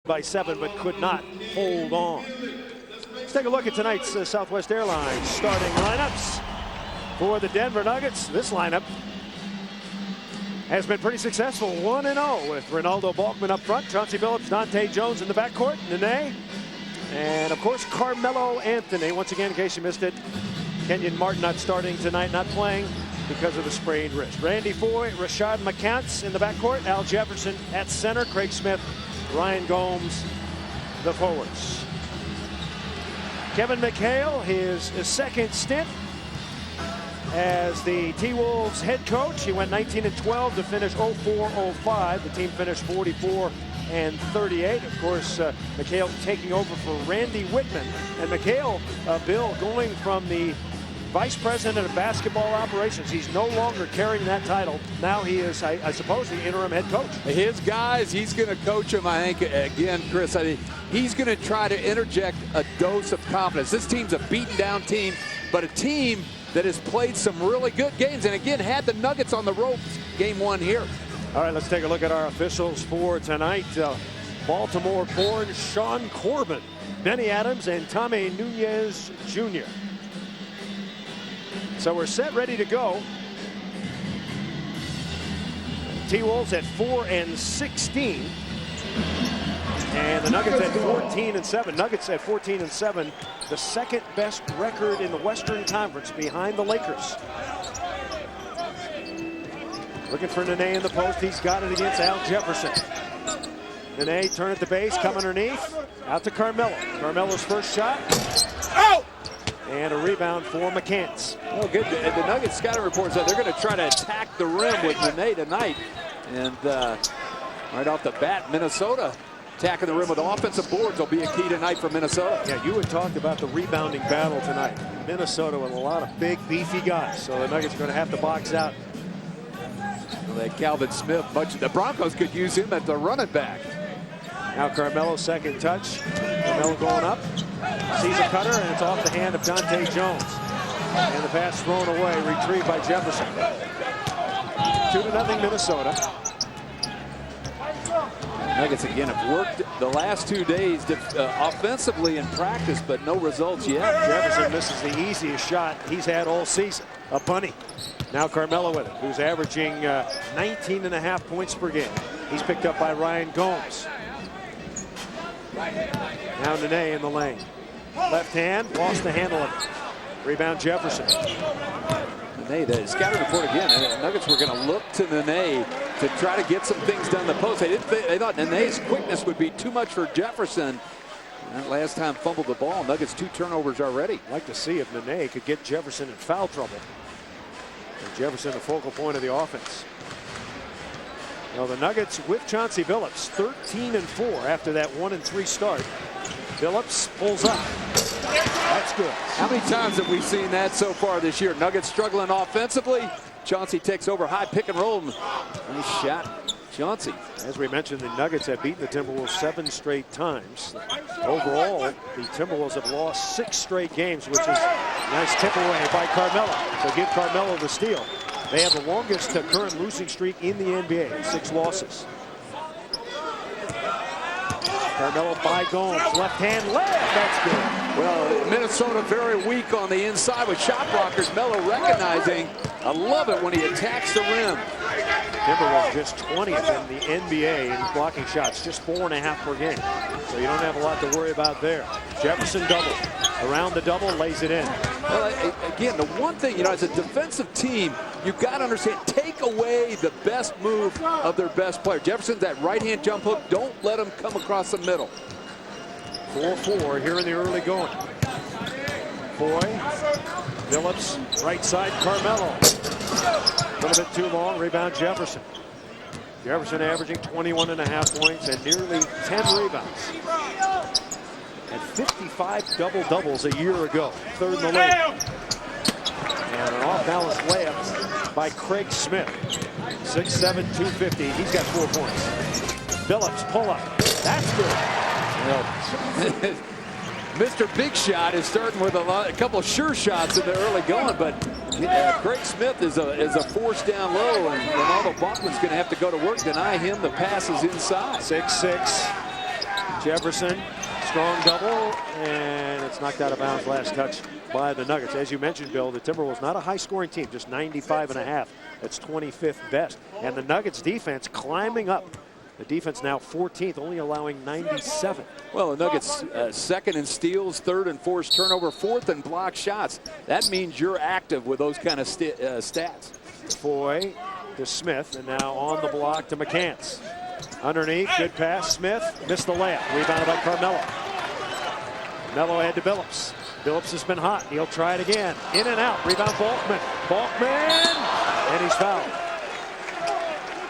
by 7, but could not hold on. Let's take a look at tonight's Southwest Airlines starting lineups for the Denver Nuggets. This lineup has been pretty successful, 1-0 with Renaldo Balkman up front, Chauncey Billups, Dante Jones in the backcourt, Nene, and of course Carmelo Anthony. Once again, in case you missed it, Kenyon Martin not starting tonight, not playing because of a sprained wrist. Randy Foye, Rashad McCants in the backcourt, Al Jefferson at center, Craig Smith, Ryan Gomes, the forwards. Kevin McHale, his second stint as the T-Wolves head coach. He went 19-12 to finish 04-05. The team finished 44-38. Of course, McHale taking over for Randy Whitman. And McHale, Bill, going from the Vice President of Basketball Operations. He's no longer carrying that title. Now he is, I suppose, the interim head coach. His guys, he's going to coach them, I think, again, Chris, I think he's going to try to interject a dose of confidence. This team's a beaten down team, but a team that has played some really good games and, again, had the Nuggets on the ropes game one here. All right, let's take a look at our officials for tonight. Baltimore-born Sean Corbin, Benny Adams, and Tommy Nunez Jr. So we're set, ready to go. T-Wolves at 4-16. And the Nuggets at 14-7. Nuggets at 14-7. The second best record in the Western Conference behind the Lakers. Looking for Nene in the post. He's got it against Al Jefferson. Nene, turn at the base, come underneath. Out to Carmelo. Carmelo's first shot. Out! And a rebound for McCants. Oh, good. The Nuggets scouting report said they're going to try to attack the rim with Nene tonight. And right off the bat, Minnesota attacking the rim with offensive boards will be a key tonight for Minnesota. Yeah, you had talked about the rebounding battle tonight. Minnesota with a lot of big, beefy guys. So the Nuggets are going to have to box out. Well, that Calvin Smith, the Broncos could use him at the running back. Now Carmelo's second touch. Carmelo going up. Sees a cutter, and it's off the hand of Dante Jones. And the pass thrown away, retrieved by Jefferson. 2-0 Minnesota. Nuggets again have worked the last 2 days offensively in practice, but no results yet. Jefferson misses the easiest shot he's had all season, a bunny. Now Carmelo with it, who's averaging 19.5 points per game. He's picked up by Ryan Gomes. Now Nene in the lane. Left hand, lost the handle of it. Rebound Jefferson. Nene, the scouting report again. The Nuggets were going to look to Nene to try to get some things done in the post. They thought Nene's quickness would be too much for Jefferson. That last time fumbled the ball. Nuggets 2 turnovers already. I'd like to see if Nene could get Jefferson in foul trouble. And Jefferson the focal point of the offense. Now the Nuggets with Chauncey Billups 13-4 after that 1-3 start. Billups pulls up. That's good. How many times have we seen that so far this year? Nuggets struggling offensively. Chauncey takes over high pick and roll. Nice shot, Chauncey. As we mentioned, the Nuggets have beaten the Timberwolves 7 straight times. Overall, the Timberwolves have lost 6 straight games, which is a nice tip away by Carmelo. So give Carmelo the steal. They have the longest current losing streak in the NBA, 6 losses. Carmelo by Gomes, left hand layup, that's good. Well, Minnesota very weak on the inside with shot blockers. Melo recognizing. I love it when he attacks the rim. Timberwolves just 20th in the NBA in blocking shots, just 4.5 per game. So you don't have a lot to worry about there. Jefferson double. Around the double, lays it in. Well, again, the one thing, as a defensive team, you've got to understand, take away the best move of their best player. Jefferson's that right-hand jump hook. Don't let him come across the middle. 4-4 here in the early going. Foye, Billups, right side, Carmelo. A little bit too long, rebound Jefferson. Jefferson averaging 21.5 points and nearly 10 rebounds. Had 55 double-doubles a year ago, 3rd in the league. And an off-balance layup by Craig Smith. 6'7", 250. He's got 4 points. Billups, pull up. That's good. Mr. Big Shot is starting with a couple of sure shots in the early going, but Craig Smith is a force down low, and Renaldo Balkman's going to have to go to work, deny him the passes inside. 6'6", Jefferson, strong double, and it's knocked out of bounds. Last touch by the Nuggets. As you mentioned, Bill, the Timberwolves not a high-scoring team, just 95.5. That's 25th best. And the Nuggets defense climbing up. The defense now 14th, only allowing 97. Well, the Nuggets second in steals, third in forced turnover, fourth in block shots. That means you're active with those kind of stats. Foy to Smith, and now on the block to McCants. Underneath, good pass. Smith missed the layup. Rebounded by Carmelo. Melo ahead to Billups. Billups has been hot. He'll try it again. In and out. Rebound Balkman. Balkman, and he's fouled.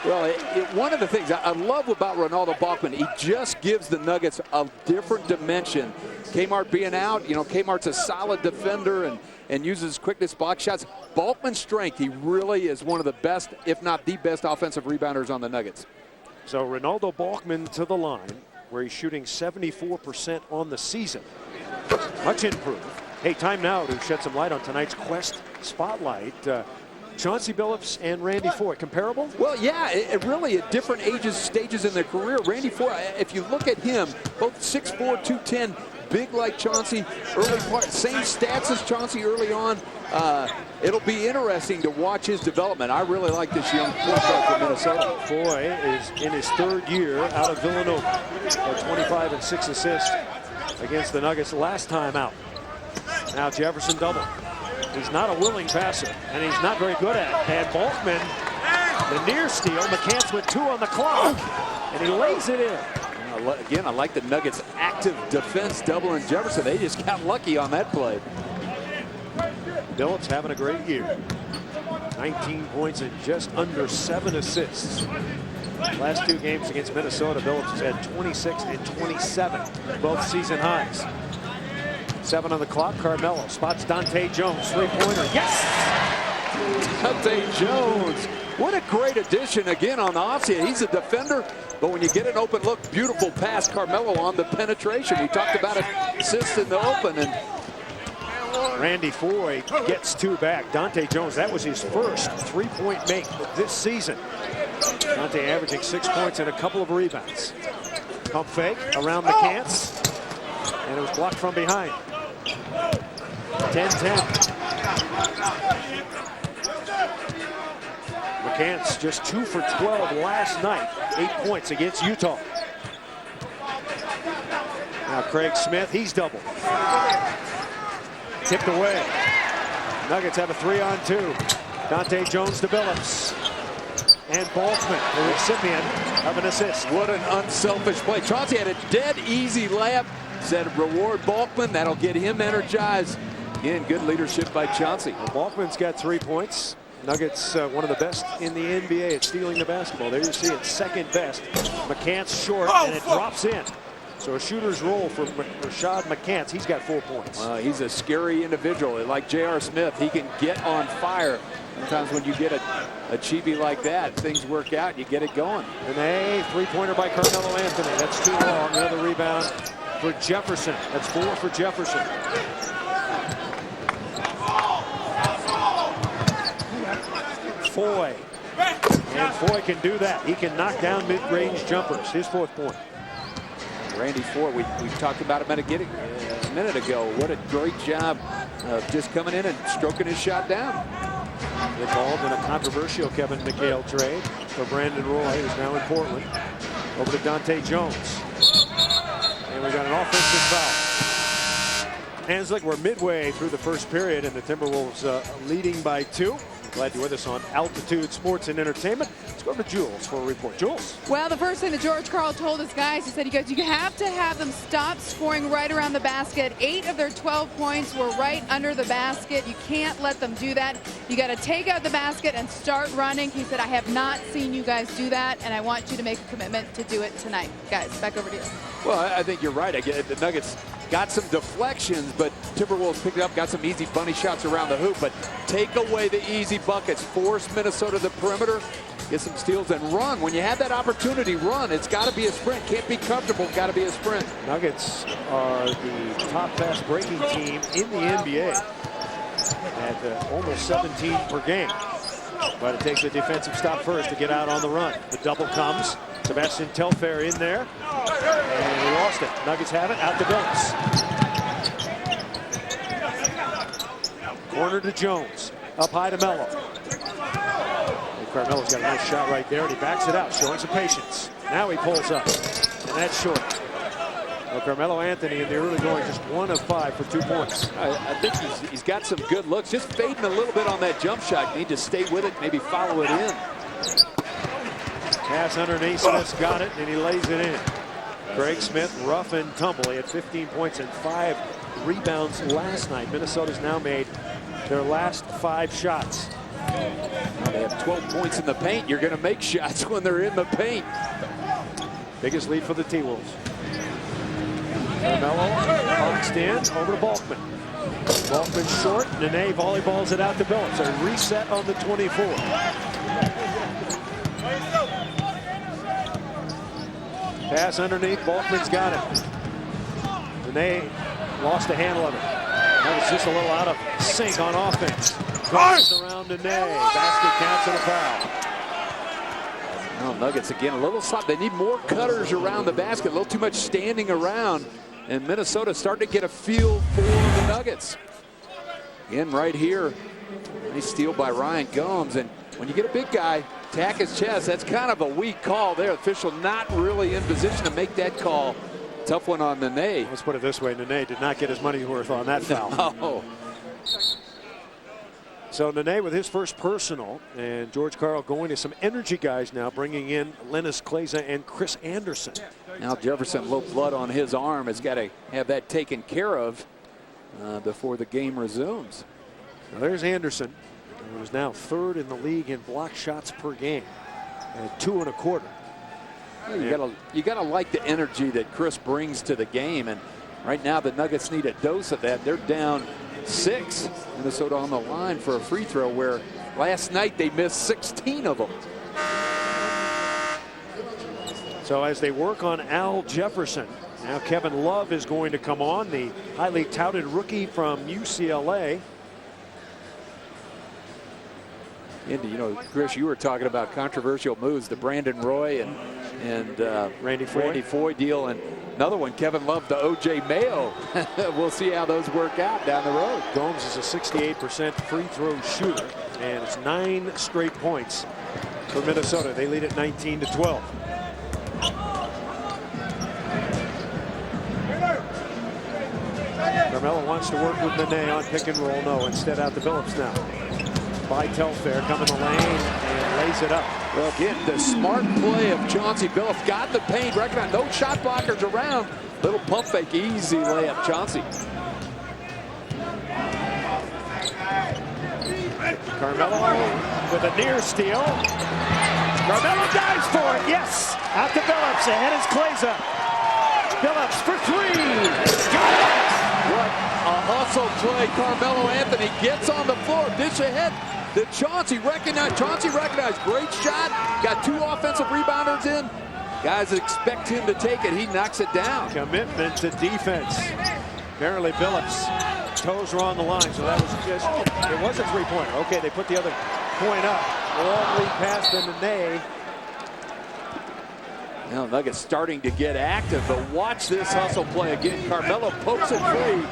Well, one of the things I love about Ronaldo Balkman, he just gives the Nuggets a different dimension. Kmart being out, you know, Kmart's a solid defender and uses quickness block shots. Balkman's strength, he really is one of the best, if not the best, offensive rebounders on the Nuggets. So Ronaldo Balkman to the line, where he's shooting 74% on the season. Much improved. Hey, time now to shed some light on tonight's Quest Spotlight. Chauncey Billups and Randy Foy, comparable? Well, yeah, it really at different stages in their career. Randy Foy, if you look at him, both 6'4", 210, big like Chauncey, early part, same stats as Chauncey early on. It'll be interesting to watch his development. I really like this young point guard from Minnesota. Foy is in his third year out of Villanova. 25 and 6 assists against the Nuggets last time out. Now Jefferson double. He's not a willing passer, and he's not very good at it. And Balkman, the near steal. McCants with 2 on the clock, and he lays it in. Again, I like the Nuggets' active defense doubling Jefferson. They just got lucky on that play. Billups having a great year. 19 points and just under 7 assists. Last 2 games against Minnesota, Billups has had 26 and 27, both season highs. 7 on the clock. Carmelo spots Dante Jones. Three-pointer. Yes! Dante Jones. What a great addition again on the offseason. He's a defender, but when you get an open look, beautiful pass. Carmelo on the penetration. We talked about it, assists in the open. And Randy Foy gets 2 back. Dante Jones, that was his first 3-point make this season. Dante averaging 6 points and a couple of rebounds. Pump fake around McCants, and it was blocked from behind. 10-10. McCants just 2 for 12 last night. 8 points against Utah. Now Craig Smith, he's doubled. Tipped away. Nuggets have a 3-on-2. Dante Jones to Billups. And Balkman, the recipient of an assist. What an unselfish play. Chauncey had a dead easy layup. Said reward Balkman. That'll get him energized. Again, good leadership by Chauncey. Well, Balkman's got 3 points. Nuggets, one of the best in the NBA at stealing the basketball. There you see it, second best. McCants short, and it drops in. So a shooter's roll for Rashad McCants. He's got 4 points. He's a scary individual. Like J.R. Smith, he can get on fire. Sometimes when you get a chibi like that, things work out, you get it going. And a 3-pointer by Carmelo Anthony. That's too long. Another rebound for Jefferson. That's 4 for Jefferson. Foy. And Foy can do that. He can knock down mid-range jumpers. His 4th point. Randy Foy, we talked about him a minute ago. What a great job of just coming in and stroking his shot down. Involved in a controversial Kevin McHale trade for Brandon Roy, who's now in Portland. Over to Dante Jones. And we got an offensive foul. Hanslick, we're midway through the first period, and the Timberwolves leading by 2. Glad you're with us on Altitude Sports and Entertainment. Let's go to Jules for a report. Jules. Well, the first thing that George Karl told his guys, he said, you have to have them stop scoring right around the basket. 8 of their 12 points were right under the basket. You can't let them do that. You got to take out the basket and start running. He said, I have not seen you guys do that, and I want you to make a commitment to do it tonight. Guys, back over to you. Well, I think you're right. The Nuggets got some deflections, but Timberwolves picked it up, got some easy bunny shots around the hoop, but take away the easy buckets, force Minnesota to the perimeter, get some steals and run. When you have that opportunity, run. It's got to be a sprint. Can't be comfortable. Got to be a sprint. Nuggets are the top fast breaking team in the NBA at almost 17 per game. But it takes a defensive stop first to get out on the run. The double comes. Sebastian Telfair in there. And he lost it. Nuggets have it. Out to Billups. Corner to Jones. Up high to Melo. And Carmelo's got a nice shot right there, and he backs it out, showing some patience. Now he pulls up, and that's short. Well, Carmelo Anthony in the early going just 1 of 5 for 2 points. I think he's got some good looks. Just fading a little bit on that jump shot. You need to stay with it, maybe follow it in. Pass underneath, Smith's got it, and he lays it in. Craig Smith, rough and tumble. He had 15 points and 5 rebounds last night. Minnesota's now made their last 5 shots. Now they have 12 points in the paint. You're going to make shots when they're in the paint. Biggest lead for the T-Wolves. Carmelo boxed in, over to Balkman. Balkman short, Nene volleyballs it out to Billups. A reset on the 24. Pass underneath, Balkman's got it. Nene lost the handle of it. That was just a little out of sync on offense. Goes around Nene, basket counts and a foul. Well, Nuggets again a little soft. They need more cutters around the basket. A little too much standing around. And Minnesota starting to get a feel for the Nuggets. Again, right here, nice steal by Ryan Gomes. And when you get a big guy tack his chest, that's kind of a weak call there. Official not really in position to make that call. Tough one on Nene. Let's put it this way, Nene did not get his money's worth on that foul. No. So Nene with his first personal, and George Karl going to some energy guys now, bringing in Lennis Kleza and Chris Anderson. Now Jefferson, low blood on his arm, has got to have that taken care of before the game resumes. Now there's Anderson, who is now 3rd in the league in block shots per game at 2 1/4. You gotta like the energy that Chris brings to the game, and right now the Nuggets need a dose of that. They're down 6. Minnesota on the line for a free throw, where last night they missed 16 of them. So as they work on Al Jefferson, now Kevin Love is going to come on, the highly touted rookie from UCLA. Indy, you know, Chris, you were talking about controversial moves, the Brandon Roy and Randy Foye deal, and another one, Kevin Love to O.J. Mayo. We'll see how those work out down the road. Gomes is a 68% free throw shooter, and it's 9 straight points for Minnesota. They lead at 19-12. Carmelo wants to work with Nene on pick and roll. No, instead out to Billups now. By Telfair, coming the lane and lays it up. Well, again, the smart play of Chauncey Billups. Got in the paint, recognize no shot blockers around. Little pump fake, easy layup, Chauncey. Carmelo with a near steal. Carmelo dives for it, yes! Out to Billups, ahead is Kleza. Billups for 3. Got it! What a hustle play. Carmelo Anthony gets on the floor, dish ahead to Chauncey. Chauncey recognized, great shot. Got 2 offensive rebounders in. Guys expect him to take it. He knocks it down. Commitment to defense. Apparently Billups' toes were on the line, so that was just, it was a 3-pointer. Okay, they put the other point up. Long lead pass to Nene. Now Nuggets starting to get active, but watch this hustle play again. Carmelo pokes it free.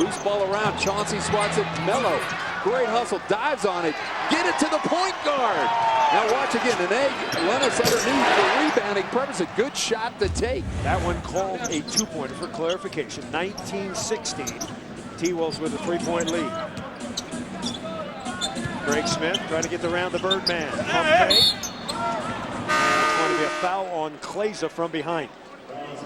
Loose ball around. Chauncey swats it. Melo, great hustle, dives on it. Get it to the point guard. Now watch again. Nene, Lennis underneath for rebounding purpose. A good shot to take. That one called a 2-pointer for clarification. 19-16. T-Wolves with a 3-point lead. Craig Smith trying to get around the Birdman. Pump fake. It's going to be a foul on Kleza from behind.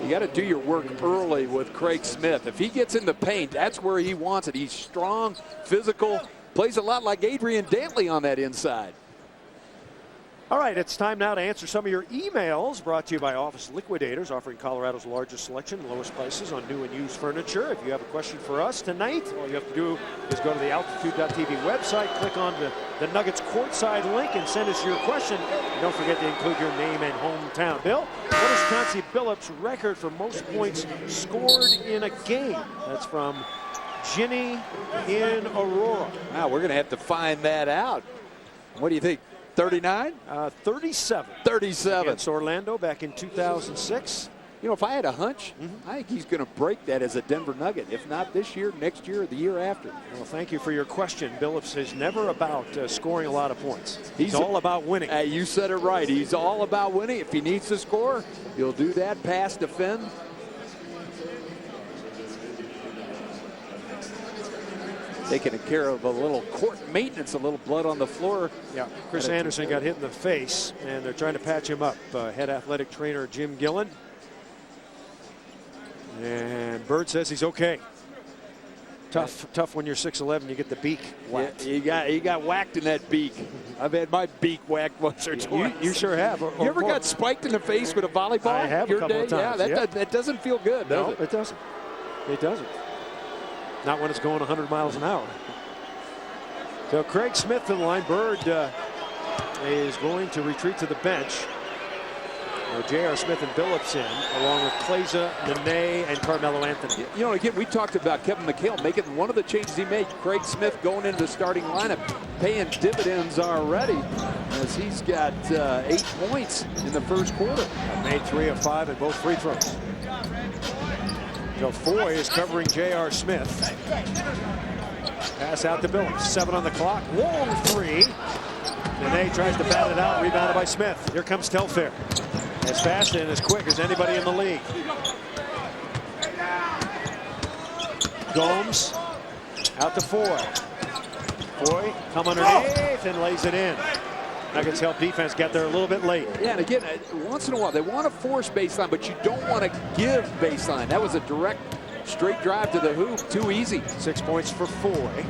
You got to do your work early with Craig Smith. If he gets in the paint, that's where he wants it. He's strong, physical, plays a lot like Adrian Dantley on that inside. All right, it's time now to answer some of your emails, brought to you by Office Liquidators, offering Colorado's largest selection and lowest prices on new and used furniture. If you have a question for us tonight, all you have to do is go to the Altitude.tv website, click on the Nuggets courtside link, and send us your question. And don't forget to include your name and hometown. Bill, what is Chauncey Billups' record for most points scored in a game? That's from Ginny in Aurora. Wow, we're going to have to find that out. What do you think? 39? 37. 37. Against Orlando back in 2006. You know, if I had a hunch, I think he's going to break that as a Denver Nugget. If not this year, next year, or the year after. Well, thank you for your question. Billups is never about scoring a lot of points. He's all about winning. You said it right. He's all about winning. If he needs to score, he'll do that. Pass, defend. Taking care of a little court maintenance, a little blood on the floor. Yeah, Chris Anderson got hit in the face, and they're trying to patch him up. Head athletic trainer Jim Gillen. And Bird says he's okay. Tough when you're 6'11", you get the beak whacked. Yeah, you got whacked in that beak. I've had my beak whacked once or twice. You sure have. You ever got spiked in the face with a volleyball? I have a couple of times. Yeah, that doesn't feel good, does it? No, it doesn't. It doesn't. Not when it's going 100 miles an hour. So Craig Smith in the line. Bird is going to retreat to the bench. J.R. Smith and Billups in, along with Kleza, Nene, and Carmelo Anthony. You know, again, we talked about Kevin McHale making one of the changes he made. Craig Smith going into the starting lineup, paying dividends already, as he's got 8 points in the first quarter. Made 3 of 5 at both free throws. So Foy is covering J.R. Smith. Pass out to Billups. 7 on the clock. Long 3. Nene tries to bat it out. Rebounded by Smith. Here comes Telfair. As fast and as quick as anybody in the league. Gomes out to Foy. Foy come underneath and lays it in. Nuggets help defense get there a little bit late. Yeah, and again, once in a while, they want to force baseline, but you don't want to give baseline. That was a direct, straight drive to the hoop. Too easy. 6 points for Foy.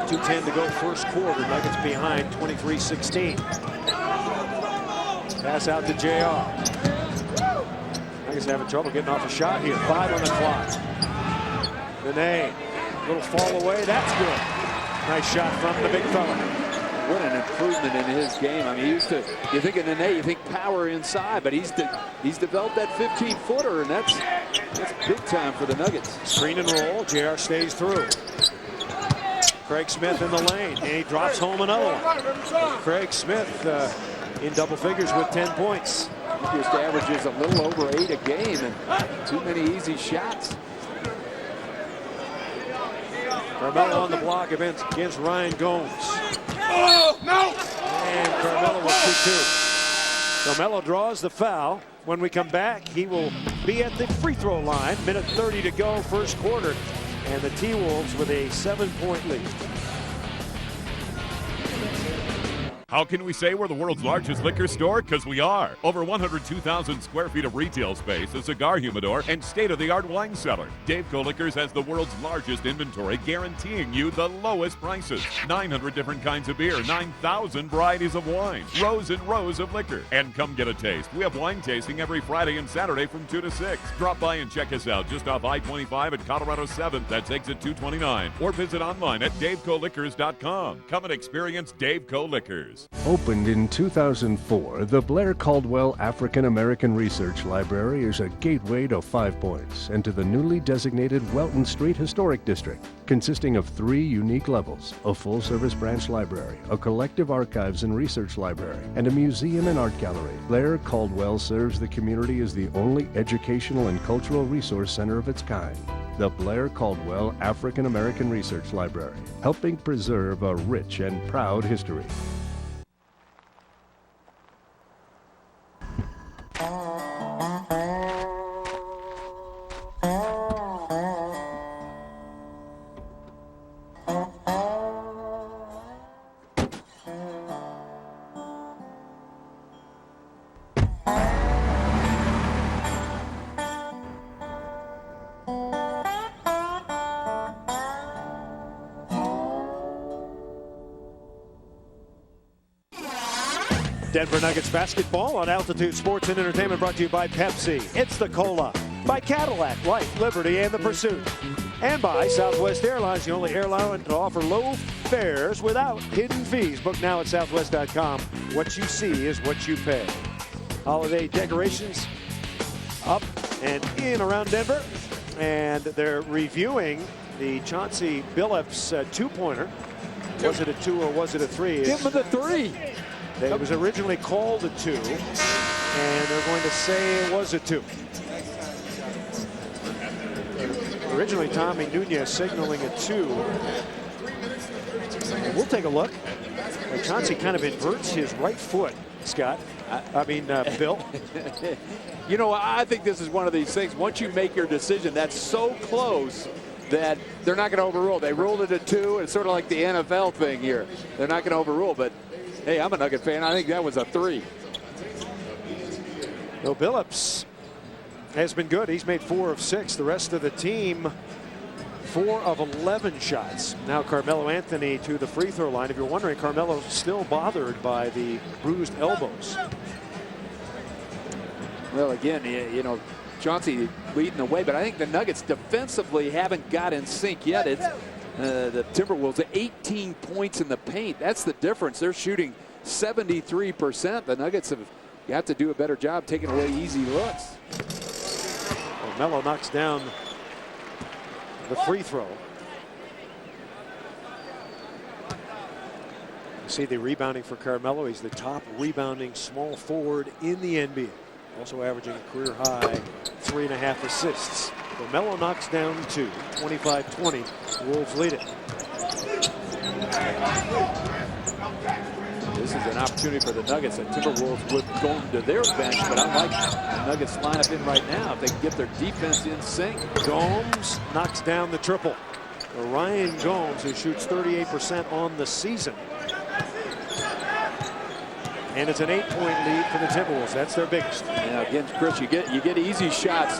2:10 to go first quarter. Nuggets behind 23-16. Pass out to JR. Nuggets having trouble getting off a shot here. 5 on the clock. Nene, little fall away. That's good. Nice shot from the big fella. What an improvement in his game. I mean, you think of Nene, you think power inside, but he's developed that 15-footer, and that's big time for the Nuggets. Screen and roll. JR stays through. Craig Smith in the lane. And he drops home another one. Craig Smith in double figures with 10 points. He just averages a little over 8 a game, and too many easy shots. Carmelo on the block against Ryan Gomes. Oh, no! And Carmelo with 2-2. Carmelo draws the foul. When we come back, he will be at the free throw line. Minute 30 to go, first quarter. And the T-Wolves with a 7-point lead. How can we say we're the world's largest liquor store? Because we are. Over 102,000 square feet of retail space, a cigar humidor, and state-of-the-art wine cellar. Daveco Liquors has the world's largest inventory, guaranteeing you the lowest prices. 900 different kinds of beer, 9,000 varieties of wine, rows and rows of liquor. And come get a taste. We have wine tasting every Friday and Saturday from 2 to 6. Drop by and check us out just off I-25 at Colorado 7th. That's exit 229. Or visit online at DaveCoLiquors.com. Come and experience Daveco Liquors. Opened in 2004, the Blair Caldwell African American Research Library is a gateway to 5 Points and to the newly designated Welton Street Historic District, consisting of 3 unique levels: a full-service branch library, a collective archives and research library, and a museum and art gallery. Blair Caldwell serves the community as the only educational and cultural resource center of its kind. The Blair Caldwell African American Research Library, helping preserve a rich and proud history. Denver Nuggets basketball on Altitude Sports and Entertainment, brought to you by Pepsi. It's the Cola. By Cadillac, Life, Liberty, and the Pursuit. And by Southwest Airlines, the only airline to offer low fares without hidden fees. Book now at southwest.com. What you see is what you pay. Holiday decorations up and in around Denver. And they're reviewing the Chauncey Billups 2-pointer. Was it a 2 or was it a 3? Give him the 3. It was originally called a 2, and they're going to say it was a 2. Originally, Tommy Nunez signaling a 2. We'll take a look. Chauncey kind of inverts his right foot, Scott. Bill. You know, I think this is one of these things. Once you make your decision, that's so close that they're not going to overrule. They ruled it a 2. It's sort of like the NFL thing here. They're not going to overrule, but hey, I'm a Nugget fan. I think that was a 3. Well, Billups has been good. He's made 4 of 6. The rest of the team, 4 of 11 shots. Now Carmelo Anthony to the free throw line. If you're wondering, Carmelo's still bothered by the bruised elbows. Well, again, you know, Chauncey leading the way, but I think the Nuggets defensively haven't got in sync yet. It's the Timberwolves at 18 points in the paint. That's the difference. They're shooting 73%. The Nuggets have got to do a better job taking away easy looks. Well, Melo knocks down the free throw. You see the rebounding for Carmelo. He's the top rebounding small forward in the NBA. Also averaging a career high 3.5 assists. So Melo knocks down 2, 25-20. Wolves lead it. This is an opportunity for the Nuggets. The Timberwolves would go to their bench, but I like the Nuggets line up in right now if they can get their defense in sync. Gomes knocks down the triple. Ryan Gomes, who shoots 38% on the season. And it's an 8-point lead for the Timberwolves. That's their biggest. Yeah, again, Chris, you get easy shots,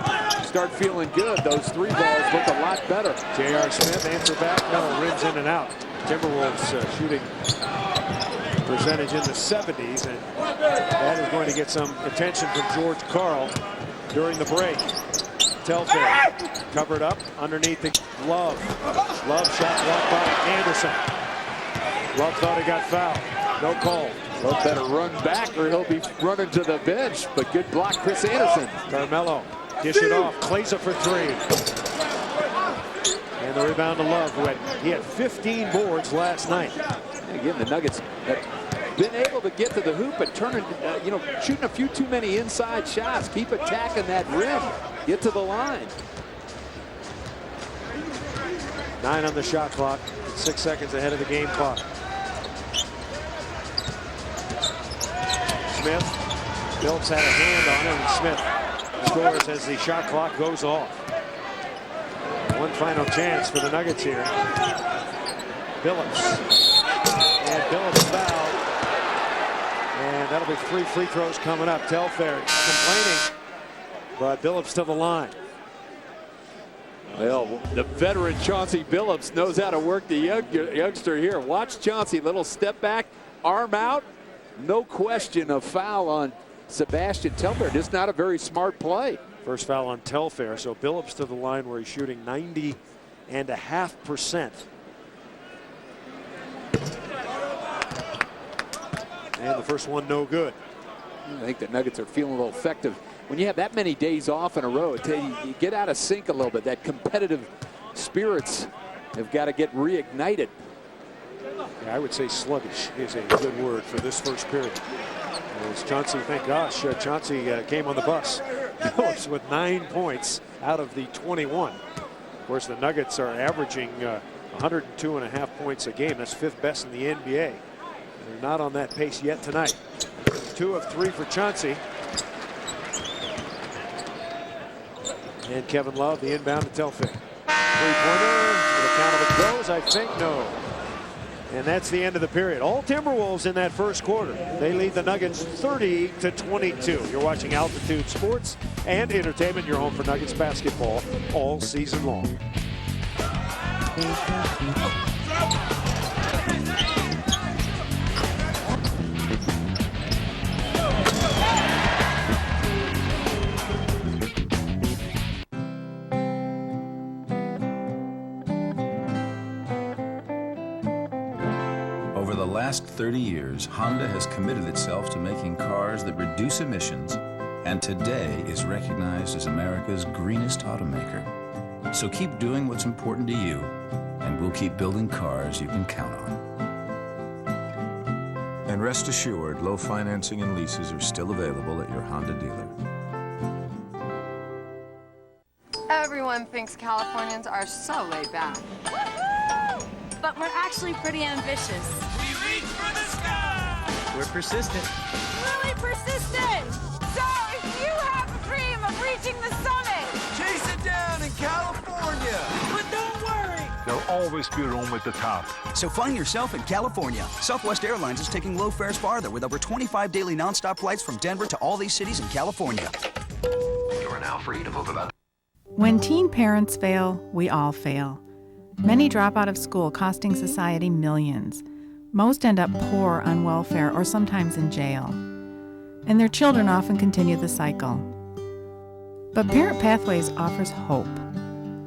start feeling good. Those 3 balls look a lot better. J.R. Smith answer back. No, rims in and out. Timberwolves shooting percentage in the 70s, and that is going to get some attention from George Karl during the break. Telfair covered up underneath the Love. Love shot blocked by Anderson. Love thought he got fouled. No call. Love better run back or he'll be running to the bench, but good block, Chris Anderson. Carmelo dish it off. Klesa for 3. And the rebound to Love, he had 15 boards last night. Again, the Nuggets have been able to get to the hoop and turning, shooting a few too many inside shots. Keep attacking that rim. Get to the line. 9 on the shot clock. 6 seconds ahead of the game clock. Smith. Phillips had a hand on it, and Smith scores as the shot clock goes off. One final chance for the Nuggets here. Billups. And Billups fouled. And that'll be 3 free throws coming up. Telfair complaining, but Billups to the line. Well, the veteran Chauncey Billups knows how to work the youngster here. Watch Chauncey, little step back, arm out. No question, a foul on Sebastian Telfair. Just not a very smart play. First foul on Telfair, so Billups to the line where he's shooting 90.5%. And the first one no good. I think the Nuggets are feeling a little effective. When you have that many days off in a row, you get out of sync a little bit. That competitive spirits have got to get reignited. Yeah, I would say sluggish is a good word for this first period. As Chauncey, thank gosh, Chauncey came on the bus. Billups with 9 points out of the 21. Of course, the Nuggets are averaging 102.5 points a game. That's 5th best in the NBA. They're not on that pace yet tonight. 2 of 3 for Chauncey. And Kevin Love, the inbound to Telfair. 3-pointer. The count of it goes, I think, no. And that's the end of the period. All Timberwolves in that first quarter. They lead the Nuggets 30-22. You're watching Altitude Sports and Entertainment, your home for Nuggets basketball all season long. Over the last 30 years, Honda has committed itself to making cars that reduce emissions, and today is recognized as America's greenest automaker. So keep doing what's important to you, and we'll keep building cars you can count on. And rest assured, low financing and leases are still available at your Honda dealer. Everyone thinks Californians are so laid back. But we're actually pretty ambitious. We reach for the sky! We're persistent. Really persistent! So if you have a dream of reaching the summit, Chase it down in California! But don't worry! There'll always be room at the top. So find yourself in California. Southwest Airlines is taking low fares farther with over 25 daily nonstop flights from Denver to all these cities in California. You are now free to move about. When teen parents fail, we all fail. Many drop out of school, costing society millions. Most end up poor on welfare or sometimes in jail. And their children often continue the cycle. But Parent Pathways offers hope.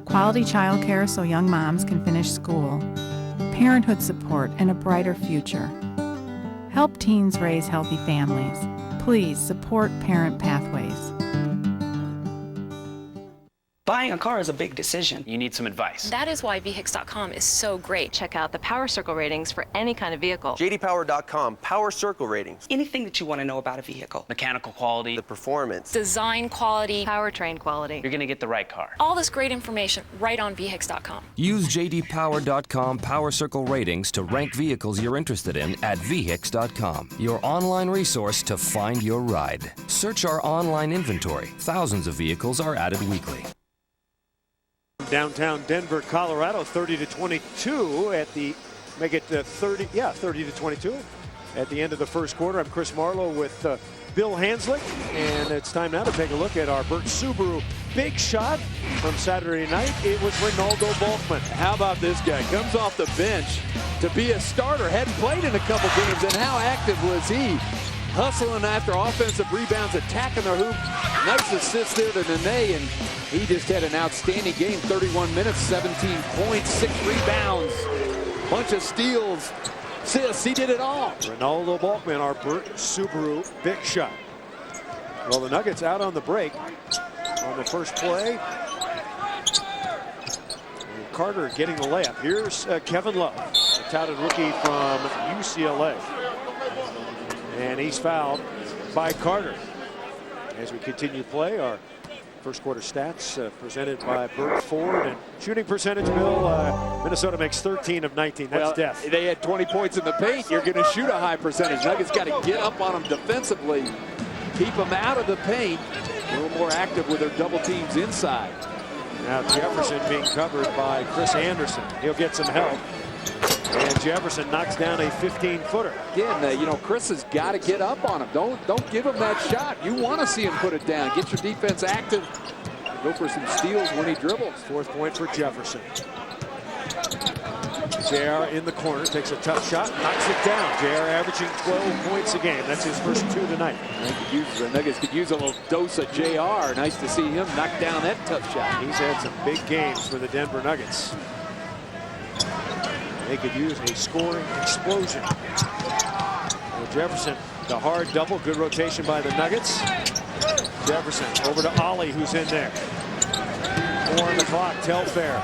Quality childcare so young moms can finish school, parenthood support, and a brighter future. Help teens raise healthy families. Please support Parent Pathways. Buying a car is a big decision. You need some advice. That is why VHIX.com is so great. Check out the Power Circle ratings for any kind of vehicle. JDPower.com, Power Circle ratings. Anything that you want to know about a vehicle. Mechanical quality. The performance. Design quality. Powertrain quality. You're going to get the right car. All this great information right on VHIX.com. Use JDPower.com Power Circle ratings to rank vehicles you're interested in at VHIX.com, your online resource to find your ride. Search our online inventory. Thousands of vehicles are added weekly. Downtown Denver, Colorado, 30-22 at the, make it 30-22 at the end of the first quarter. I'm Chris Marlowe with Bill Hanslick, and it's time now to take a look at our Burt Subaru big shot from Saturday night. It was Ronaldo Balkman. How about this guy? Comes off the bench to be a starter. Hadn't played in a couple games, and how active was he? Hustling after offensive rebounds, attacking the hoop. Nice assist there to Nene, and he just had an outstanding game. 31 minutes, 17 points, 6 rebounds, bunch of steals, assists. He did it all. Ronaldo Balkman, our Burt Subaru big shot. Well, the Nuggets out on the break on the first play. And Carter getting the layup. Here's Kevin Love, a touted rookie from UCLA. And he's fouled by Carter. As we continue play, our first quarter stats presented by Burt Ford. And shooting percentage, Bill, Minnesota makes 13 of 19. That's death. They had 20 points in the paint. You're going to shoot a high percentage. Nuggets got to get up on them defensively, keep them out of the paint. A little more active with their double teams inside. Now Jefferson being covered by Chris Anderson. He'll get some help. And Jefferson knocks down a 15-footer. Again, you know, Chris has got to get up on him. Don't give him that shot. You want to see him put it down. Get your defense active. Go for some steals when he dribbles. Fourth point for Jefferson. JR in the corner, takes a tough shot, knocks it down. JR averaging 12 points a game. That's his first 2 tonight. The Nuggets could use a little dose of JR. Nice to see him knock down that tough shot. He's had some big games for the Denver Nuggets. They could use a scoring explosion. Well, Jefferson, the hard double, good rotation by the Nuggets. Jefferson over to Ollie, who's in there. 4 on the clock, Telfair.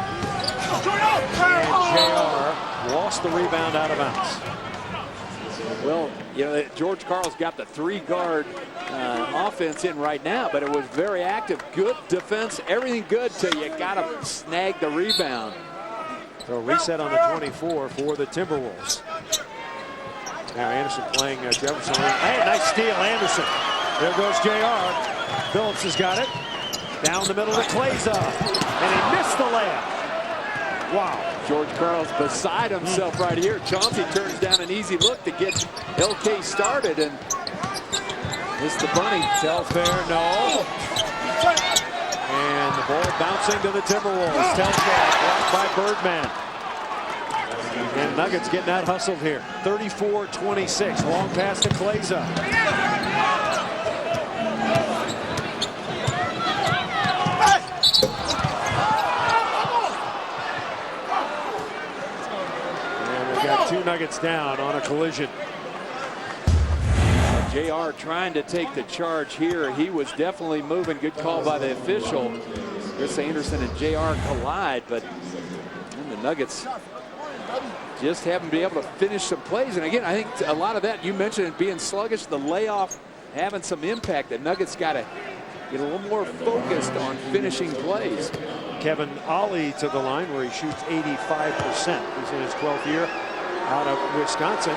And JR lost the rebound out of bounds. Well, you know, George Karl's got the 3-guard offense in right now, but it was very active. Good defense, everything good till you got to snag the rebound. So reset on the 24 for the Timberwolves. Now Anderson playing Jefferson. Hey, nice steal, Anderson. There goes JR. Phillips has got it. Down the middle to Kleza. And he missed the layup. Wow. George Karl's beside himself right here. Chauncey turns down an easy look to get LK started and missed the bunny. Telfair, no. And the ball bouncing to the Timberwolves. Telfair blocked by Birdman. And Nuggets getting out hustled here. 34-26. Long pass to Kleza. And they've got 2 Nuggets down on a collision. JR trying to take the charge here. He was definitely moving. Good call by the official. Chris Anderson and JR collide, but the Nuggets just haven't been able to finish some plays. And again, I think a lot of that, you mentioned it being sluggish, the layoff having some impact. The Nuggets got to get a little more focused on finishing plays. Kevin Ollie to the line where he shoots 85%. He's in his 12th year out of Wisconsin.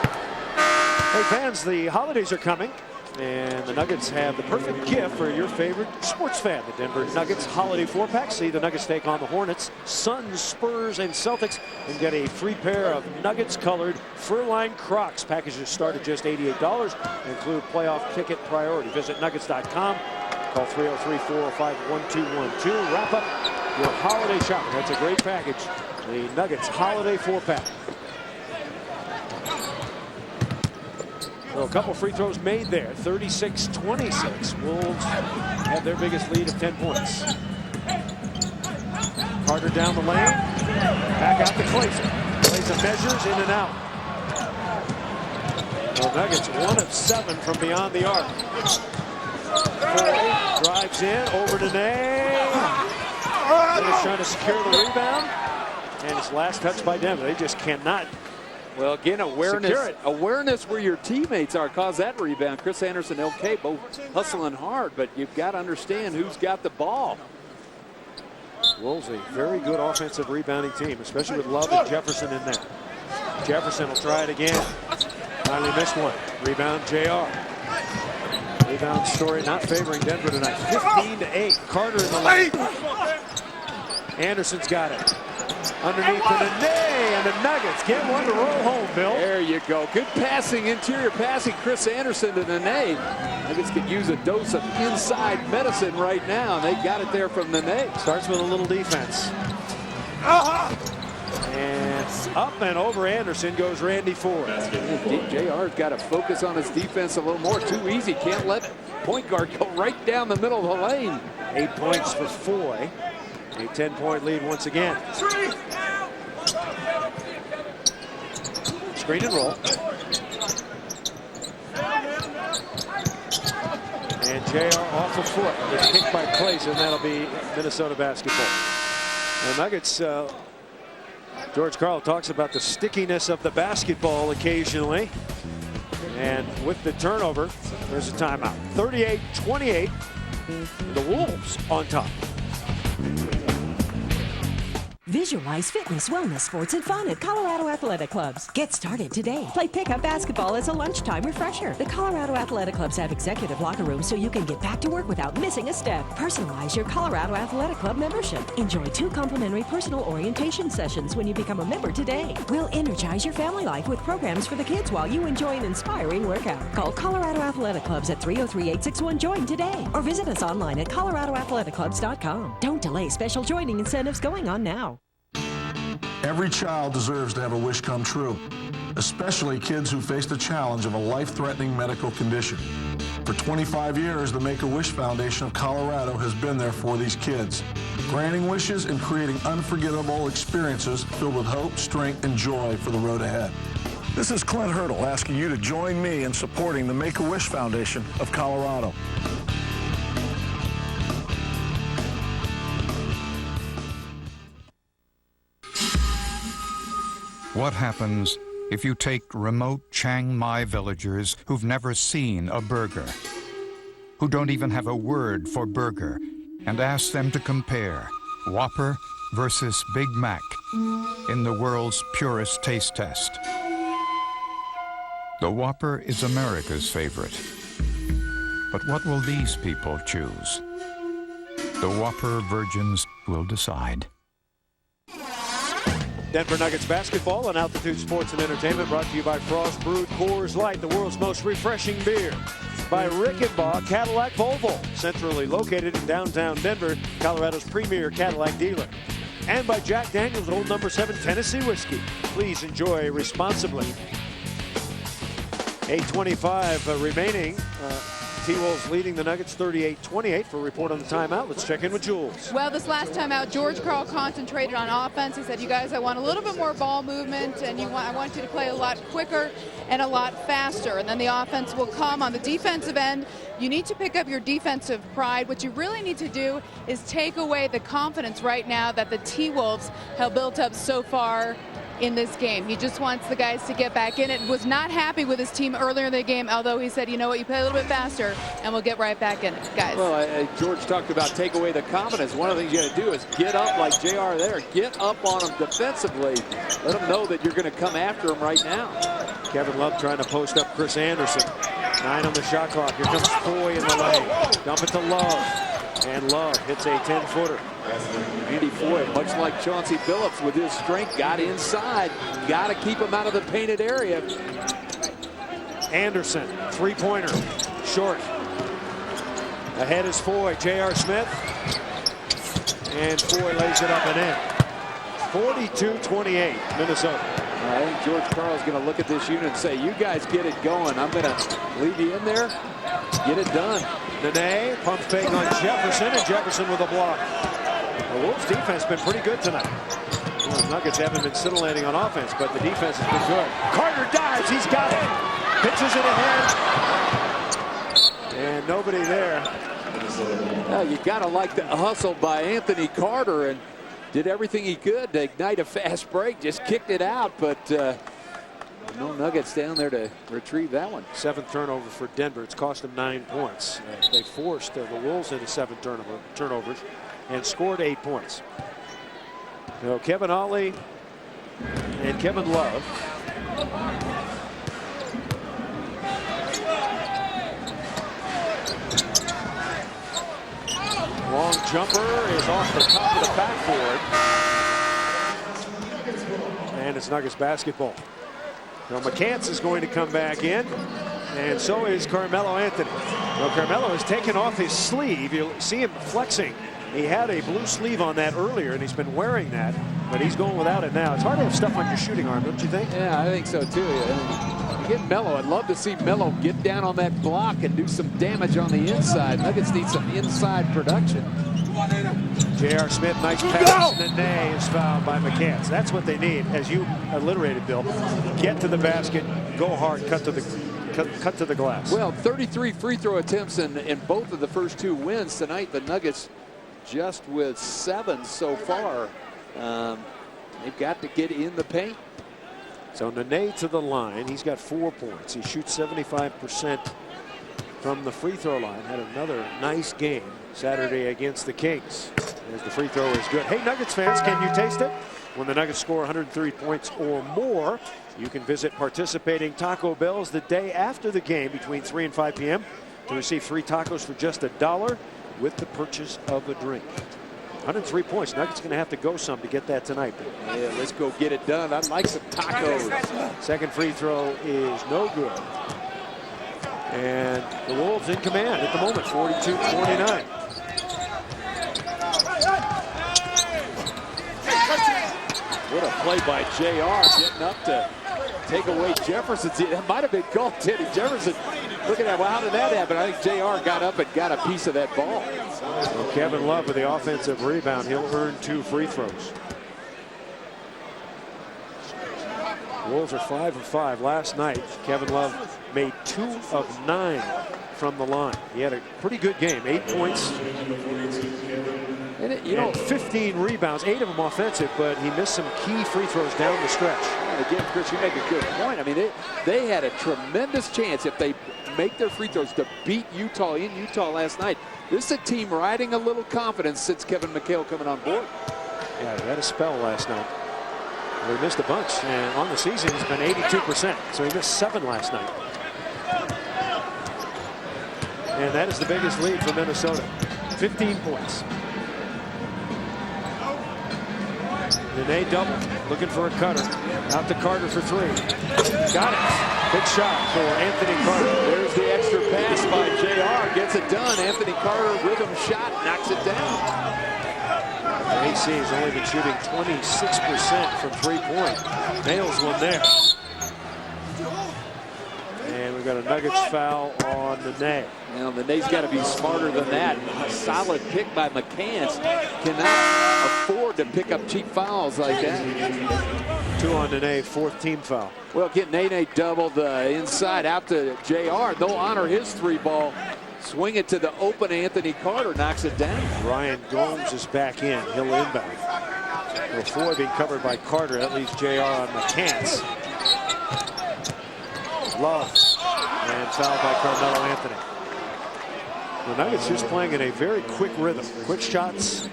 Hey fans, the holidays are coming, and the Nuggets have the perfect gift for your favorite sports fan. The Denver Nuggets Holiday 4-pack. See the Nuggets take on the Hornets, Suns, Spurs, and Celtics, and get a free pair of Nuggets-colored fur-lined Crocs. Packages start at just $88 and include playoff ticket priority. Visit Nuggets.com. Call 303-405-1212. Wrap up your holiday shopping. That's a great package. The Nuggets Holiday 4-pack. So a couple free throws made there. 36-26. Wolves have their biggest lead of 10 points. Carter down the lane. Back out to Clayson. Clayson measures in and out. The Nuggets 1 of 7 from beyond the arc. Foley drives in over to Ney. They're trying to secure the rebound. And his last touch by Denver. They just cannot. Well, again, awareness where your teammates are caused that rebound. Chris Anderson, okay, both hustling hard, but you've got to understand who's got the ball. Wolves a very good offensive rebounding team, especially with Love and Jefferson in there. Jefferson will try it again. Finally missed one. Rebound, JR. Rebound story not favoring Denver tonight. 15-8. Carter in the lane. Anderson's got it. Underneath to Ney, and the Nuggets get one to roll home, Bill. There you go. Good passing, interior passing. Chris Anderson to Ney. Nuggets could use a dose of inside medicine right now, and they got it there from Ney. Starts with a little defense. And up and over Anderson goes Randy Ford. JR's got to focus on his defense a little more. Too easy. Can't let point guard go right down the middle of the lane. 8 points for Foy. A 10-point lead once again. Screen and roll. And JR off a foot. It's kicked by Clayson, and that'll be Minnesota basketball. The Nuggets, George Karl talks about the stickiness of the basketball occasionally. And with the turnover, there's a timeout. 38-28. The Wolves on top. Visualize fitness, wellness, sports, and fun at Colorado Athletic Clubs. Get started today. Play pickup basketball as a lunchtime refresher. The Colorado Athletic Clubs have executive locker rooms so you can get back to work without missing a step. Personalize your Colorado Athletic Club membership. Enjoy 2 complimentary personal orientation sessions when you become a member today. We'll energize your family life with programs for the kids while you enjoy an inspiring workout. Call Colorado Athletic Clubs at 303-861-JOIN today or visit us online at coloradoathleticlubs.com. Don't delay special joining incentives going on now. Every child deserves to have a wish come true, especially kids who face the challenge of a life-threatening medical condition. For 25 years, the Make-A-Wish Foundation of Colorado has been there for these kids, granting wishes and creating unforgettable experiences filled with hope, strength, and joy for the road ahead. This is Clint Hurdle asking you to join me in supporting the Make-A-Wish Foundation of Colorado. What happens if you take remote Chiang Mai villagers who've never seen a burger, who don't even have a word for burger, and ask them to compare Whopper versus Big Mac in the world's purest taste test? The Whopper is America's favorite. But what will these people choose? The Whopper virgins will decide. Denver Nuggets basketball on Altitude Sports and Entertainment, brought to you by Frost Brewed Coors Light, the world's most refreshing beer. By Rickenbaugh Cadillac Volvo, centrally located in downtown Denver, Colorado's premier Cadillac dealer. And by Jack Daniel's Old No. 7 Tennessee Whiskey. Please enjoy responsibly. 8:25 remaining. T-Wolves leading the Nuggets 38-28. For a report on the timeout, let's check in with Jules. Well, this last timeout, George Karl concentrated on offense. He said, you guys, I want a little bit more ball movement, and I want you to play a lot quicker and a lot faster. And then the offense will come on the defensive end. You need to pick up your defensive pride. What you really need to do is take away the confidence right now that the T-Wolves have built up so far in this game. He just wants the guys to get back in it. Was not happy with his team earlier in the game, although he said, you know what, you play a little bit faster and we'll get right back in it, guys. Well, George talked about take away the confidence. One of the things you got to do is get up like JR there. Get up on him defensively. Let him know that you're going to come after him right now. Kevin Love trying to post up Chris Anderson. 9 on the shot clock. Here comes Foy in the lane. Dump it to Love. And Love hits a 10-footer. Andy Foy, much like Chauncey Billups with his strength, got inside. Got to keep him out of the painted area. Anderson, three-pointer, short. Ahead is Foy, J.R. Smith. And Foy lays it up and in. 42-28, Minnesota. I think George Karl's going to look at this unit and say, you guys get it going. I'm going to leave you in there. Get it done. Nene, pump fake on Jefferson, and Jefferson with a block. The Wolves defense has been pretty good tonight. The Nuggets haven't been scintillating on offense, but the defense has been good. Carter dives, he's got it. Pitches it ahead. And nobody there. Well, you got to like the hustle by Anthony Carter, and did everything he could to ignite a fast break. Just kicked it out, but no Nuggets down there to retrieve that one. 7th turnover for Denver. It's cost them 9 points. They forced the Wolves into 7 turnovers and scored 8 points. So Kevin Ollie and Kevin Love. Long jumper is off the top of the backboard. And it's Nuggets basketball. Now McCants is going to come back in, and so is Carmelo Anthony. Well, Carmelo has taken off his sleeve. You'll see him flexing. He had a blue sleeve on that earlier, and he's been wearing that, but he's going without it now. It's hard to have stuff on your shooting arm, don't you think? Yeah, I think so too. You get Melo. I'd love to see Melo get down on that block and do some damage on the inside. Nuggets need some inside production. J.R. Smith, nice pass. Nene is fouled by McCants. That's what they need, as you alliterated, Bill. Get to the basket, go hard, cut to the glass. Well, 33 free throw attempts in both of the first 2 wins tonight. The Nuggets just with 7 so far. They've got to get in the paint. So Nene to the line. He's got 4 points. He shoots 75% from the free throw line. Had another nice game Saturday against the Kings. As the free throw is good. Hey, Nuggets fans, can you taste it? When the Nuggets score 103 points or more, you can visit participating Taco Bells the day after the game between 3 and 5 p.m. to receive 3 tacos for just $1 with the purchase of a drink. 103 points. Nuggets going to have to go some to get that tonight. Yeah, let's go get it done. I'd like some tacos. Second free throw is no good. And the Wolves in command at the moment, 42-29. What a play by JR, getting up to take away Jefferson. That might have been called Teddy Jefferson. Look at that. Well, how did that happen? I think JR got up and got a piece of that ball. Well, Kevin Love with the offensive rebound. He'll earn 2 free throws. The Wolves are 5 of 5. Last night, Kevin Love made 2 of 9 from the line. He had a pretty good game. 8 points. And 15 rebounds, 8 of them offensive, but he missed some key free throws down the stretch. And again, Chris, you make a good point. I mean, they had a tremendous chance if they make their free throws to beat Utah in Utah last night. This is a team riding a little confidence since Kevin McHale coming on board. Yeah, he had a spell last night. Well, he missed a bunch, and on the season he's been 82%, so he missed 7 last night. And that is the biggest lead for Minnesota, 15 points. Nene double, looking for a cutter. Out to Carter for 3. Got it. Big shot for Anthony Carter. There's the extra pass by JR. Gets it done. Anthony Carter, rhythm shot, knocks it down. AC has only been shooting 26% from 3-point. Nails one there. And we've got a Nuggets foul on Nene. Now, Nene's got to be smarter than that. A solid pick by McCants. Cannot afford to pick up cheap fouls like that. 2 on Nene, 4th team foul. Well, get Nene doubled inside out to JR. They'll honor his 3-ball. Swing it to the open Anthony Carter, knocks it down. Ryan Gomes is back in. He'll inbound. Before being covered by Carter, that leaves JR on McCants. Love, and fouled by Carmelo Anthony. The Nuggets just playing in a very quick rhythm. Quick shots,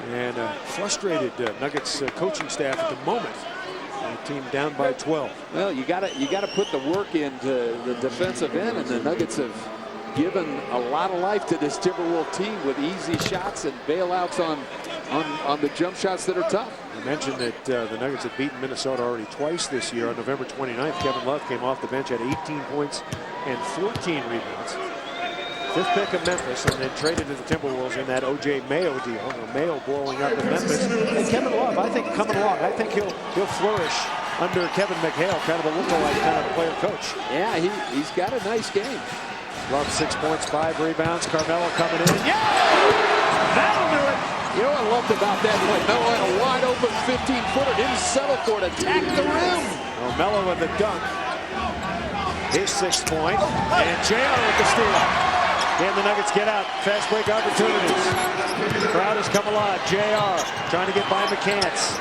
and frustrated Nuggets coaching staff at the moment. The team down by 12. Well, you got to put the work into the defensive end, and the Nuggets have given a lot of life to this Timberwolves team with easy shots and bailouts on the jump shots that are tough. I mentioned that the Nuggets have beaten Minnesota already twice this year. On November 29th, Kevin Love came off the bench, had 18 points and 14 rebounds. 5th pick of Memphis, and then traded to the Timberwolves in that O.J. Mayo deal. Mayo blowing up in Memphis. And Kevin Love, I think, coming along. I think he'll flourish under Kevin McHale, kind of a lookalike kind of player coach. Yeah, he's got a nice game. Love 6 points, 5 rebounds. Carmelo coming in. Yeah! That'll do it! You know what I loved about that play? Melo had a wide open 15-footer, didn't settle for it, attacked the rim. Well, Melo with the dunk. His 6th point. And JR with the steal. Can the Nuggets get out? Fast break opportunities. The crowd has come alive. JR trying to get by McCants.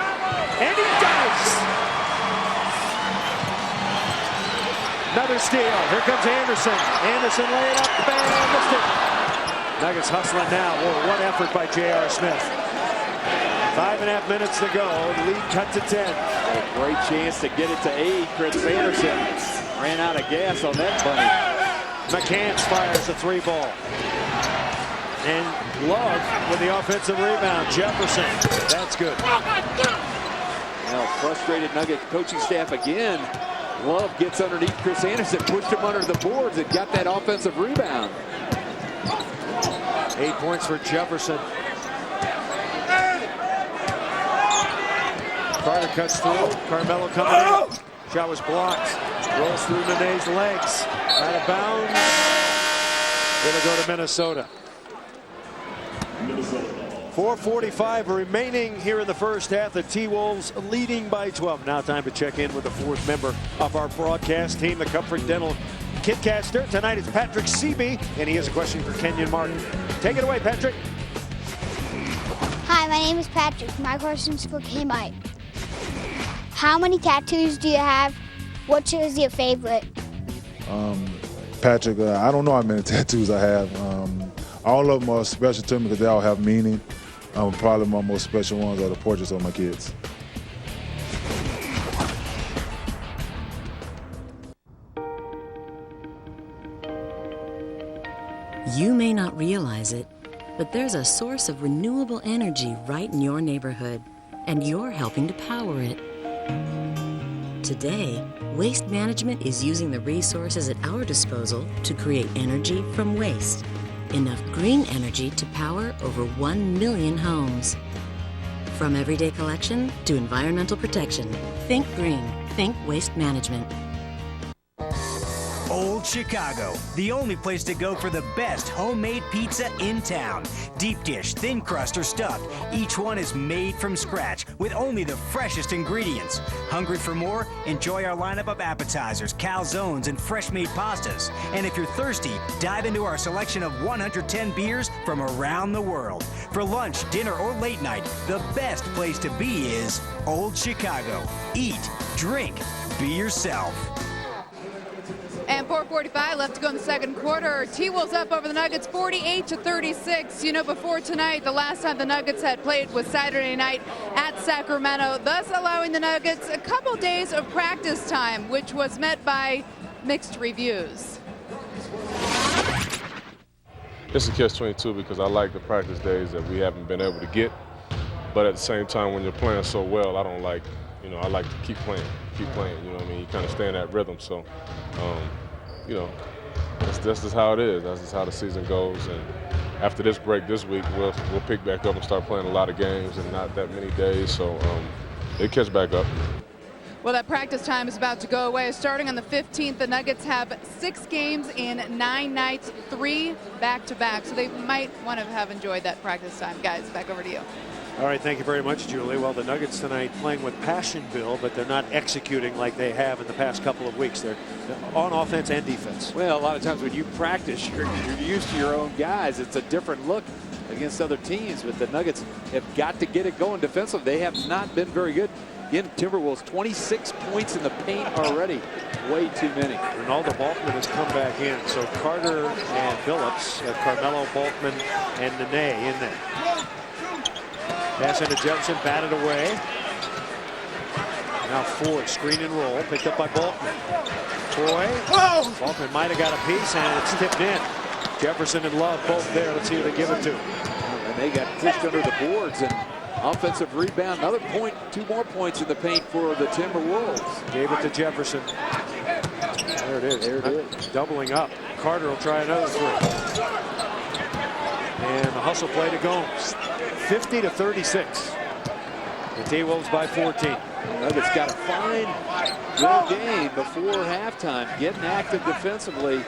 And he does! Another steal. Here comes Anderson. Anderson laid up and missed it. Nuggets hustling now. Whoa, what effort by J.R. Smith. 5.5 minutes to go. Lead cut to 10. A great chance to get it to 8. Chris Anderson ran out of gas on that bunny. McCants fires a 3-ball. And Love with the offensive rebound. Jefferson. That's good. Now, frustrated Nugget coaching staff again. Love gets underneath Chris Anderson, pushed him under the boards, and got that offensive rebound. 8 points for Jefferson. Carter cuts through. Carmelo coming in. Shot was blocked. Rolls through Nene's legs. Out of bounds. It'll go to Minnesota. 4:45 remaining here in the first half. The T-Wolves leading by 12. Now time to check in with the 4th member of our broadcast team, the Comfort Dental Kitcaster. Tonight is Patrick Seaby, and he has a question for Kenyon Martin. Take it away, Patrick. Hi, my name is Patrick. My question is for K-Mike. How many tattoos do you have? Which is your favorite? Patrick, I don't know how many tattoos I have. All of them are special to me because they all have meaning. Probably my most special ones are the portraits of my kids. You may not realize it, but there's a source of renewable energy right in your neighborhood, and you're helping to power it. Today, Waste Management is using the resources at our disposal to create energy from waste. Enough green energy to power over 1 million homes. From everyday collection to environmental protection, think green, think Waste Management. Old Chicago, the only place to go for the best homemade pizza in town. Deep dish, thin crust, or stuffed, each one is made from scratch with only the freshest ingredients. Hungry for more? Enjoy our lineup of appetizers, calzones, and fresh-made pastas. And if you're thirsty, dive into our selection of 110 beers from around the world. For lunch, dinner, or late night, the best place to be is Old Chicago. Eat, drink, be yourself. And 4:45 left to go in the second quarter. T-Wolves up over the Nuggets 48-36. You know, before tonight, the last time the Nuggets had played was Saturday night at Sacramento, thus allowing the Nuggets a couple days of practice time, which was met by mixed reviews. It's a catch-22 because I like the practice days that we haven't been able to get. But at the same time, when you're playing so well, I don't like, I like to keep playing, you know what I mean? You kind of stay in that rhythm. So, that's just how it is. That's just how the season goes. And after this break this week, we'll pick back up and start playing a lot of games in not that many days. So it catch back up. Well, that practice time is about to go away. Starting on the 15th, the Nuggets have 6 games in 9 nights, 3 back-to-back. So they might want to have enjoyed that practice time. Guys, back over to you. All right, thank you very much, Julie. Well, the Nuggets tonight playing with passion, Bill, but they're not executing like they have in the past couple of weeks. They're on offense and defense. Well, a lot of times when you practice, you're used to your own guys. It's a different look against other teams, but the Nuggets have got to get it going defensively. They have not been very good. Again, Timberwolves 26 points in the paint already. Way too many. Ronaldo Balkman has come back in. So Carter and Phillips, Carmelo, Balkman, and Nene in there. Pass into Jefferson, batted away. Now Ford, screen and roll, picked up by Balkman. Troy, Balkman might have got a piece, and it's tipped in. Jefferson and Love both there. Let's see who they give it to. And they got pushed under the boards, and offensive rebound, another point, 2 more points in the paint for the Timberwolves. Gave it to Jefferson. There it is. There it is. Doubling up. Carter will try another 3. And the hustle play to Gomes. 50-36. The T-Wolves by 14. Nuggets got to find their game before halftime, getting active defensively.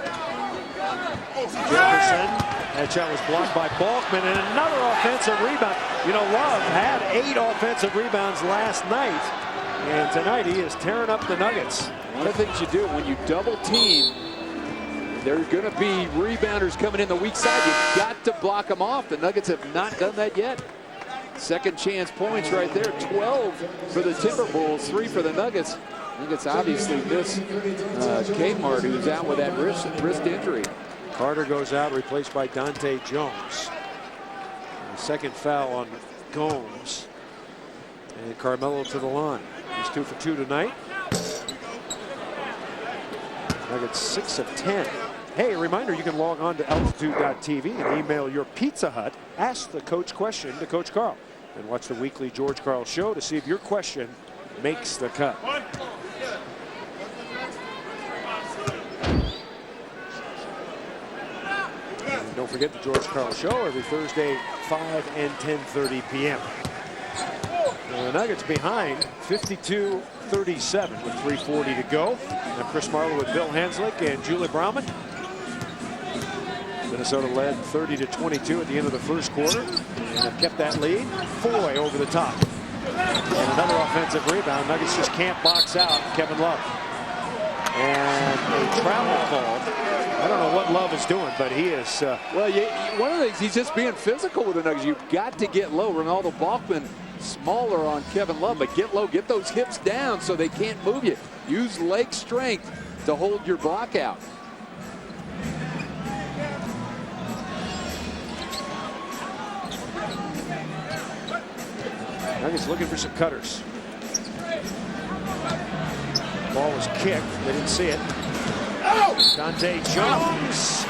Jefferson, that shot was blocked by Balkman, and another offensive rebound. You know, Love had 8 offensive rebounds last night, and tonight he is tearing up the Nuggets. One of the things you do when you double team, there are going to be rebounders coming in the weak side. You've got to block them off. The Nuggets have not done that yet. Second chance points right there. 12 for the Timberwolves, 3 for the Nuggets. Nuggets obviously miss Kmart, who's out with that wrist injury. Carter goes out, replaced by Dante Jones. And the second foul on Gomes. And Carmelo to the line. He's 2 for 2 tonight. Nuggets 6 of 10. Hey, a reminder, you can log on to altitude.tv and email your Pizza Hut Ask the Coach question to Coach Carl. And watch the weekly George Carl Show to see if your question makes the cut. And don't forget the George Carl Show every Thursday, 5 and 10:30 p.m. The Nuggets behind 52-37 with 3:40 to go. Now Chris Marlowe with Bill Hanslick and Julie Brauman. Minnesota led 30-22 at the end of the first quarter and have kept that lead. Foy over the top. And another offensive rebound. Nuggets just can't box out Kevin Love. And a travel call. I don't know what Love is doing, but he is. Well, one of the things, he's just being physical with the Nuggets. You've got to get low. Ronaldo Balkman smaller on Kevin Love, but get low, get those hips down so they can't move you. Use leg strength to hold your block out. Nuggets looking for some cutters. Ball was kicked. They didn't see it. Dante Jones.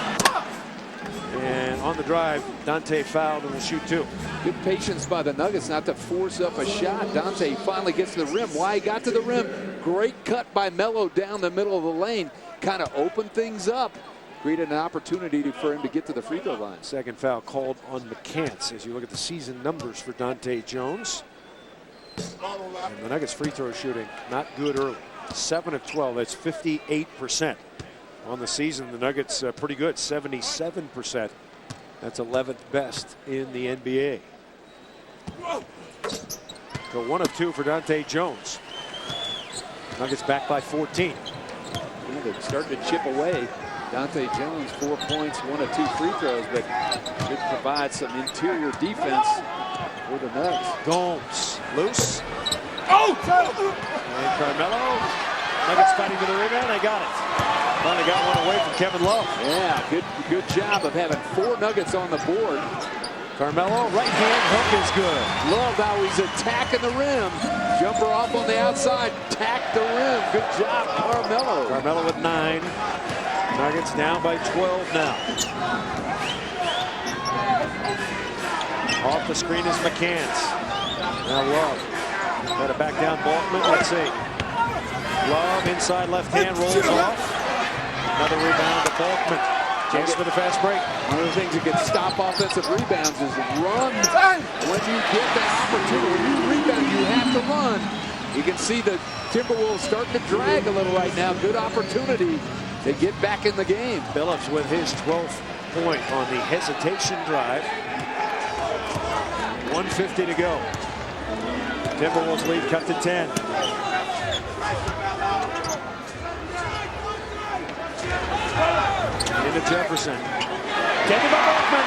And on the drive, Dante fouled and will shoot 2. Good patience by the Nuggets not to force up a shot. Dante finally gets to the rim. Why he got to the rim? Great cut by Melo down the middle of the lane. Kind of opened things up. Created an opportunity for him to get to the free throw line. Second foul called on McCants as you look at the season numbers for Dante Jones. And the Nuggets free throw shooting not good early. 7 of 12. That's 58% on the season. The Nuggets pretty good. 77%. That's 11th best in the NBA. So 1 of 2 for Dante Jones. Nuggets back by 14. Yeah, they're starting to chip away. Dante Jones 4 points, 1 of 2 free throws, but should provide some interior defense for the Nuggets. Gomes loose. Oh! And Carmelo. Nuggets fighting for the rebound. They got it. Finally got one away from Kevin Love. Yeah, good job of having 4 Nuggets on the board. Carmelo, right hand hook is good. Love how he's attacking the rim. Jumper off on the outside, tack the rim. Good job, Carmelo. Carmelo with 9. Nuggets down by 12 now. Off the screen is McCants. Now Love. Got to back down Balkman. Let's see. Love inside left hand rolls off. Another rebound to Balkman. Chance for the fast break. One of the things that can stop offensive rebounds is run. When you get that opportunity, when you rebound, you have to run. You can see the Timberwolves starting to drag a little right now. Good opportunity to get back in the game. Phillips with his 12th point on the hesitation drive. 1:50 to go. Timberwolves lead cut to 10. Into Jefferson. Taken by Balkman.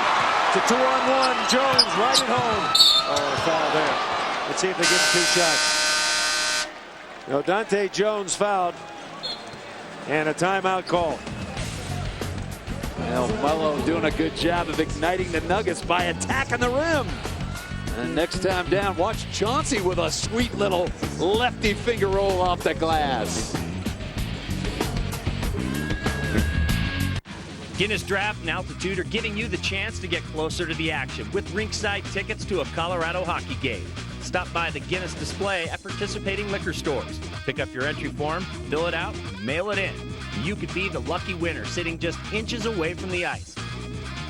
It's a 2-on-1. Jones right at home. Oh, a foul there. Let's see if they get 2 shots. No, Dante Jones fouled. And a timeout call. Well, Mello doing a good job of igniting the Nuggets by attacking the rim. And next time down, watch Chauncey with a sweet little lefty finger roll off the glass. Guinness Draft and Altitude are giving you the chance to get closer to the action with rinkside tickets to a Colorado hockey game. Stop by the Guinness display at participating liquor stores. Pick up your entry form, fill it out, mail it in. You could be the lucky winner sitting just inches away from the ice.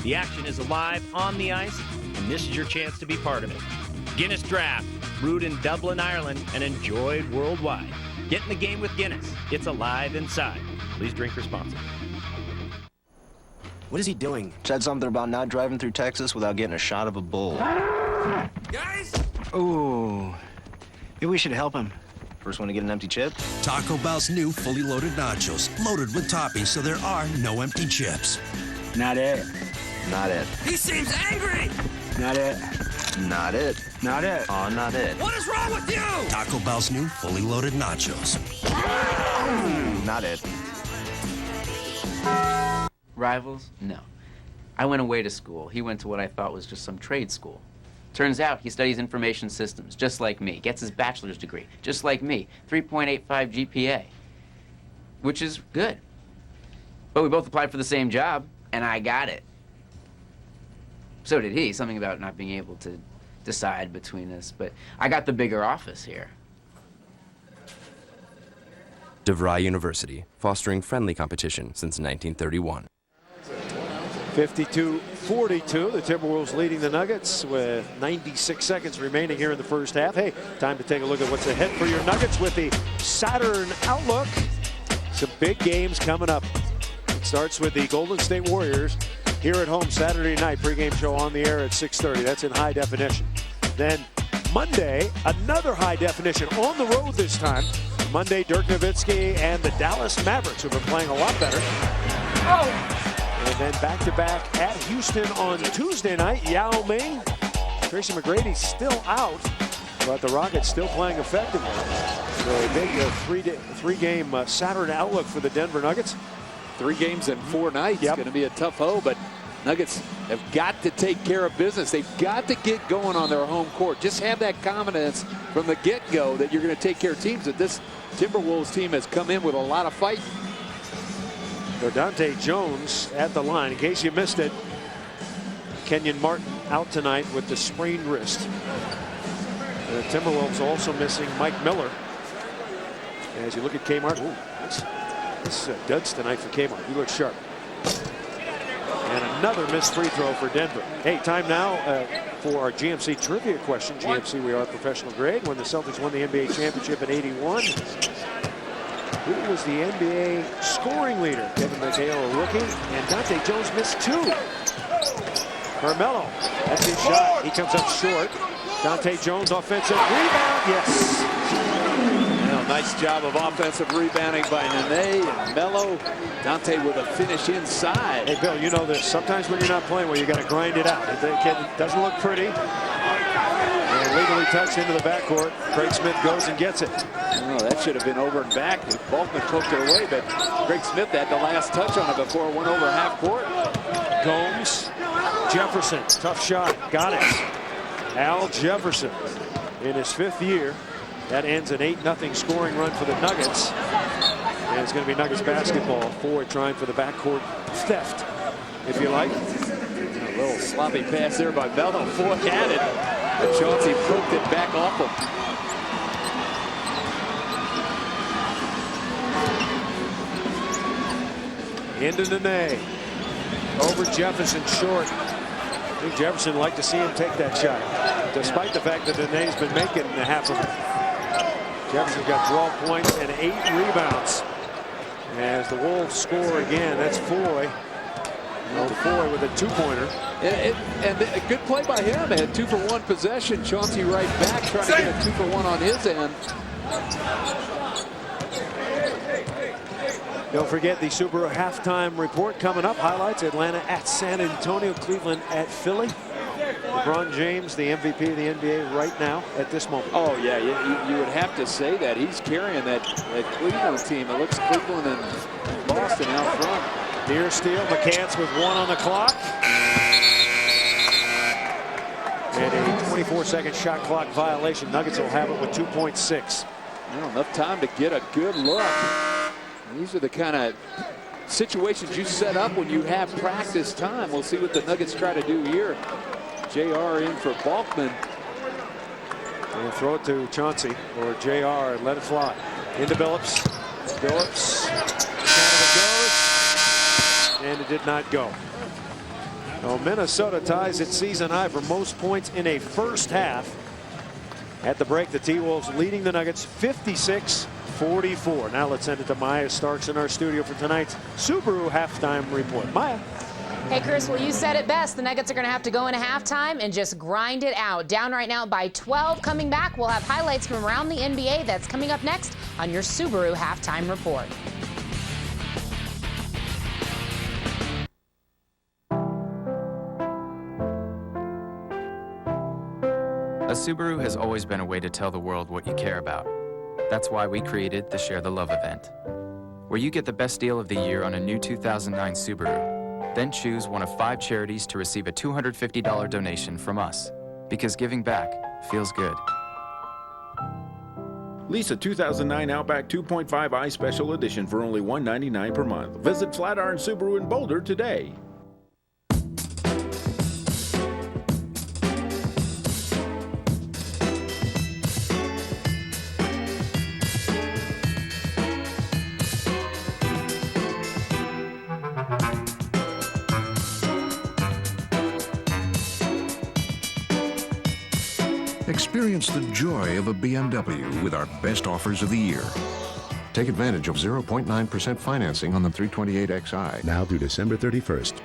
The action is alive on the ice, and this is your chance to be part of it. Guinness Draft, brewed in Dublin, Ireland, and enjoyed worldwide. Get in the game with Guinness. It's alive inside. Please drink responsibly. What is he doing? Said something about not driving through Texas without getting a shot of a bull. Guys! Ooh. Maybe we should help him. First one to get an empty chip? Taco Bell's new fully loaded nachos, loaded with toppings so there are no empty chips. Not it. Not it. He seems angry! Not it. Not it. Not it. Oh, not it. What is wrong with you? Taco Bell's new fully loaded nachos. Not it. Rivals? No. I went away to school. He went to what I thought was just some trade school. Turns out he studies information systems, just like me. Gets his bachelor's degree, just like me. 3.85 GPA, which is good. But we both applied for the same job, and I got it. So did he. Something about not being able to decide between us, but I got the bigger office here. DeVry University, fostering friendly competition since 1931. 52-42. The Timberwolves leading the Nuggets with 96 seconds remaining here in the first half. Hey, time to take a look at what's ahead for your Nuggets with the Saturn Outlook. Some big games coming up. It starts with the Golden State Warriors here at home Saturday night. Pregame show on the air at 6:30. That's in high definition. Then Monday, another high definition on the road this time. Monday, Dirk Nowitzki and the Dallas Mavericks, who've been playing a lot better. And then back-to-back at Houston on Tuesday night. Yao Ming, Tracy McGrady's still out, but the Rockets still playing effectively. So a big three-game Saturn outlook for the Denver Nuggets. 3 games in 4 nights. It's going to be a tough hoe, but Nuggets have got to take care of business. They've got to get going on their home court. Just have that confidence from the get-go that you're going to take care of teams. That this Timberwolves team has come in with a lot of fight. So Dante Jones at the line. In case you missed it, Kenyon Martin out tonight with the sprained wrist. The Timberwolves also missing Mike Miller. As you look at Kmart, this duds tonight for Kmart. He looks sharp. And another missed free throw for Denver. Hey, time now for our GMC trivia question. GMC, we are professional grade. When the Celtics won the NBA championship in '81, who was the NBA scoring leader? Kevin McHale, a rookie, and Dante Jones missed 2. Carmelo, that's his shot. He comes up short. Dante Jones, offensive rebound. Yes. Well, nice job of offensive rebounding by Nene and Melo. Dante with a finish inside. Hey, Bill, you know this. Sometimes when you're not playing well, you got to grind it out. It doesn't look pretty. And legally touched into the backcourt. Craig Smith goes and gets it. Oh, that should have been over and back. Balkman poked it away, but Craig Smith had the last touch on it before it went over half court. Gomes, Jefferson, tough shot, got it. Al Jefferson in his 5th year. That ends an 8-0 scoring run for the Nuggets. And it's going to be Nuggets basketball. Ford trying for the backcourt theft, if you like. A little sloppy pass there by Melo. Ford had it, but Chauncey poked it back off him. Into Nene. Over Jefferson, short. I think Jefferson would like to see him take that shot, despite the fact that Nene's been making half of it. Jefferson got 12 points and 8 rebounds. As the Wolves score again, that's Foy. Foy with a 2-pointer. And a good play by him. Had 2-for-1 possession. Chauncey right back trying to get a 2-for-1 on his end. Don't forget the Subaru halftime report coming up. Highlights: Atlanta at San Antonio, Cleveland at Philly. LeBron James, the MVP of the NBA right now at this moment. Oh, yeah, you would have to say that. He's carrying that Cleveland team. It looks Cleveland and Boston out front. Near steal, McCants with 1 on the clock. And a 24-second shot clock violation. Nuggets will have it with 2.6. Well, enough time to get a good look. These are the kind of situations you set up when you have practice time. We'll see what the Nuggets try to do here. JR in for Balkman. And throw it to Chauncey or JR and let it fly. Into Billups. Billups. Goes. And it did not go. Well, Minnesota ties its season high for most points in a first half. At the break, the T-Wolves leading the Nuggets 56-44. Now let's send it to Maya Starks in our studio for tonight's Subaru halftime report. Maya. Hey, Chris, well, you said it best. The Nuggets are going to have to go into halftime and just grind it out. Down right now by 12. Coming back, we'll have highlights from around the NBA. That's coming up next on your Subaru halftime report. A Subaru has always been a way to tell the world what you care about. That's why we created the Share the Love event, where you get the best deal of the year on a new 2009 Subaru. Then choose one of 5 charities to receive a $250 donation from us, because giving back feels good. Lease a 2009 Outback 2.5i Special Edition for only $199 per month. Visit Flatiron Subaru in Boulder today. Experience the joy of a BMW with our best offers of the year. Take advantage of 0.9% financing on the 328xi. Now through December 31st.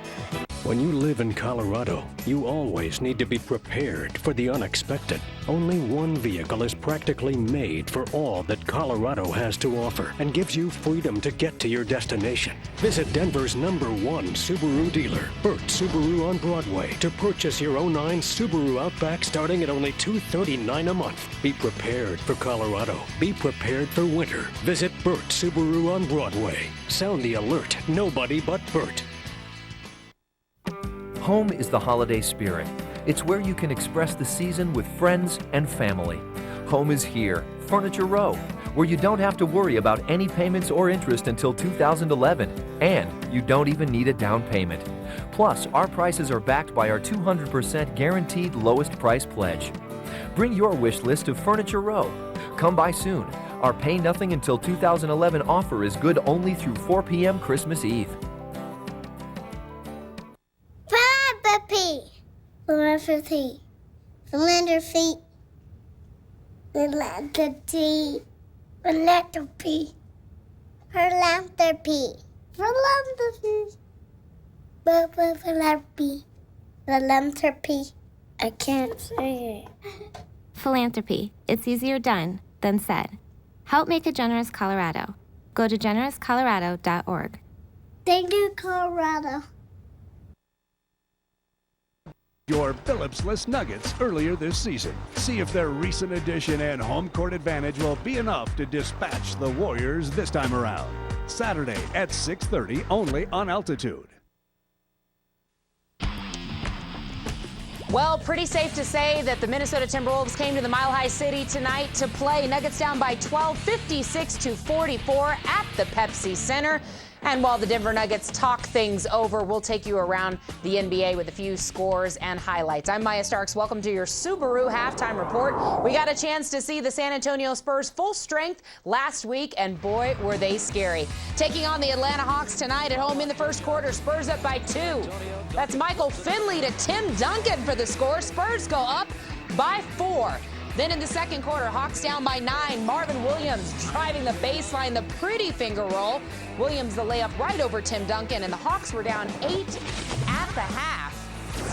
When you live in Colorado, you always need to be prepared for the unexpected. Only one vehicle is practically made for all that Colorado has to offer and gives you freedom to get to your destination. Visit Denver's #1 Subaru dealer, Burt Subaru on Broadway, to purchase your '09 Subaru Outback starting at only $239 a month. Be prepared for Colorado. Be prepared for winter. Visit Burt Subaru on Broadway. Sound the alert. Nobody but Burt. Home is the holiday spirit. It's where you can express the season with friends and family. Home is here, Furniture Row, where you don't have to worry about any payments or interest until 2011, and you don't even need a down payment. Plus, our prices are backed by our 200% guaranteed lowest price pledge. Bring your wish list to Furniture Row. Come by soon. Our pay nothing until 2011 offer is good only through 4 p.m. Christmas Eve. Philanthropy. Philanthropy. Philanthropy. Philanthropy. Philanthropy. Philanthropy. Philanthropy. Philanthropy. I can't say it. Philanthropy. It's easier done than said. Help make a generous Colorado. Go to generouscolorado.org. Thank you, Colorado. Your Phillips-less Nuggets earlier this season. See if their recent addition and home court advantage will be enough to dispatch the Warriors this time around. Saturday at 6:30 only on Altitude. Well, pretty safe to say that the Minnesota Timberwolves came to the Mile High City tonight to play. Nuggets down by 12, 56-44 at the Pepsi Center. And while the Denver Nuggets talk things over, we'll take you around the NBA with a few scores and highlights. I'm Maya Starks. Welcome to your Subaru halftime report. We got a chance to see the San Antonio Spurs full strength last week, and boy, were they scary. Taking on the Atlanta Hawks tonight at home in the first quarter. Spurs up by 2. That's Michael Finley to Tim Duncan for the score. Spurs go up by 4. Then in the second quarter, Hawks down by 9. Marvin Williams driving the baseline, the pretty finger roll. Williams the layup right over Tim Duncan, and the Hawks were down 8 at the half.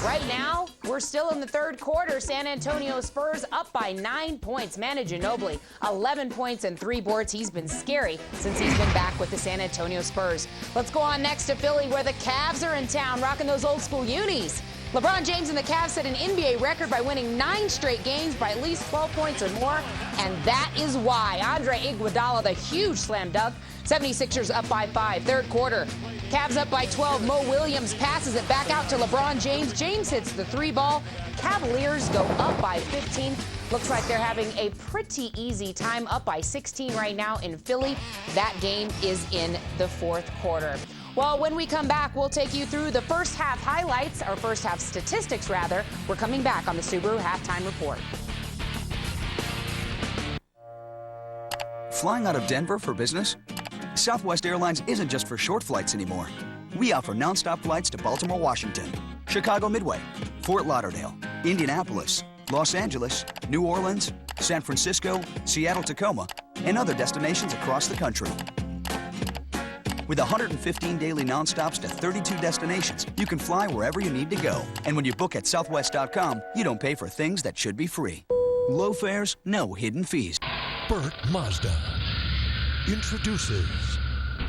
Right now, We're still in the third quarter. San Antonio Spurs up by 9 points. Manu Ginobili, 11 points and 3 boards. He's been scary since he's been back with the San Antonio Spurs. Let's go on next to Philly, where the Cavs are in town, rocking those old school unis. LeBron James and the Cavs set an NBA record by winning 9 straight games by at least 12 points or more, and that is why. Andre Iguodala, the huge slam dunk. 76ers up by 5. Third quarter. Cavs up by 12. Mo Williams passes it back out to LeBron James. James hits the 3-ball. Cavaliers go up by 15. Looks like they're having a pretty easy time, up by 16 right now in Philly. That game is in the fourth quarter. Well, when we come back, we'll take you through the first half highlights, or first half statistics, rather. We're coming back on the Subaru Halftime Report. Flying out of Denver for business? Southwest Airlines isn't just for short flights anymore. We offer nonstop flights to Baltimore, Washington, Chicago Midway, Fort Lauderdale, Indianapolis, Los Angeles, New Orleans, San Francisco, Seattle, Tacoma, and other destinations across the country. With 115 daily nonstops to 32 destinations, you can fly wherever you need to go. And when you book at Southwest.com, you don't pay for things that should be free. Low fares, no hidden fees. Burt Mazda introduces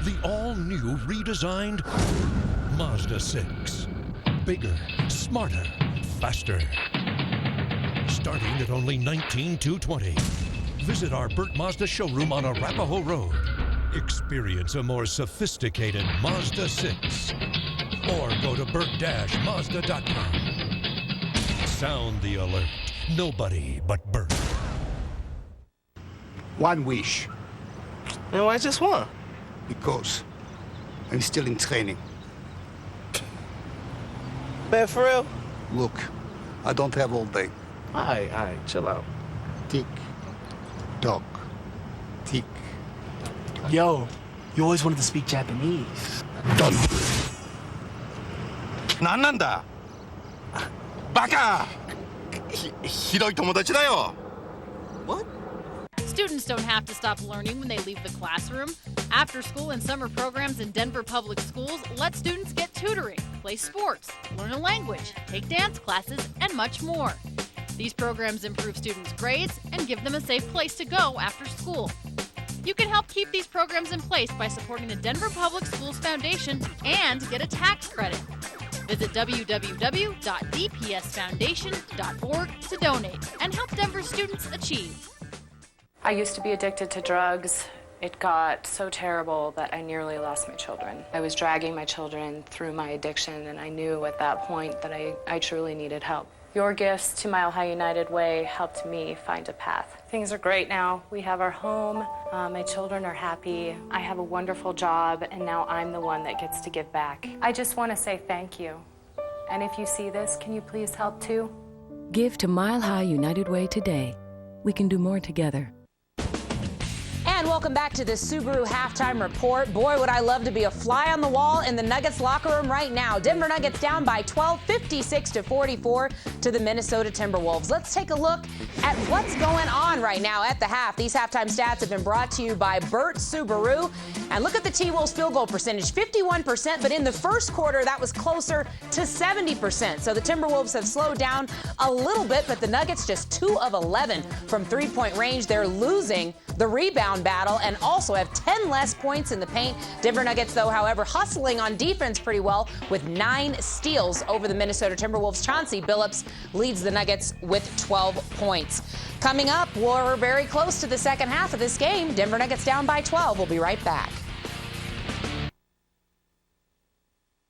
the all-new redesigned Mazda 6. Bigger, smarter, faster. Starting at only $19,220. Visit our Burt Mazda showroom on Arapahoe Road. Experience a more sophisticated Mazda 6. Or go to burt-mazda.com. Sound the alert. Nobody but Burt. One wish. And why just one? Because I'm still in training. Man, for real? Look, I don't have all day. All right, chill out. Tick, tock, tick. Yo, you always wanted to speak Japanese. Done. なんなんだバカひどい友達だよ What? Students don't have to stop learning when they leave the classroom. After school and summer programs in Denver Public Schools let students get tutoring, play sports, learn a language, take dance classes, and much more. These programs improve students' grades and give them a safe place to go after school. You can help keep these programs in place by supporting the Denver Public Schools Foundation and get a tax credit. Visit www.dpsfoundation.org to donate and help Denver students achieve. I used to be addicted to drugs. It got so terrible that I nearly lost my children. I was dragging my children through my addiction, and I knew at that point that I truly needed help. Your gifts to Mile High United Way helped me find a path. Things are great now. We have our home. My children are happy. I have a wonderful job, and now I'm the one that gets to give back. I just want to say thank you. And if you see this, can you please help too? Give to Mile High United Way today. We can do more together. And welcome back to the Subaru Halftime Report. Boy, would I love to be a fly on the wall in the Nuggets locker room right now. Denver Nuggets down by 12, 56-44 to the Minnesota Timberwolves. Let's take a look at what's going on right now at the half. These halftime stats have been brought to you by Burt Subaru. And look at the T-Wolves field goal percentage, 51%, but in the first quarter, that was closer to 70%. So the Timberwolves have slowed down a little bit, but the Nuggets just 2 of 11 from three-point range. They're losing the rebound battle and also have 10 less points in the paint. Denver Nuggets, though, however, hustling on defense pretty well with 9 steals over the Minnesota Timberwolves. Chauncey Billups leads the Nuggets with 12 points. Coming up, we're very close to the second half of this game. Denver Nuggets down by 12. We'll be right back.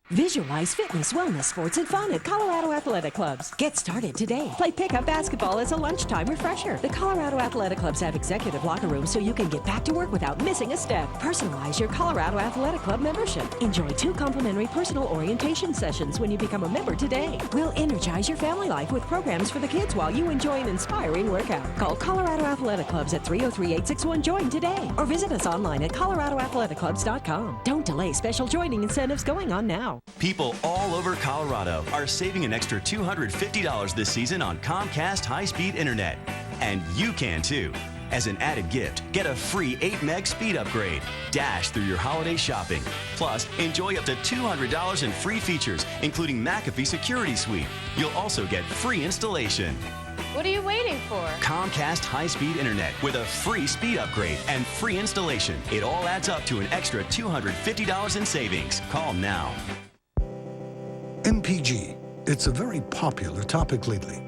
Visualize fitness, wellness, sports, and fun at Colorado Athletic Clubs. Get started today. Play pickup basketball as a lunchtime refresher. The Colorado Athletic Clubs have executive locker rooms so you can get back to work without missing a step. Personalize your Colorado Athletic Club membership. Enjoy 2 complimentary personal orientation sessions when you become a member today. We'll energize your family life with programs for the kids while you enjoy an inspiring workout. Call Colorado Athletic Clubs at 303-861-JOIN today or visit us online at coloradoathleticlubs.com. Don't delay special joining incentives going on now. People all over Colorado are saving an extra $250 this season on Comcast high-speed internet. And you can too. As an added gift, get a free 8 meg speed upgrade. Dash through your holiday shopping. Plus, enjoy up to $200 in free features, including McAfee Security Suite. You'll also get free installation. What are you waiting for? Comcast high-speed internet with a free speed upgrade and free installation. It all adds up to an extra $250 in savings. Call now. MPG. It's a very popular topic lately.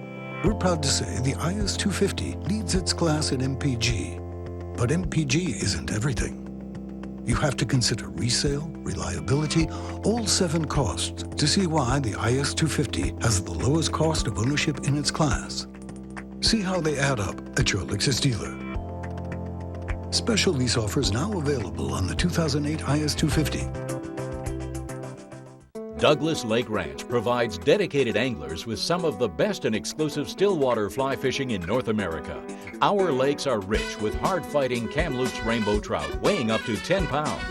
We're proud to say the IS-250 leads its class in MPG. But MPG isn't everything. You have to consider resale, reliability, all 7 costs to see why the IS-250 has the lowest cost of ownership in its class. See how they add up at your Lexus dealer. Special lease offers now available on the 2008 IS-250. Douglas Lake Ranch provides dedicated anglers with some of the best and exclusive stillwater fly fishing in North America. Our lakes are rich with hard-fighting Kamloops rainbow trout weighing up to 10 pounds.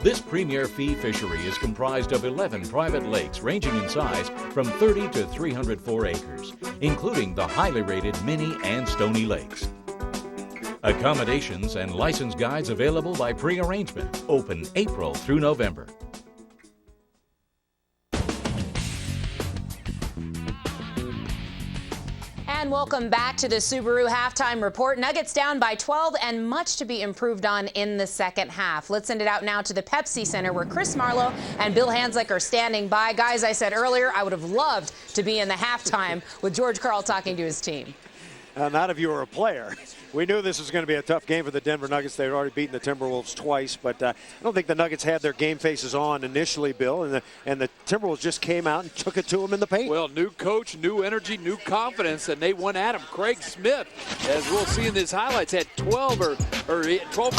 This premier fee fishery is comprised of 11 private lakes ranging in size from 30 to 304 acres, including the highly rated Mini and Stony Lakes. Accommodations and license guides available by pre-arrangement. Open April through November. And welcome back to the Subaru Halftime Report. Nuggets down by 12 and much to be improved on in the second half. Let's send it out now to the Pepsi Center where Chris Marlowe and Bill Hanslick are standing by. Guys, I said earlier I would have loved to be in the halftime with George Karl talking to his team. Not if you were a player. We knew this was going to be a tough game for the Denver Nuggets. They'd already beaten the Timberwolves twice, but I don't think the Nuggets had their game faces on initially, Bill, and the Timberwolves just came out and took it to them in the paint. Well, new coach, new energy, new confidence, and they went at him. Craig Smith, as we'll see in his highlights, had 12 for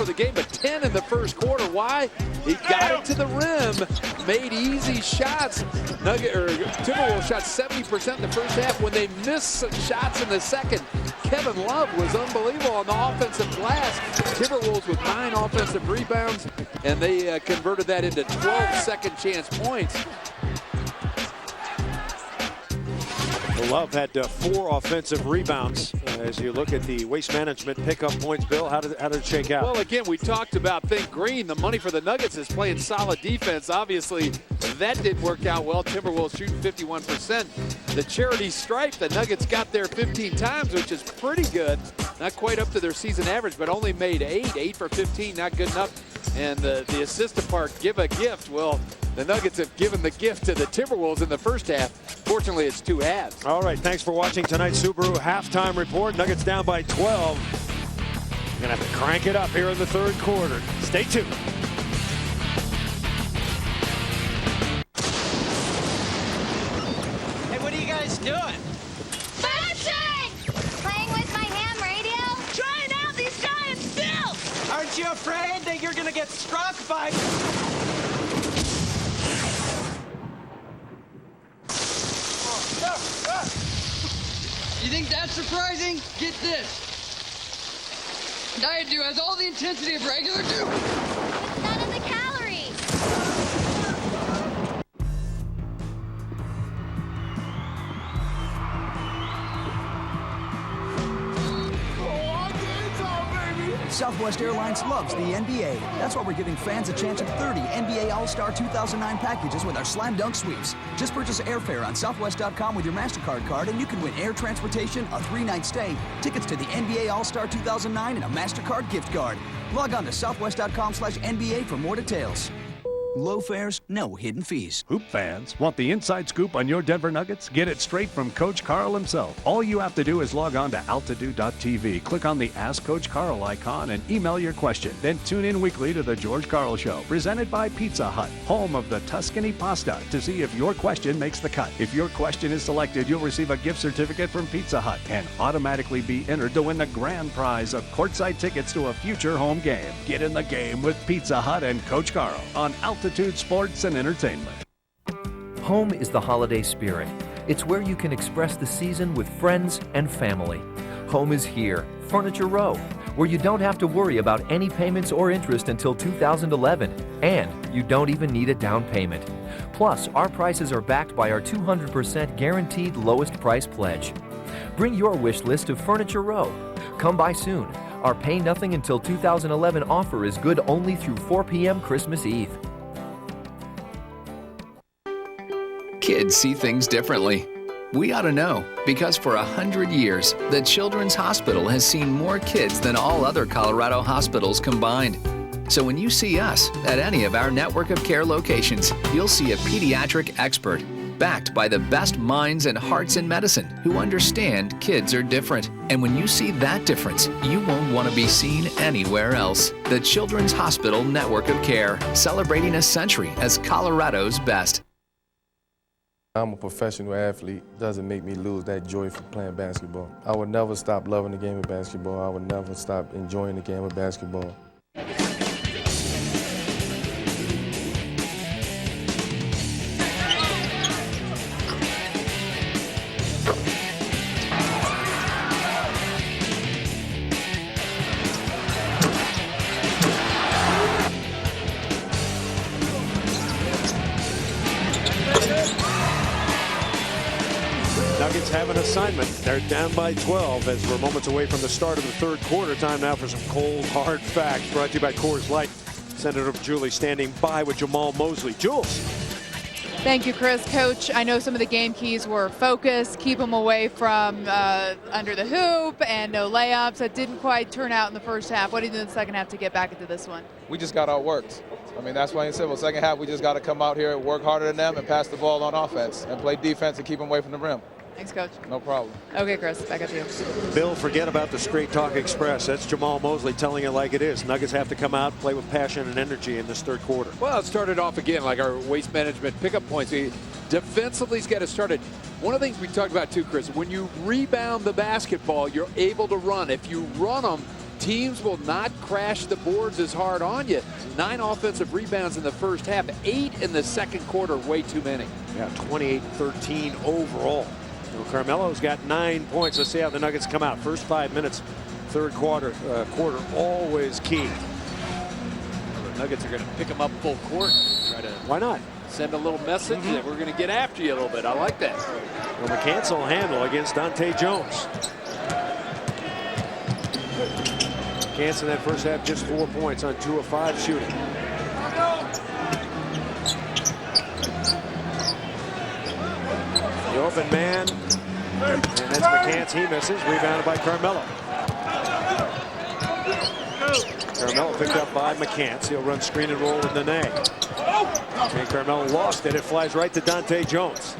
the game, but 10 in the first quarter. Why? He got it to the rim, made easy shots. Timberwolves shot 70% in the first half. When they missed some shots in the second, Kevin Love was unbelievable on the offensive glass. Timberwolves with 9 offensive rebounds, and they converted that into 12 second chance points. Love had 4 offensive rebounds. As you look at the Waste Management pickup points, Bill, how did it shake out? Well, again, we talked about Think Green. The money for the Nuggets is playing solid defense. Obviously, that didn't work out well. Timberwolves shooting 51%. The charity stripe, the Nuggets got there 15 times, which is pretty good. Not quite up to their season average, but only made 8 for 15, not good enough. And the assistant part, give a gift. Well, the Nuggets have given the gift to the Timberwolves in the first half. Fortunately, it's 2 halves. All right, thanks for watching tonight's Subaru Halftime Report. Nuggets down by 12. You're going to have to crank it up here in the third quarter. Stay tuned. Hey, what are you guys doing? Bashing! Playing with my ham radio? Trying out these giant stills! Aren't you afraid that you're gonna get struck by... You think that's surprising? Get this. Diet Dew has all the intensity of regular Dew. None of the calories. Southwest Airlines loves the NBA. That's why we're giving fans a chance at 30 NBA All-Star 2009 packages with our Slam Dunk Sweeps. Just purchase airfare on Southwest.com with your MasterCard card, and you can win air transportation, a 3-night stay, tickets to the NBA All-Star 2009, and a MasterCard gift card. Log on to Southwest.com/NBA for more details. Low fares, no hidden fees. Hoop fans, want the inside scoop on your Denver Nuggets? Get it straight from Coach Karl himself. All you have to do is log on to altitude.tv, click on the Ask Coach Karl icon, and email your question. Then tune in weekly to The George Karl Show, presented by Pizza Hut, home of the Tuscany pasta, to see if your question makes the cut. If your question is selected, you'll receive a gift certificate from Pizza Hut and automatically be entered to win the grand prize of courtside tickets to a future home game. Get in the game with Pizza Hut and Coach Karl on Altitude Sports and Entertainment. Home is the holiday spirit. It's where you can express the season with friends and family. Home is here, Furniture Row, where you don't have to worry about any payments or interest until 2011, and you don't even need a down payment. Plus, our prices are backed by our 200% guaranteed lowest price pledge. Bring your wish list to Furniture Row. Come by soon. Our pay nothing until 2011 offer is good only through 4 p.m. Christmas Eve. Kids see things differently. We ought to know, because for 100 years, the Children's Hospital has seen more kids than all other Colorado hospitals combined. So when you see us at any of our network of care locations, you'll see a pediatric expert, backed by the best minds and hearts in medicine who understand kids are different. And when you see that difference, you won't want to be seen anywhere else. The Children's Hospital Network of Care, celebrating a century as Colorado's best. I'm a professional athlete. Doesn't make me lose that joy for playing basketball. I would never stop loving the game of basketball. I would never stop enjoying the game of basketball. Nuggets have an assignment. They're down by 12 as we're moments away from the start of the third quarter. Time now for some cold, hard facts. Brought to you by Coors Light. Senator Julie standing by with Jamal Mosley. Jules. Thank you, Chris. Coach, I know some of the game keys were focus, keep them away from under the hoop, and no layups. That didn't quite turn out in the first half. What do you do in the second half to get back into this one? We just got outworked. I mean, that's why it's simple. Second half, we just got to come out here and work harder than them and pass the ball on offense and play defense and keep them away from the rim. Thanks, Coach. No problem. Okay, Chris, back up to you. Bill, forget about the Straight Talk Express. That's Jamal Mosley telling it like it is. Nuggets have to come out, play with passion and energy in this third quarter. Well, it started off again like our waste management pickup points. Defensively, he's got to start it. One of the things we talked about too, Chris, when you rebound the basketball, you're able to run. If you run them, teams will not crash the boards as hard on you. 9 offensive rebounds in the first half, 8 in the second quarter, way too many. Yeah, 28-13 overall. Carmelo's got 9 points. Let's see how the Nuggets come out. First 5 minutes, third quarter always key. The Nuggets are going to pick them up full court. Try to Why not? Send a little message that we're going to get after you a little bit. I like that. Well, McCants will handle against Dante Jones. McCants in that first half just 4 points on 2 of 5 shooting. The open man, and that's McCants. He misses. Rebounded by Carmelo. Carmelo picked up by McCants. He'll run screen and roll with Nene. And Carmelo lost it. It flies right to Dante Jones.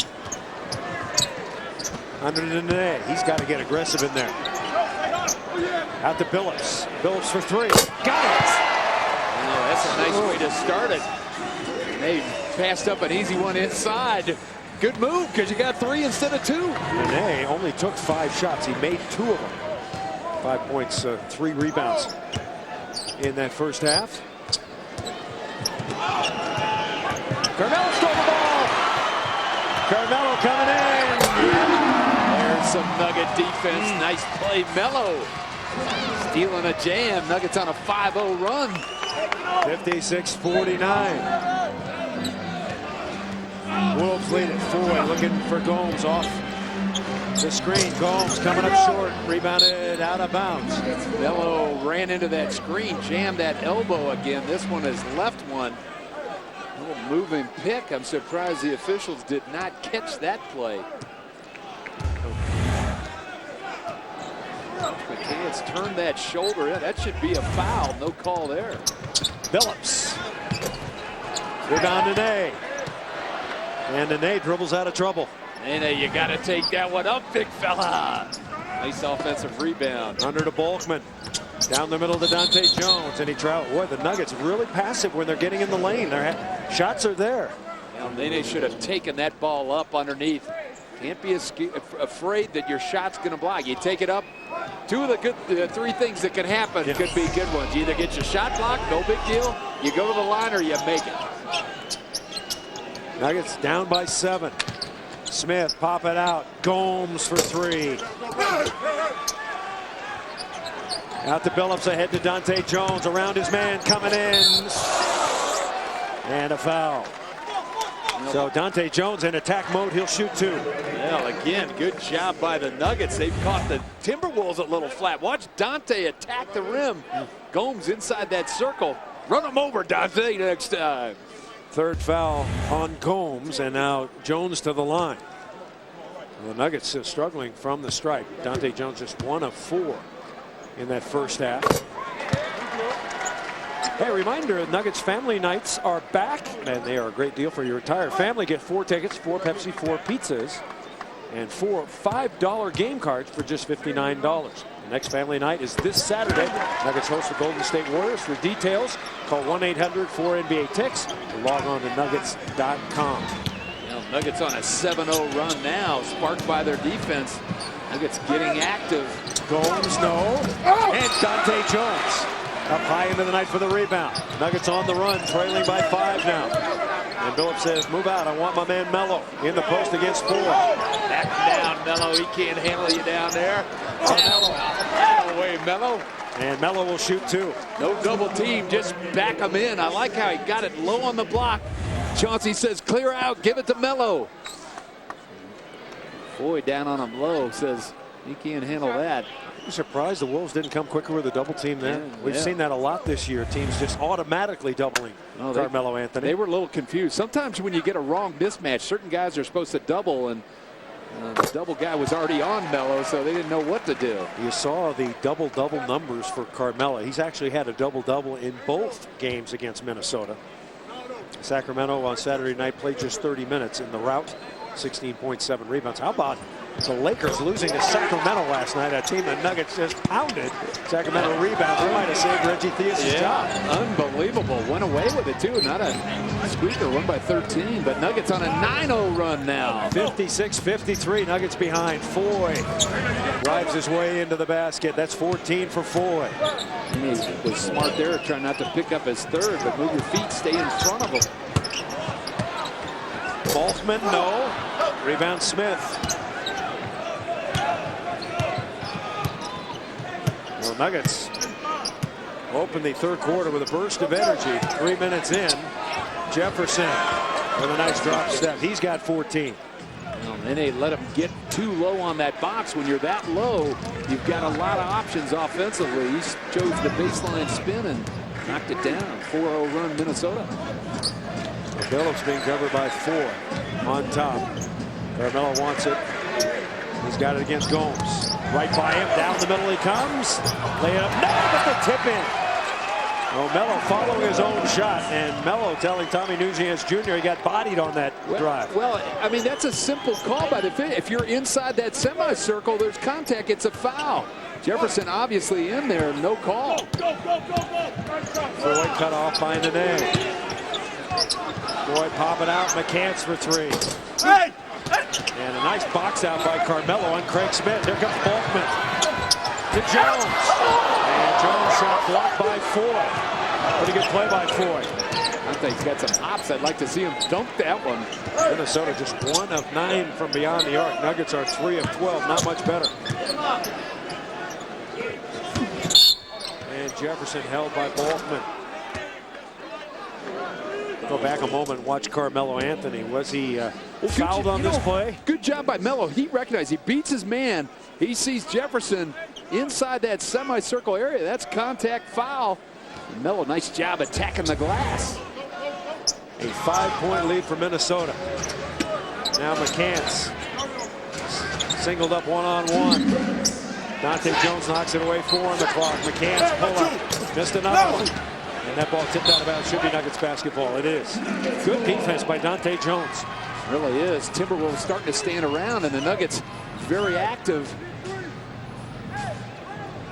Under Nene. He's got to get aggressive in there. Out to Billups. Billups for 3. Got it! Oh, that's a nice way to start it. They passed up an easy one inside. Good move, because you got 3 instead of 2. Nene only took 5 shots. He made 2 of them. 5 points, 3 rebounds in that first half. Carmelo stole the ball. Carmelo coming in. There's some Nugget defense. Nice play, Melo. Stealing a jam. Nuggets on a 5-0 run. 56-49. Wolves lead at 4, looking for Gomes off the screen. Gomes coming up short, rebounded out of bounds. Melo ran into that screen, jammed that elbow again. This one is left one. A little moving pick. I'm surprised the officials did not catch that play. McCants turned that shoulder in. That should be a foul. No call there. Billups. Rebound Nene. And Nene dribbles out of trouble. Nene, you got to take that one up, big fella. Nice offensive rebound. Under to Balkman. Down the middle to Dante Jones. And he tried. Boy, the Nuggets really passive when they're getting in the lane. Their shots are there. Well, Nene should have taken that ball up underneath. Can't be afraid that your shot's going to block. You take it up. 2 of the good 3 things that can happen could be good ones. You either get your shot blocked, no big deal. You go to the line or you make it. Nuggets down by 7. Smith pop it out. Gomes for 3. Out to Billups, ahead to Dante Jones. Around his man coming in. And a foul. So Dante Jones in attack mode. He'll shoot 2. Well, again, good job by the Nuggets. They've caught the Timberwolves a little flat. Watch Dante attack the rim. Gomes inside that circle. Run him over, Dante, next time. Third foul on Gomes, and now Jones to the line. The Nuggets are struggling from the stripe. Dante Jones just 1 of 4 in that first half. Hey, reminder, Nuggets family nights are back, and they are a great deal for your entire family. Get 4 tickets, 4 Pepsi, 4 pizzas, and 4 $5 game cards for just $59. The next family night is this Saturday. Nuggets host the Golden State Warriors. For details, call 1-800-4NBA-TICKS or log on to nuggets.com. Nuggets on a 7-0 run now, sparked by their defense. Nuggets getting active. Gomes, no. And Dante Jones up high into the night for the rebound. Nuggets on the run, trailing by 5 now. And Phillips says, move out. I want my man Melo in the post against 4. Back down, Melo. He can't handle you down there. Out of the way, Melo. And Melo will shoot 2. No double team, just back him in. I like how he got it low on the block. Chauncey says, clear out, give it to Melo. Boy, down on him low, says he can't handle that. I'm surprised the Wolves didn't come quicker with a double team there. We've seen that a lot this year. Teams just automatically doubling Carmelo Anthony. They were a little confused. Sometimes when you get a wrong mismatch, certain guys are supposed to double, and the double guy was already on Melo, so they didn't know what to do. You saw the double-double numbers for Carmelo. He's actually had a double-double in both games against Minnesota. Sacramento on Saturday night played just 30 minutes in the rout, 16.7 rebounds. How about the Lakers losing to Sacramento last night, a team the Nuggets just pounded? Sacramento rebounds. They might have saved Reggie Theus' job. Unbelievable. Went away with it, too. Not a squeaker, won by 13, but Nuggets on a 9-0 run now. 56-53, Nuggets behind. Foy drives his way into the basket. That's 14 for Foy. He was smart there, trying not to pick up his third, but move your feet, stay in front of him. Balkman, no. Rebound Smith. Well, Nuggets open the third quarter with a burst of energy. 3 minutes in, Jefferson with a nice drop step. He's got 14. Well, then they let him get too low on that box. When you're that low, you've got a lot of options offensively. He chose the baseline spin and knocked it down. 4-0 run Minnesota. Phillips being covered by 4 on top. Carmelo wants it. He's got it against Gomes. Right by him, down the middle he comes. Lay it up, no, but the tip in. Oh, Melo following his own shot, and Melo telling Tommy Nunez Jr. he got bodied on that drive. Well, I mean, that's a simple call by the fit. If you're inside that semicircle, there's contact, it's a foul. Jefferson obviously in there, no call. Floyd cut off by Nene. Floyd popping out, McCants for 3. Hey! And a nice box out by Carmelo on Craig Smith. Here comes Balkman to Jones. And Jones shot blocked by Foy. Pretty good play by Foy. I think he's got some hops. I'd like to see him dunk that one. Minnesota just 1 of 9 from beyond the arc. Nuggets are 3 of 12. Not much better. And Jefferson held by Balkman. Go back a moment and watch Carmelo Anthony. Was he fouled on this play? Good job by Melo. He recognized, he beats his man. He sees Jefferson inside that semicircle area. That's contact foul. And Melo, nice job attacking the glass. A 5-point lead for Minnesota. Now McCants singled up one-on-one. Dante Jones knocks it away, 4 on the clock. McCants pull up, missed another one. And that ball tipped out of bounds. Should be Nuggets basketball. It is. Good defense by Dante Jones. Really is. Timberwolves starting to stand around, and the Nuggets very active.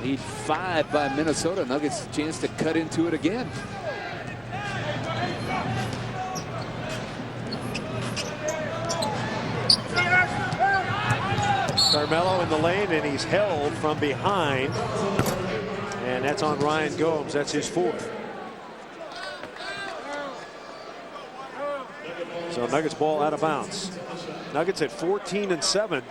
Lead 5 by Minnesota. Nuggets a chance to cut into it again. Carmelo in the lane, and he's held from behind. And that's on Ryan Gomes. That's his 4th. So Nuggets ball out of bounds. Nuggets at 14-7.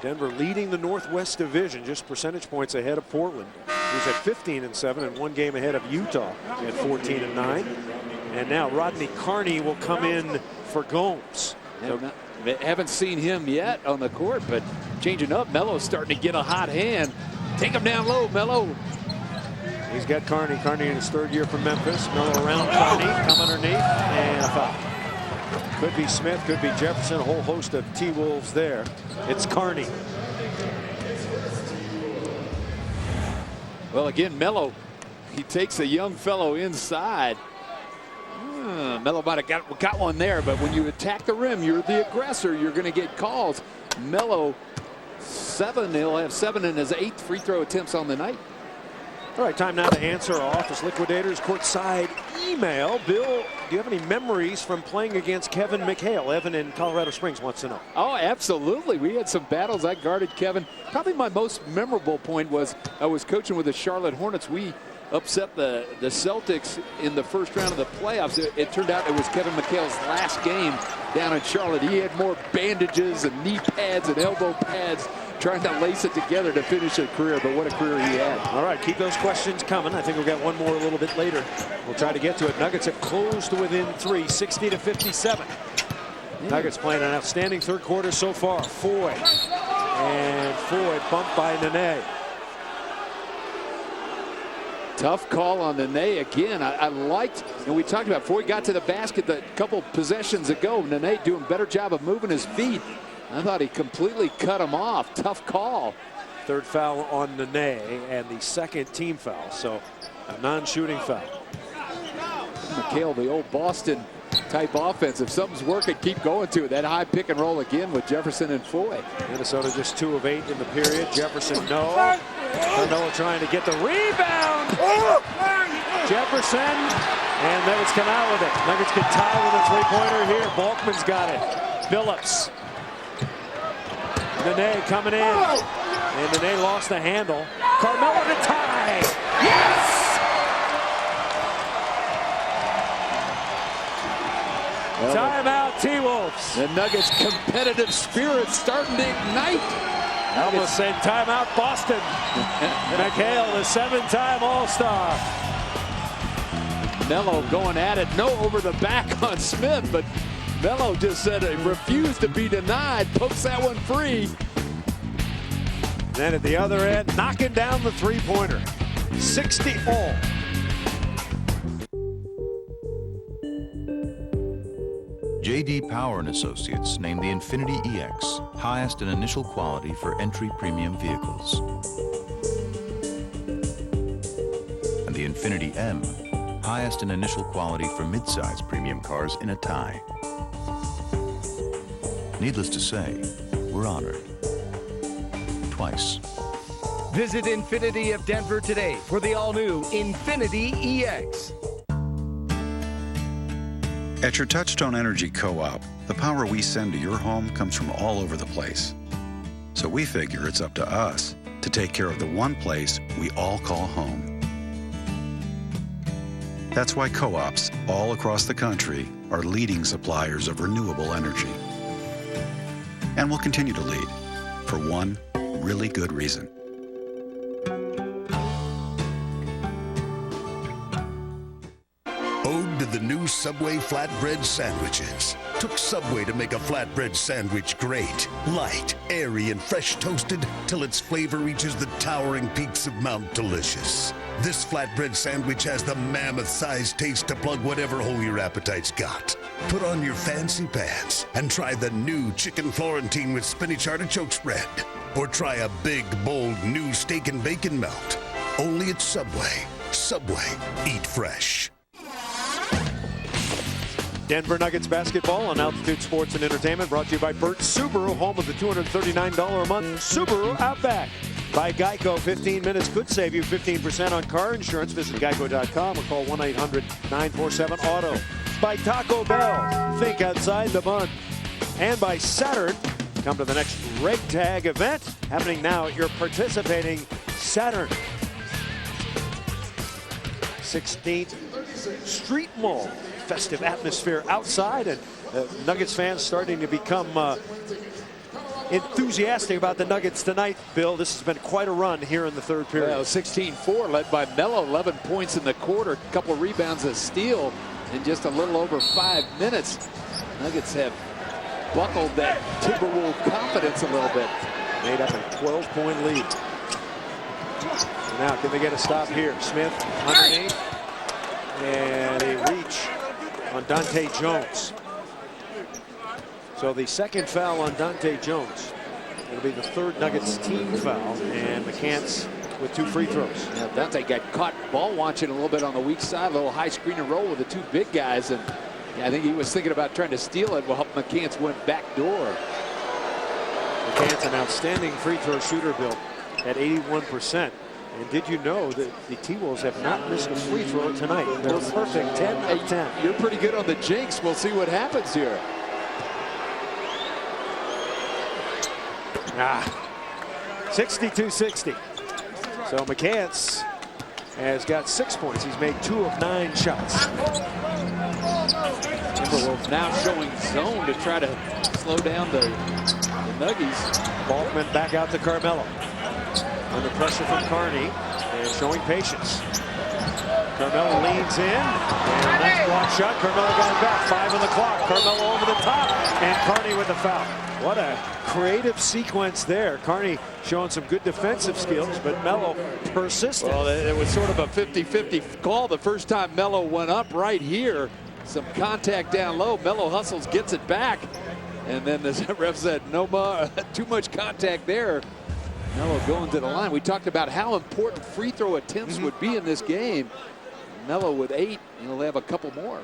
Denver leading the Northwest Division, just percentage points ahead of Portland, who's at 15-7 and 1 game ahead of Utah at 14-9. And now Rodney Carney will come in for Gomes. Haven't seen him yet on the court, but changing up. Melo's starting to get a hot hand. Take him down low, Melo. He's got Carney. Carney in his 3rd year from Memphis. Melo around Carney, come underneath, and a foul. Could be Smith, could be Jefferson, a whole host of T-Wolves there. It's Carney. Well, again, Melo, he takes a young fellow inside. Melo might have got one there, but when you attack the rim, you're the aggressor. You're going to get calls. Melo, 7. He'll have 7 in his 8th free throw attempts on the night. All right, time now to answer our Office Liquidators courtside email. Bill, do you have any memories from playing against Kevin McHale? Evan in Colorado Springs wants to know. Oh, absolutely. We had some battles. I guarded Kevin. Probably my most memorable point was I was coaching with the Charlotte Hornets. We upset the Celtics in the first round of the playoffs. It turned out it was Kevin McHale's last game down in Charlotte. He had more bandages and knee pads and elbow pads trying to lace it together to finish a career, but what a career he had. All right, keep those questions coming. I think we'll get one more a little bit later. We'll try to get to it. Nuggets have closed to within 3, 60-57. Nuggets playing an outstanding 3rd quarter so far. Foy. And Foy bumped by Nene. Tough call on Nene again. I liked, and we talked about Foy got to the basket a couple possessions ago. Nene doing a better job of moving his feet. I thought he completely cut him off. Tough call. 3rd foul on Nene and the 2nd team foul. So a non-shooting foul. McHale, the old Boston type offense. If something's working, keep going to it. That high pick and roll again with Jefferson and Foy. Minnesota just 2 of 8 in the period. Jefferson, no. Carmelo trying to get the rebound. Jefferson, and Nuggets come out with it. Nuggets can tie with a 3-pointer here. Balkman's got it. Billups. Nene coming in. And Nene lost the handle. Carmelo to tie. Yes! Timeout, T-Wolves. The Nuggets' competitive spirit starting to ignite. I almost said timeout, Boston. McHale, the 7-time All-Star. Melo going at it. No over the back on Smith, but Melo just said it refused to be denied. Pokes that one free. Then at the other end, knocking down the 3-pointer. 60 all. J.D. Power & Associates named the Infiniti EX highest in initial quality for entry premium vehicles. And the Infiniti M highest in initial quality for midsize premium cars in a tie. Needless to say, we're honored. Twice. Visit Infiniti of Denver today for the all-new Infiniti EX. At your Touchstone Energy Co-op, the power we send to your home comes from all over the place. So we figure it's up to us to take care of the one place we all call home. That's why co-ops all across the country are leading suppliers of renewable energy. And will continue to lead for one really good reason. Ode to the new Subway flatbread sandwiches. Took Subway to make a flatbread sandwich great, light, airy, and fresh toasted till its flavor reaches the towering peaks of Mount Delicious. This flatbread sandwich has the mammoth-sized taste to plug whatever hole your appetite's got. Put on your fancy pants and try the new Chicken Florentine with spinach artichoke spread. Or try a big, bold, new steak and bacon melt. Only at Subway. Subway. Eat fresh. Denver Nuggets basketball on Altitude Sports and Entertainment, brought to you by Burt Subaru, home of the $239 a month Subaru Outback. By Geico, 15 minutes could save you 15% on car insurance. Visit geico.com or call 1-800-947-AUTO. By Taco Bell, think outside the bun. And by Saturn, come to the next Reg Tag event happening now at your participating Saturn. 16th Street Mall. Festive atmosphere outside, and Nuggets fans starting to become enthusiastic about the Nuggets tonight. Bill, this has been quite a run here in the third period. Well, 16-4 led by Melo, 11 points in the quarter, a couple rebounds, a steal. in just a little over 5 minutes. Nuggets have buckled that Timberwolves confidence a little bit. Made up a 12-point lead. Now, can they get a stop here? Smith underneath. And a reach on Dante Jones. So the second foul on Dante Jones. It'll be the third Nuggets team foul. And McCants with 2 free throws. Now, Dante got caught ball watching a little bit on the weak side. A little high screen and roll with the 2 big guys. And yeah, I think he was thinking about trying to steal it while McCants went back door. McCants, an outstanding free throw shooter, Bill, at 81%. And did you know that the T-Wolves have not missed a free throw tonight? They're perfect, 10 of 10. You're pretty good on the jinx. We'll see what happens here. 62-60. So McCants has got 6 points. He's made 2 of 9 shots. Timberwolves now showing zone to try to slow down the Nuggies. Balkman back out to Carmelo. Under pressure from Carney and showing patience. Carmelo leans in and nice block shot. Carmelo got it back. 5 on the clock. Carmelo over the top and Carney with the foul. What a creative sequence there. Carney showing some good defensive skills, but Melo persistent. Well, it was sort of a 50-50 call the first time Melo went up right here. Some contact down low. Melo hustles, gets it back. And then the ref said, no more, too much contact there. Melo going to the line. We talked about how important free throw attempts would be in this game. Melo with 8, and he'll have a couple more.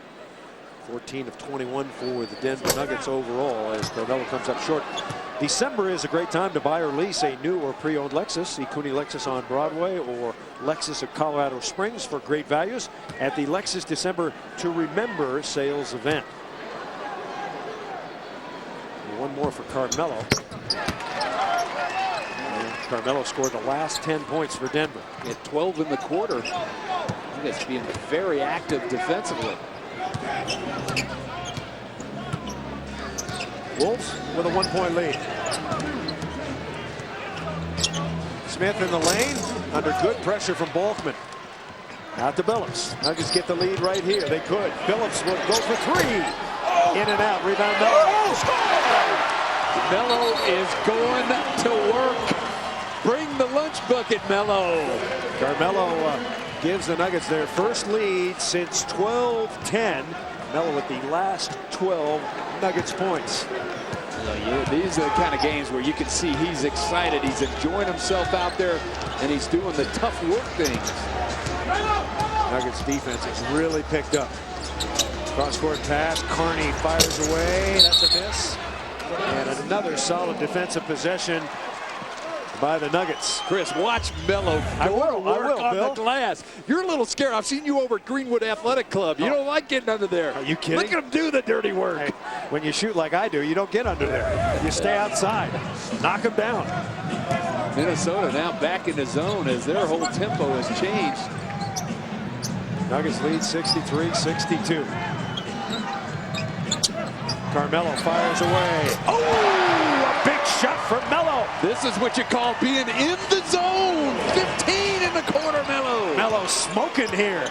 14 of 21 for the Denver Nuggets overall as Carmelo comes up short. December is a great time to buy or lease a new or pre-owned Lexus. See Cooney Lexus on Broadway or Lexus of Colorado Springs for great values at the Lexus December to Remember sales event. And one more for Carmelo. And Carmelo scored the last 10 points for Denver. He had 12 in the quarter. He's being very active defensively. Wolves with a 1-point lead. Smith in the lane under good pressure from Balkman. Out to Billups. Nuggets get the lead right here. They could. Billups will go for 3. In and out. Rebound Melo. Melo is going to work. Bring the lunch bucket, Melo. Carmelo gives the Nuggets their first lead since 12-10. Melo with the last 12 Nuggets points. These are the kind of games where you can see he's excited. He's enjoying himself out there, and he's doing the tough work things. Nuggets defense has really picked up. Cross-court pass. Carney fires away. That's a miss. And another solid defensive possession by the Nuggets. Chris, watch Melo work on the glass. You're a little scared. I've seen you over at Greenwood Athletic Club. You don't like getting under there. Are you kidding? Look at him do the dirty work. Hey, when you shoot like I do, you don't get under there. You stay outside. Knock him down. Minnesota now back in the zone as their whole tempo has changed. Nuggets lead 63-62. Carmelo fires away. Oh, a big shot from Melo. This is what you call being in the zone. 15 in the corner, Melo. Melo smoking here.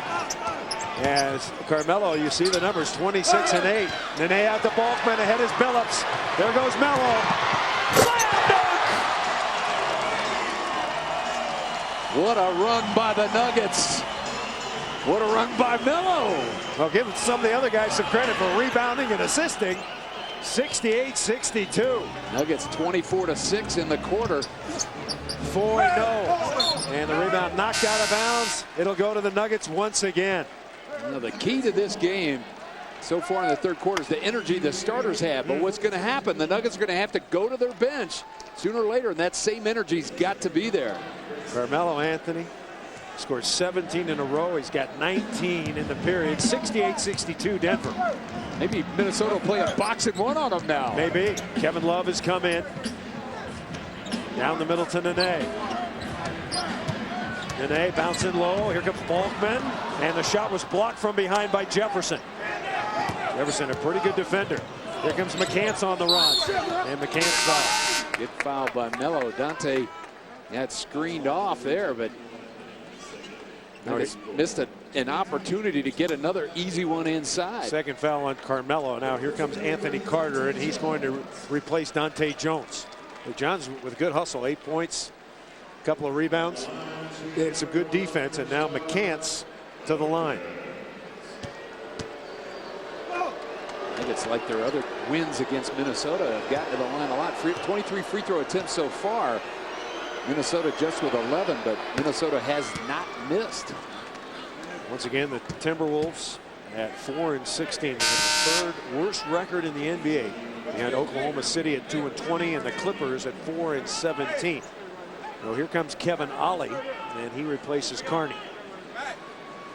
As Carmelo, you see the numbers, 26 and 8. Nene out to Balkman, ahead is Billups. There goes Melo. Slam dunk! What a run by the Nuggets. What a run by Melo. Well, give some of the other guys some credit for rebounding and assisting. 68-62. Nuggets 24-6 in the quarter. 4-0. And the rebound knocked out of bounds. It'll go to the Nuggets once again. Now, the key to this game so far in the third quarter is the energy the starters have. But what's going to happen? The Nuggets are going to have to go to their bench sooner or later, and that same energy's got to be there. Carmelo Anthony scored 17 in a row. He's got 19 in the period. 68-62 Denver. Maybe Minnesota will play a boxing one on them now. Maybe. Kevin Love has come in. Down the middle to Nene. Nene bouncing low. Here comes Balkman. And the shot was blocked from behind by Jefferson. Jefferson, a pretty good defender. Here comes McCants on the run. And McCants foul. Good foul by Melo. Dante got screened off there, but Nuggets missed a an opportunity to get another easy one inside. Second foul on Carmelo. Now here comes Anthony Carter, and he's going to replace Dante Jones. Jones with good hustle, 8 points, a couple of rebounds, and some good defense, and now McCants to the line. I think it's like their other wins against Minnesota have gotten to the line a lot. 23 free throw attempts so far. Minnesota just with 11, but Minnesota has not missed. Once again, the Timberwolves at 4-16, the third worst record in the NBA. Behind Oklahoma City at 2-20, and the Clippers at 4-17. Well, here comes Kevin Ollie, and he replaces Carney.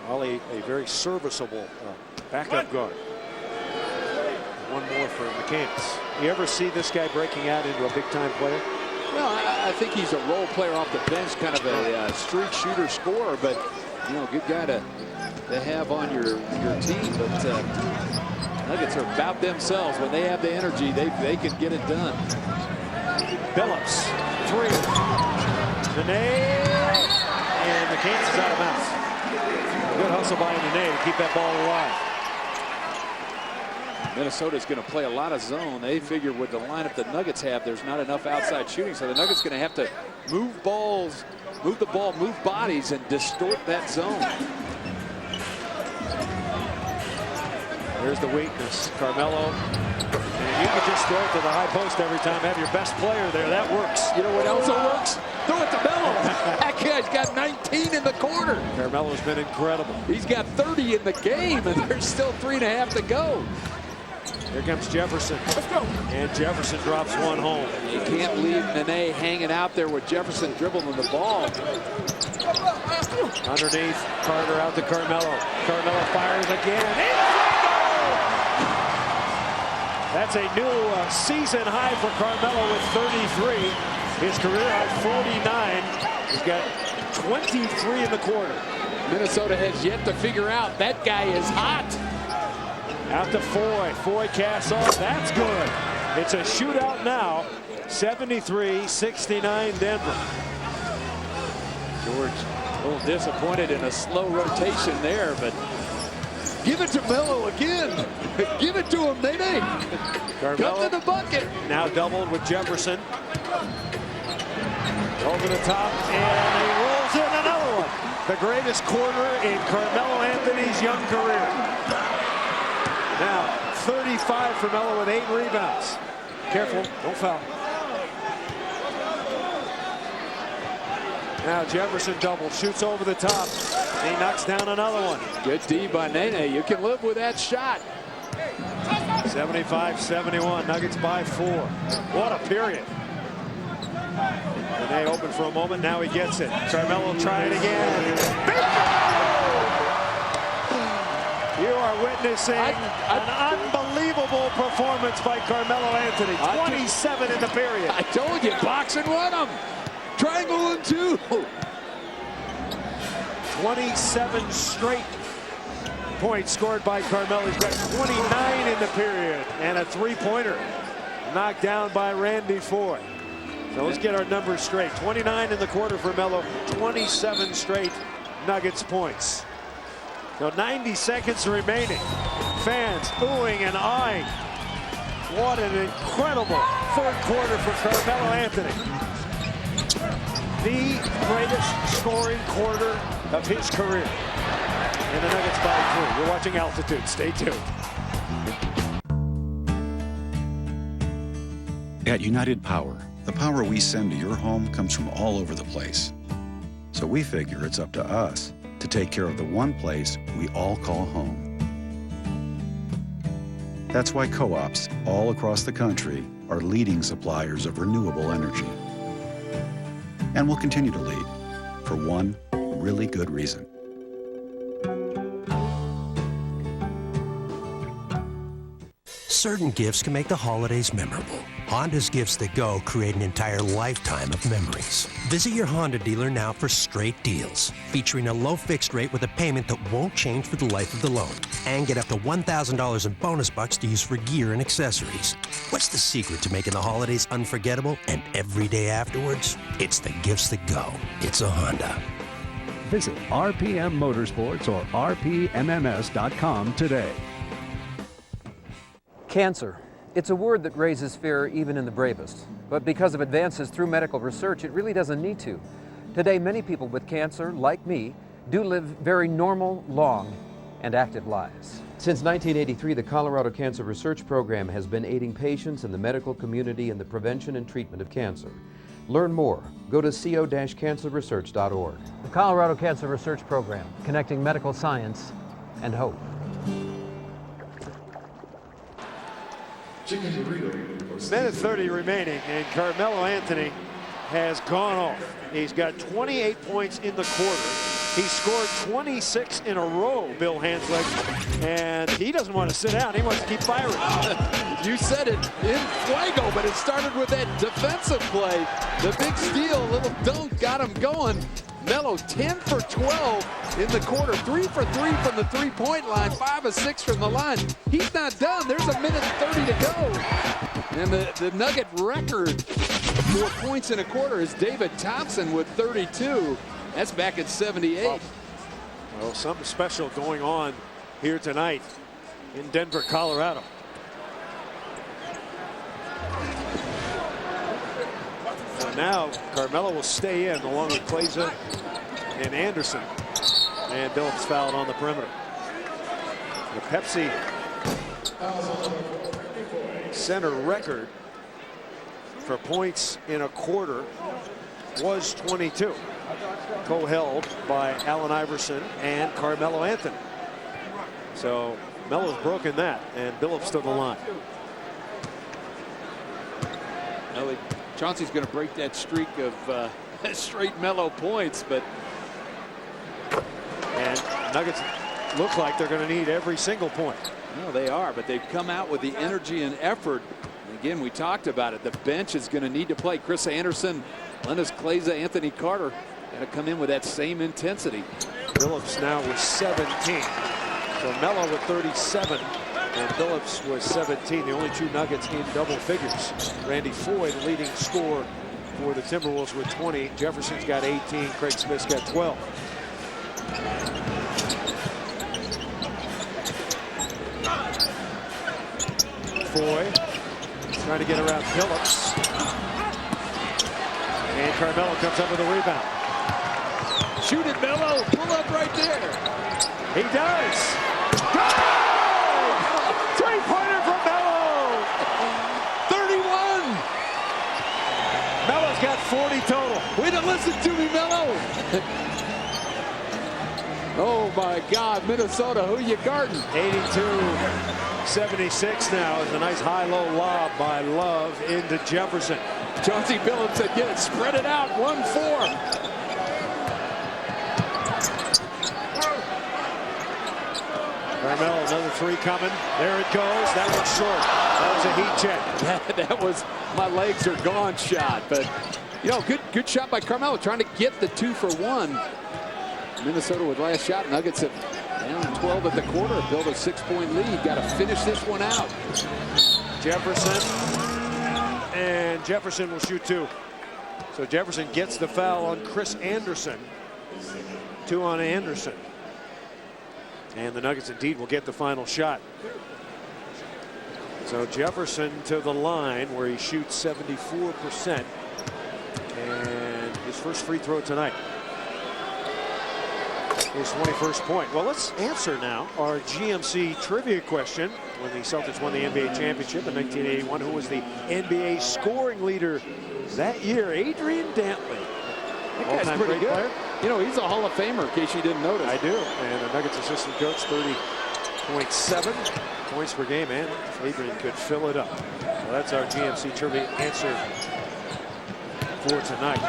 Ollie, a very serviceable backup guard. One more for McCants. You ever see this guy breaking out into a big-time player? Well, I think he's a role player off the bench, kind of a streak shooter scorer, but you know, good guy to have on your team. But Nuggets are about themselves. When they have the energy, they can get it done. Billups, 3. Nene, and McCants is out of bounds. Good hustle by Nene to keep that ball alive. Minnesota's going to play a lot of zone. They figure with the lineup the Nuggets have, there's not enough outside shooting, so the Nuggets going to have to move balls, move the ball, move bodies, and distort that zone. There's the weakness, Carmelo. And you can just throw it to the high post every time. Have your best player there. That works. You know what else works? Throw it to Melo. That guy's got 19 in the quarter. Carmelo's been incredible. He's got 30 in the game, and there's still 3.5 to go. Here comes Jefferson. Let's go. And Jefferson drops one home. You can't leave Nene hanging out there with Jefferson dribbling the ball. Underneath, Carter out to Carmelo. Carmelo fires again. That's a new season high for Carmelo with 33. His career high 49. He's got 23 in the quarter. Minnesota has yet to figure out that guy is hot. Out to Foy. Foy casts off. That's good. It's a shootout now. 73-69 Denver. George a little disappointed in a slow rotation there, but give it to Melo again. Give it to him, Nene. Come to the bucket. Now doubled with Jefferson. Over the top, and he rolls in another one. The greatest quarter in Carmelo Anthony's young career. Now 35 for Melo with 8 rebounds. Careful, don't foul. Now Jefferson double, shoots over the top. He knocks down another one. Good D by Nene. You can live with that shot. 75-71, Nuggets by 4. What a period. Nene open for a moment, now he gets it. Carmelo trying again. You are witnessing an unbelievable performance by Carmelo Anthony. 27 in the period. I told you, box and run them. Triangle and 2. 27 straight points scored by Carmelo. He's got 29 in the period and a 3-pointer knocked down by Randy Foy. So let's get our numbers straight. 29 in the quarter for Melo, 27 straight Nuggets points. So 90 seconds remaining. Fans oohing and eyeing. What an incredible third quarter for Carmelo Anthony. The greatest scoring quarter of his career. And the Nuggets by 3. You're watching Altitude. Stay tuned. At United Power, the power we send to your home comes from all over the place. So we figure it's up to us to take care of the one place we all call home. That's why co-ops all across the country are leading suppliers of renewable energy. And will continue to lead for one really good reason. Certain gifts can make the holidays memorable. Honda's Gifts That Go create an entire lifetime of memories. Visit your Honda dealer now for straight deals, featuring a low fixed rate with a payment that won't change for the life of the loan. And get up to $1,000 in bonus bucks to use for gear and accessories. What's the secret to making the holidays unforgettable and every day afterwards? It's the gifts that go. It's a Honda. Visit RPM Motorsports or rpmms.com today. Cancer. It's a word that raises fear even in the bravest. But because of advances through medical research, it really doesn't need to. Today, many people with cancer, like me, do live very normal, long, and active lives. Since 1983, the Colorado Cancer Research Program has been aiding patients in the medical community in the prevention and treatment of cancer. Learn more. Go to co-cancerresearch.org. The Colorado Cancer Research Program, connecting medical science and hope. Minute 30 remaining, and Carmelo Anthony has gone off. He's got 28 points in the quarter. He scored 26 in a row, Bill Hanslick, and he doesn't want to sit down. He wants to keep firing. You said it in fuego, but it started with that defensive play. The big steal, little dunk got him going. Melo 10 for 12 in the quarter, 3 for 3 from the three-point line, 5 of 6 from the line. He's not done. There's a minute 30 to go. And the Nugget record for points in a quarter is David Thompson with 32. That's back at 78. Well, something special going on here tonight in Denver, Colorado. So now Carmelo will stay in along with Kleza and Anderson. And Billups fouled on the perimeter. The Pepsi Center record for points in a quarter was 22. Co-held by Allen Iverson and Carmelo Anthony. So Melo's broken that, and Billups to the line. Well, Chauncey's going to break that streak of straight Melo points, but and Nuggets look like they're going to need every single point. No, they are, but they've come out with the energy and effort. And again, we talked about it. The bench is going to need to play. Chris Anderson, Lennis Kleza, Anthony Carter got to come in with that same intensity. Billups now with 17. So Melo with 37 and Billups with 17. The only two Nuggets in double figures. Randy Foye, the leading scorer for the Timberwolves with 20. Jefferson's got 18. Craig Smith's got 12. Foye trying to get around Billups. And Carmelo comes up with a rebound. Shoot it, Melo. Pull up right there. He does. Good! Three-pointer from Melo. 31. Melo's got 40 total. Way to listen to me, Melo. Oh, my God. Minnesota, who you guarding? 82-76 now is a nice high-low lob by Love into Jefferson. Chauncey Billups said, get it, spread it out, 1-4. Carmelo, another three coming. There it goes. That one's short. That was a heat check. That was my legs are gone shot. But, you know, good shot by Carmelo trying to get the 2 for 1. Minnesota with last shot. Nuggets have down 12 at the quarter. Build a 6-point lead. Got to finish this one out. Jefferson. And Jefferson will shoot 2. So Jefferson gets the foul on Chris Anderson. 2 on Anderson. And the Nuggets indeed will get the final shot. So Jefferson to the line where he shoots 74%. And his first free throw tonight. His 21st point. Well, let's answer now our GMC trivia question. When the Celtics won the NBA championship in 1981, who was the NBA scoring leader that year? Adrian Dantley. That guy's pretty good. Player. You know, he's a Hall of Famer, in case you didn't notice. I do. And the Nuggets assistant coach, 30.7 points per game. And Adrian could fill it up. So that's our GMC trivia answer for tonight.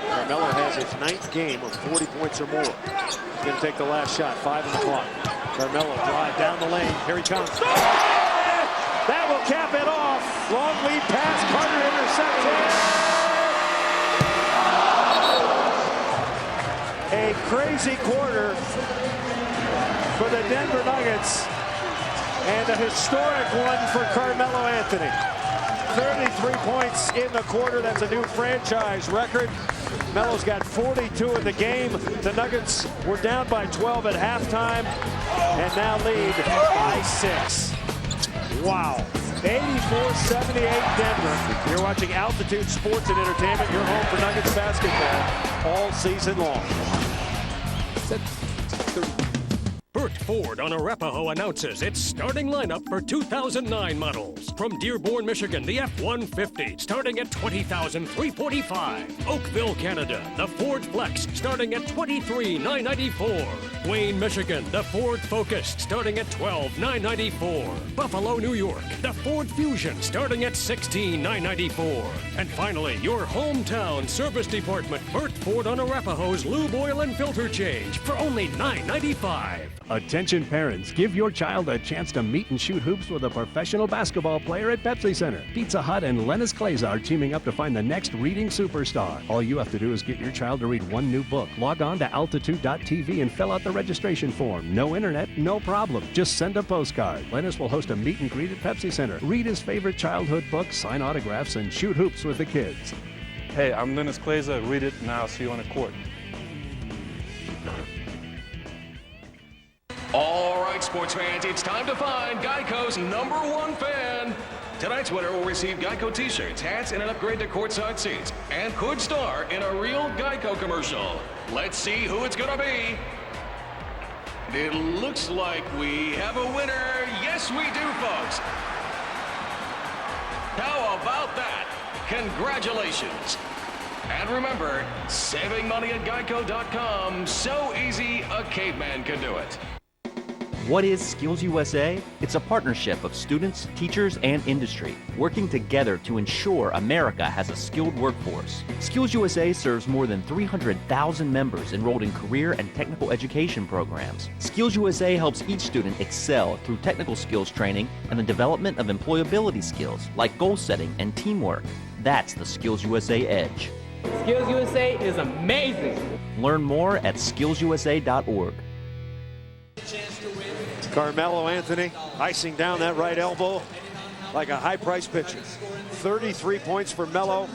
Carmelo has his 9th game of 40 points or more. He's going to take the last shot. 5 on the clock. Carmelo drive down the lane. Here he comes. That will cap it off. Long lead pass. Carter intercepted. A crazy quarter for the Denver Nuggets and a historic one for Carmelo Anthony. 33 points in the quarter. That's a new franchise record. Melo's got 42 in the game. The Nuggets were down by 12 at halftime and now lead by 6. Wow. 84-78 Denver. You're watching Altitude Sports and Entertainment, your home for Nuggets basketball all season long. Burt Ford on Arapahoe announces its starting lineup for 2009 models. From Dearborn, Michigan, the F-150 starting at $20,345. Oakville, Canada, the Ford Flex starting at $23,994. Wayne, Michigan, the Ford Focus starting at $12,994. Buffalo, New York, the Ford Fusion starting at $16,994. And finally, your hometown service department, Burt Ford on Arapahoe's lube oil and filter change for only $9.95. Attention parents, give your child a chance to meet and shoot hoops with a professional basketball player at Pepsi Center. Pizza Hut and Lennis Klazar teaming up to find the next reading superstar. All you have to do is get your child to read one new book. Log on to altitude.tv and fill out the registration form. No internet, no problem. Just send a postcard. Lennis will host a meet and greet at Pepsi Center. Read his favorite childhood book, sign autographs, and shoot hoops with the kids. Hey, I'm Lennis Klazar. Read it, and I'll see you on the court. All right, sports fans, it's time to find Geico's #1 fan. Tonight's winner will receive Geico t-shirts, hats, and an upgrade to courtside seats, and could star in a real Geico commercial. Let's see who it's gonna be. It looks like we have a winner. Yes, we do, folks. How about that? Congratulations. And remember, saving money at Geico.com, so easy a caveman can do it. What is Skills USA? It's a partnership of students, teachers, and industry working together to ensure America has a skilled workforce. Skills USA serves more than 300,000 members enrolled in career and technical education programs. Skills USA helps each student excel through technical skills training and the development of employability skills like goal setting and teamwork. That's the Skills USA edge. Skills USA is amazing. Learn more at skillsusa.org. Carmelo Anthony icing down that right elbow like a high-priced pitcher. 33 points for Melo.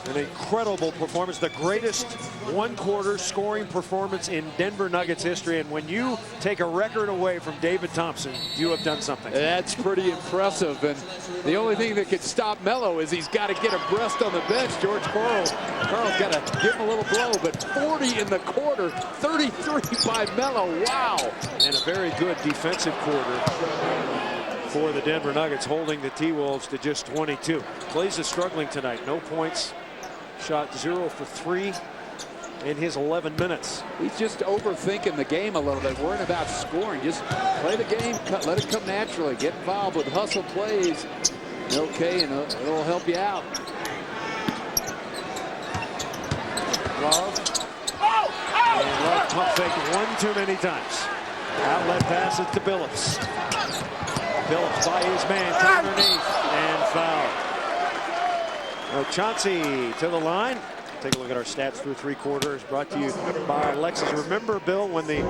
An incredible performance, the greatest one-quarter scoring performance in Denver Nuggets history. And when you take a record away from David Thompson, you have done something. That's pretty impressive. And the only thing that could stop Melo is he's got to get a rest on the bench. George Karl's got to give him a little blow, but 40 in the quarter, 33 by Melo. Wow. And a very good defensive quarter for the Denver Nuggets, holding the T-Wolves to just 22. Blaze is struggling tonight. No points. Shot 0 for 3 in his 11 minutes. He's just overthinking the game a little bit, worrying about scoring. Just play the game, let it come naturally. Get involved with hustle plays. Okay, and it'll help you out. Love. And Love pump fake one too many times. Outlet passes to Billups. Billups by his man to underneath and foul. Chauncey to the line. Take a look at our stats through 3 quarters, brought to you by Lexus. Remember, Bill, when the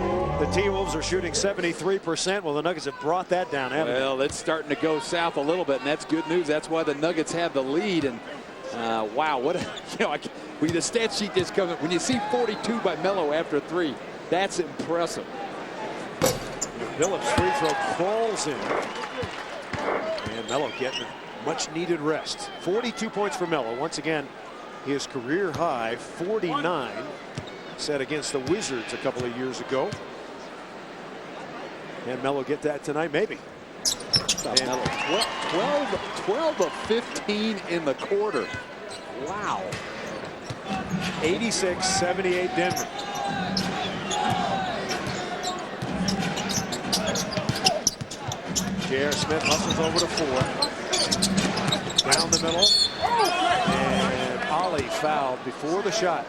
T-Wolves are shooting 73%, well, the Nuggets have brought that down, haven't they? Well, it's starting to go south a little bit, and that's good news. That's why the Nuggets have the lead. And wow, what when the stat sheet just comes up, when you see 42 by Melo after 3, that's impressive. Billups' free throw crawls in, and Melo getting much needed rest. 42 points for Melo. Once again, his career high 49 set against the Wizards a couple of years ago. Can Melo get that tonight? Maybe. Melo. 12 of 15 in the quarter. Wow. 86-78 Denver. J.R. Smith hustles over to 4. Down the middle. And Ollie fouled before the shot.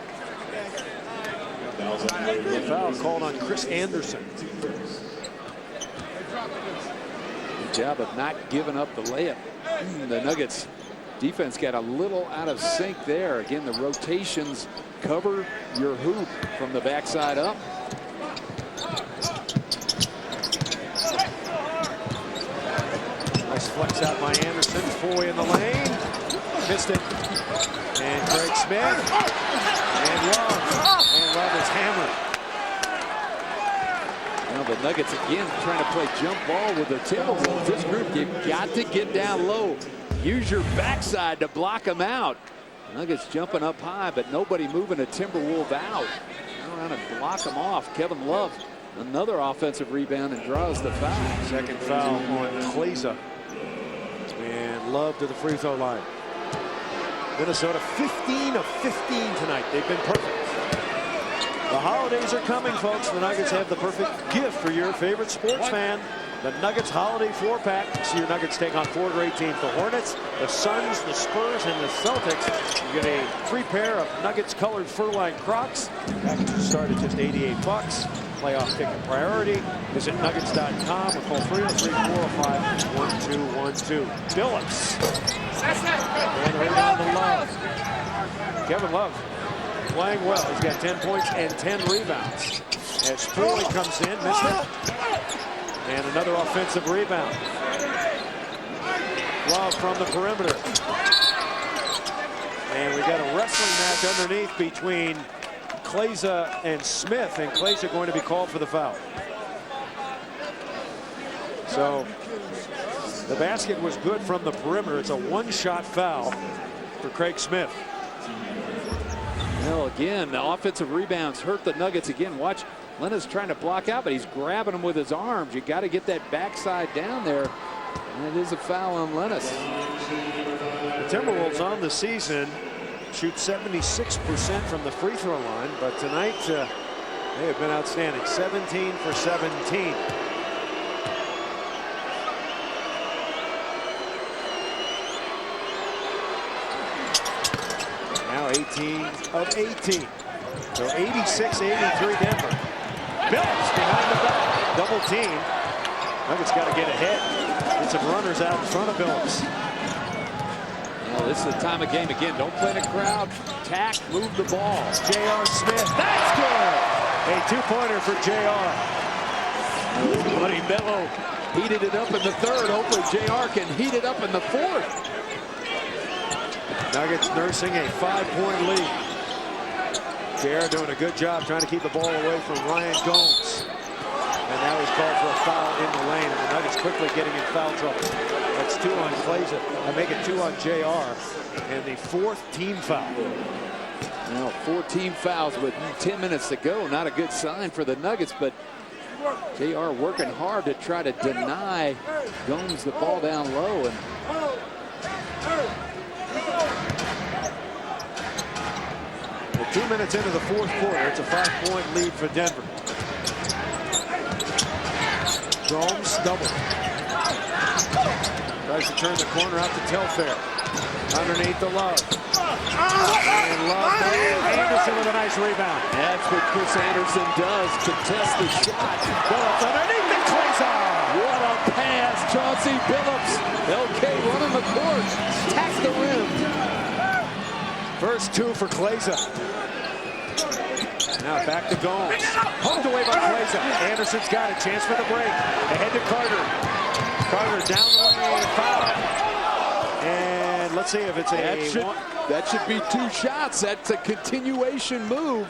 The foul called on Chris Anderson. Good job of not giving up the layup. The Nuggets defense got a little out of sync there. Again, the rotations cover your hoop from the backside up. Nice flex out by Anderson. Foy in the lane. missed it. And Craig Smith. And Love. And Love is hammered. Now the Nuggets again trying to play jump ball with the Timberwolves. This group, you've got to get down low. Use your backside to block them out. Nuggets jumping up high, but nobody moving a Timberwolf out. Around and block them off. Kevin Love, another offensive rebound, and draws the foul. Second foul on Kleza. And Love to the free throw line. Minnesota 15 of 15 tonight. They've been perfect. The holidays are coming, folks. The Nuggets have the perfect gift for your favorite sports fan. The Nuggets Holiday 4-pack. See your Nuggets take on 4 great teams. The Hornets, the Suns, the Spurs, and the Celtics. You get a free pair of Nuggets-colored fur-lined Crocs. Packages start at just $88. Playoff ticket priority. Visit Nuggets.com or call 303-405-1212. Billups. And around the Love. Kevin Love playing well. He's got 10 points and 10 rebounds. As Foley comes in, missed it. And another offensive rebound. Love from the perimeter. And we got a wrestling match underneath between Kleza and Smith. And Kleza going to be called for the foul. So the basket was good from the perimeter. It's a one-shot foul for Craig Smith. Well, again, the offensive rebounds hurt the Nuggets again. Watch, Leonard's trying to block out, but he's grabbing them with his arms. You got to get that backside down there. And it is a foul on Lennis. The Timberwolves on the season shoot 76% from the free throw line, but tonight they have been outstanding. 17 for 17. Now 18 of 18. So 86-83 Denver. Billups behind the back. Double team. Nuggets got to get ahead. Get some runners out in front of Billups. Well, this is the time of game again. Don't play in a crowd. Tack, move the ball. J.R. Smith. That's good. A two-pointer for J.R. Buddy Mello heated it up in the third. Hopefully J.R. can heat it up in the fourth. Nuggets nursing a 5-point lead. J.R. doing a good job trying to keep the ball away from Ryan Gomes. And now he's called for a foul in the lane. And the Nuggets quickly getting in foul trouble. That's 2 on Kleza. I make it 2 on J.R. And the 4th team foul. Now 4 team fouls with 10 minutes to go. Not a good sign for the Nuggets, but J.R. working hard to try to deny Gomes the ball down low. And well, 2 minutes into the 4th quarter, it's a 5-point lead for Denver. Gomes double. Tries to turn the corner out to Telfair. Underneath the Love. And Love. Anderson with a nice rebound. That's what Chris Anderson does. Contest the shot. Billups underneath the Kleza. What a pass. Chauncey Billups. LK running the court. Tack the rim. First 2 for Kleza. Now back to Gomes. Pumped away by Kleza. Anderson's got a chance for the break. Ahead to Carter. Carter down the lane. Foul. And let's see if it's that should be 2 shots. That's a continuation move.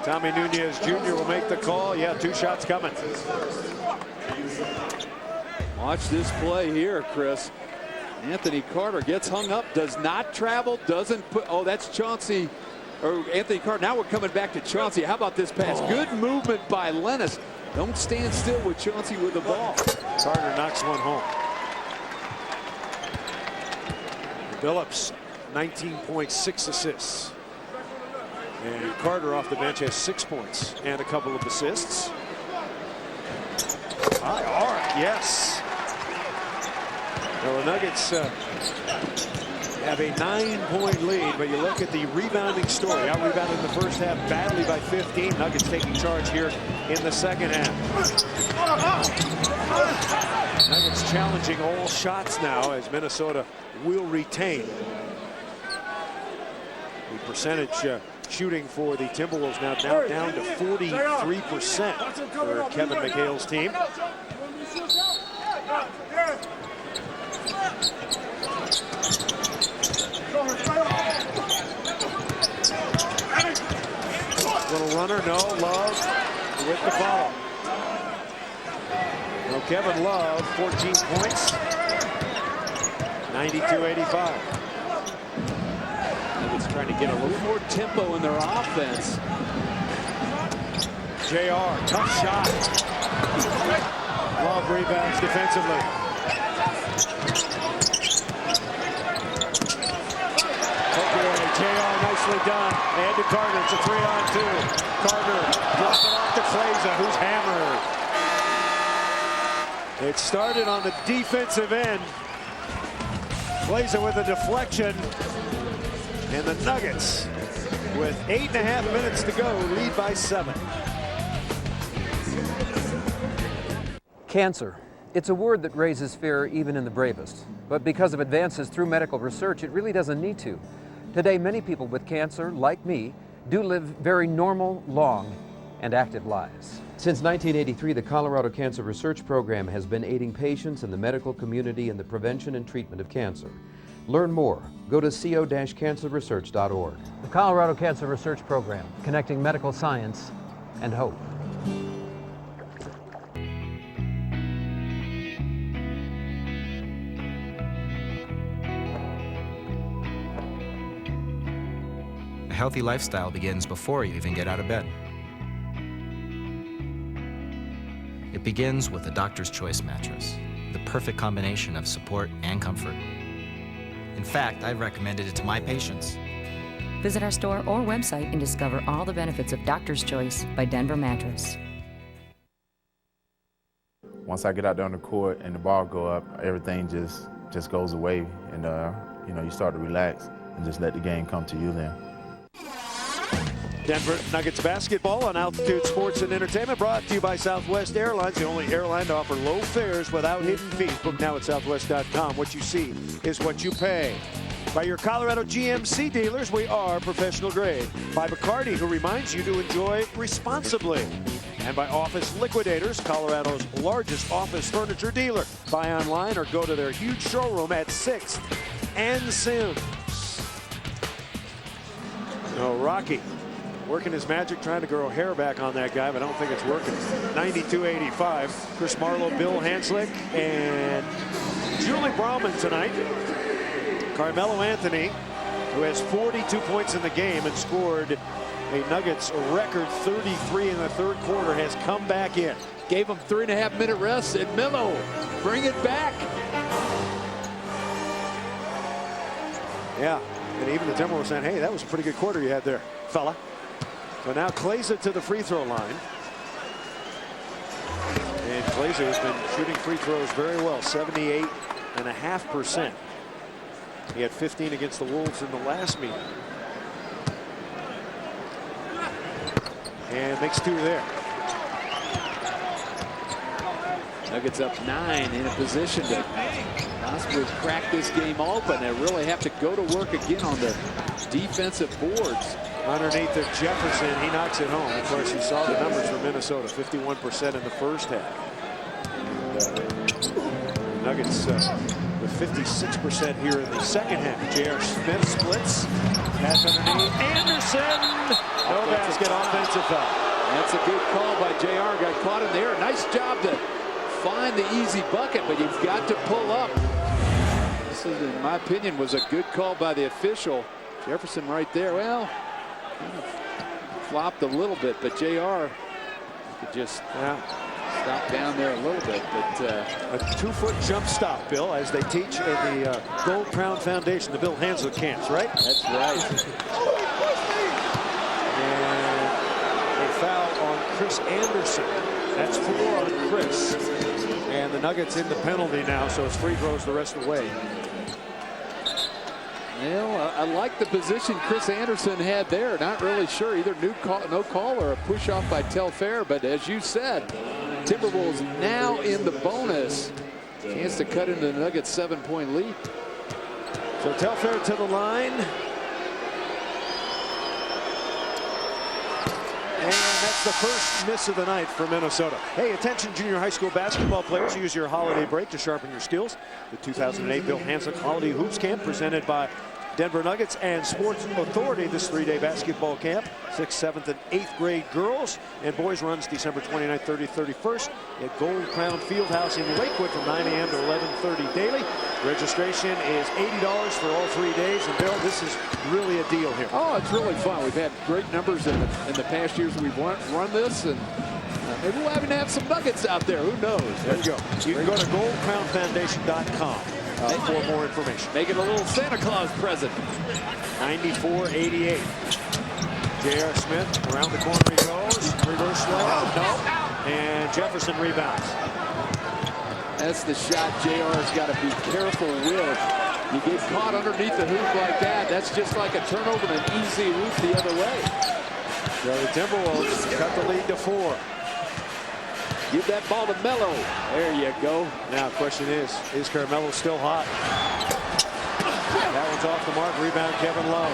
Tommy Nunez Jr. will make the call. Yeah, 2 shots coming. Watch this play here, Chris. Anthony Carter gets hung up, does not travel, doesn't put, oh, that's Chauncey, or Anthony Carter. Now we're coming back to Chauncey. How about this pass? Good movement by Lennis. Don't stand still with Chauncey with the ball. Carter knocks one home. Billups, 19.6 assists. And Carter off the bench has 6 points and a couple of assists. High arc, yes. Well, the Nuggets have a 9-point lead, but you look at the rebounding story. Out rebounded in the first half badly by 15. Nuggets taking charge here in the second half. Nuggets challenging all shots now as Minnesota will retain. The percentage shooting for the Timberwolves now down to 43% for Kevin McHale's team. runner, no. Love with the follow. Well, Kevin Love, 14 points, 92-85. Nuggets trying to get a little more tempo in their offense. JR, tough shot. Love rebounds defensively. JR nicely done. And to Carter. It's a 3-on-2. Carter dropping off to Kleza, who's hammered. It started on the defensive end. Kleza with a deflection. And the Nuggets, with 8.5 minutes to go, lead by 7. Cancer. It's a word that raises fear even in the bravest. But because of advances through medical research, it really doesn't need to. Today, many people with cancer, like me, do live very normal, long, and active lives. Since 1983, the Colorado Cancer Research Program has been aiding patients and the medical community in the prevention and treatment of cancer. Learn more. Go to co-cancerresearch.org. The Colorado Cancer Research Program, connecting medical science and hope. A healthy lifestyle begins before you even get out of bed. It begins with the Doctor's Choice mattress, the perfect combination of support and comfort. In fact, I've recommended it to my patients. Visit our store or website and discover all the benefits of Doctor's Choice by Denver Mattress. Once I get out there on the court and the ball go up, everything just goes away, and you start to relax and just let the game come to you then. Denver Nuggets basketball on Altitude Sports and Entertainment, brought to you by Southwest Airlines, the only airline to offer low fares without hidden fees. Book now at southwest.com. What you see is what you pay. By your Colorado GMC dealers, we are professional grade. By Bacardi, who reminds you to enjoy responsibly. And by Office Liquidators, Colorado's largest office furniture dealer. Buy online or go to their huge showroom at 6th and Sims. No, Rocky working his magic, trying to grow hair back on that guy, but I don't think it's working. 92-85. Chris Marlowe, Bill Hanslick, and Julie Brauman tonight. Carmelo Anthony, who has 42 points in the game and scored a Nuggets record 33 in the third quarter, has come back in. Gave him 3.5-minute rest, and Melo, bring it back. Yeah, and even the Timberwolves saying, hey, that was a pretty good quarter you had there, fella. So now Kleza to the free throw line. And Kleza has been shooting free throws very well, 78.5%. He had 15 against the Wolves in the last meeting. And makes 2 there. Nuggets up 9, in a position to possibly crack this game open. They really have to go to work again on the defensive boards. Underneath of Jefferson, he knocks it home. Of course, you saw the numbers for Minnesota, 51% in the first half. And, Nuggets with 56% here in the second half. J.R. Smith splits. Pass underneath. Anderson! No basket, offensive foul. That's a good call by J.R. Got caught in the air. Nice job to find the easy bucket, but you've got to pull up. This is, in my opinion, was a good call by the official. Jefferson right there. Well, flopped a little bit, but JR could just stop down there a little bit. But a 2-foot jump stop, Bill, as they teach in the Gold Crown Foundation, the Bill Hanslick camps, right? That's right. And a foul on Chris Anderson. That's 4 on Chris. And the Nuggets in the penalty now, so it's free throws the rest of the way. Well, I like the position Chris Anderson had there. Not really sure, either no call or a push off by Telfair. But as you said, Timberwolves now in the bonus. Chance to cut into the Nuggets' 7-point lead. So Telfair to the line. And that's the first miss of the night for Minnesota. Hey, attention junior high school basketball players. Use your holiday break to sharpen your skills. The 2008 Bill Hanslick Holiday Hoops Camp presented by Denver Nuggets and Sports Authority this 3-day basketball camp. 6th, 7th, and 8th grade girls and boys runs December 29th, 30th, 31st at Gold Crown Fieldhouse in Lakewood from 9 a.m. to 11:30 daily. Registration is $80 for all 3 days. And Bill, this is really a deal here. Oh, it's really fun. We've had great numbers in the past years we've run this, and maybe we'll have some Nuggets out there. Who knows? There you go. You can go to goldcrownfoundation.com for more information. Make it a little Santa Claus present. 94-88. J.R. Smith around the corner he goes. Reverse layup. No. And Jefferson rebounds. That's the shot JR's got to be careful with. You get caught underneath the hoop like that, that's just like a turnover and an easy hoop the other way. So the Timberwolves cut the lead to 4. Give that ball to Melo. There you go. Now the question is Carmelo still hot? That one's off the mark. Rebound Kevin Love.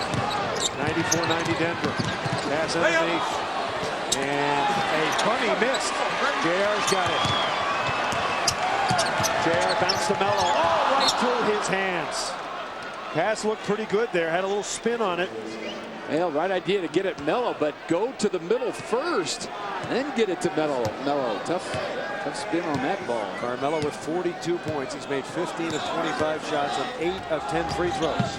94-90 Denver. Pass underneath. And a funny miss. JR's got it. JR bounced to Melo. Oh, right through his hands. Pass looked pretty good there. Had a little spin on it. Well, right idea to get it Melo, but go to the middle first, then get it to Melo. Tough spin on that ball. Carmelo with 42 points. He's made 15 of 25 shots on 8 of 10 free throws.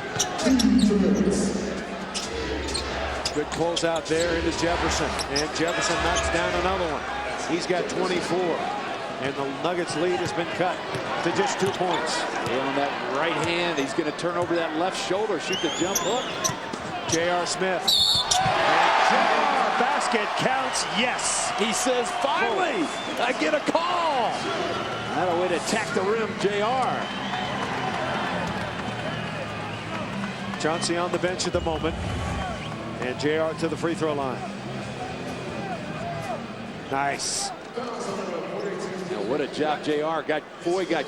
Good closeout there into Jefferson. And Jefferson knocks down another one. He's got 24. And the Nuggets lead has been cut to just 2 points. And on that right hand, he's going to turn over that left shoulder, shoot the jump hook. J.R. Smith. And J.R. basket counts. Yes. He says, finally, I get a call. Not a way to attack the rim, J.R. Chauncey on the bench at the moment. And J.R. to the free throw line. Nice. Now, what a job J.R. got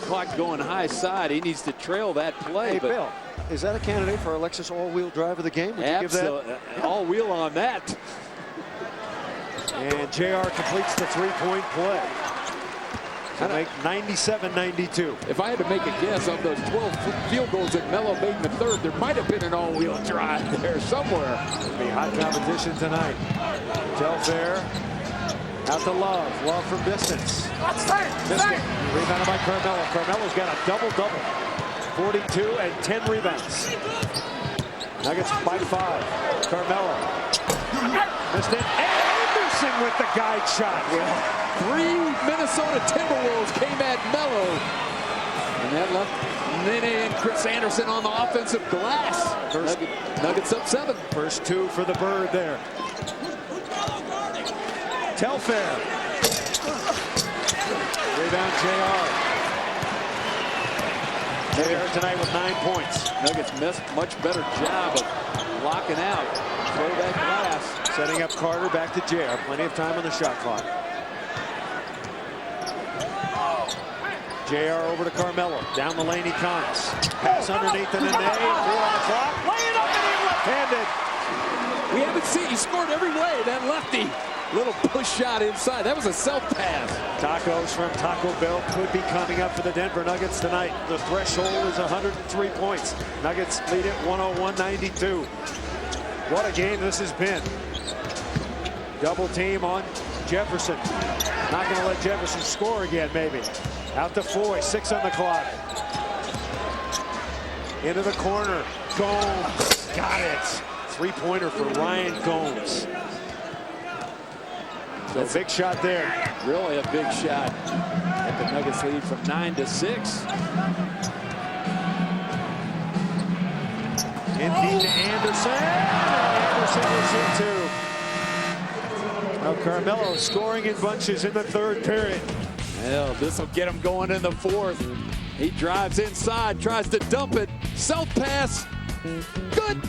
caught going high side. He needs to trail that play. Hey, Bill, is that a candidate for Alexis all-wheel drive of the game? Would you give that? All-wheel on that. And JR completes the three-point play to make 97-92. If I had to make a guess of those 12 field goals that Melo made in the third, there might have been an all-wheel drive there somewhere. It'll be hot competition tonight. Telfair out to Love. Love from distance. Missed it. Rebounded by Carmelo. Carmelo's got a double-double. 42 and 10 rebounds. Nuggets by 5. Carmelo. Missed it. Anderson with the guide shot. Well, 3 Minnesota Timberwolves came at Melo. And that left Nene and Chris Anderson on the offensive glass. Nuggets up 7. First 2 for the Bird there. Telfair. Rebound JR. JR tonight with 9 points. Nuggets missed much better job of locking out. Throw that glass. Setting up Carter, back to JR. Plenty of time on the shot clock. JR over to Carmelo. Down the lane he comes. Pass underneath the Nene. 4 on the clock. Lay it up and in left-handed. We haven't seen, he scored every way, that lefty. Little push shot inside. That was a self-pass. Tacos from Taco Bell could be coming up for the Denver Nuggets tonight. The threshold is 103 points. Nuggets lead it 101-92. What a game this has been. Double team on Jefferson. Not going to let Jefferson score again, maybe. Out to Foy, 6 on the clock. Into the corner. Gomes got it. 3-pointer for Ryan Gomes. So a big shot there. Really a big shot. And the Nuggets lead from 9 to 6. Indeed to Anderson. Anderson is in 2. Now Carmelo scoring in bunches in the third period. Well, this will get him going in the fourth. He drives inside, tries to dump it. Self pass. Good.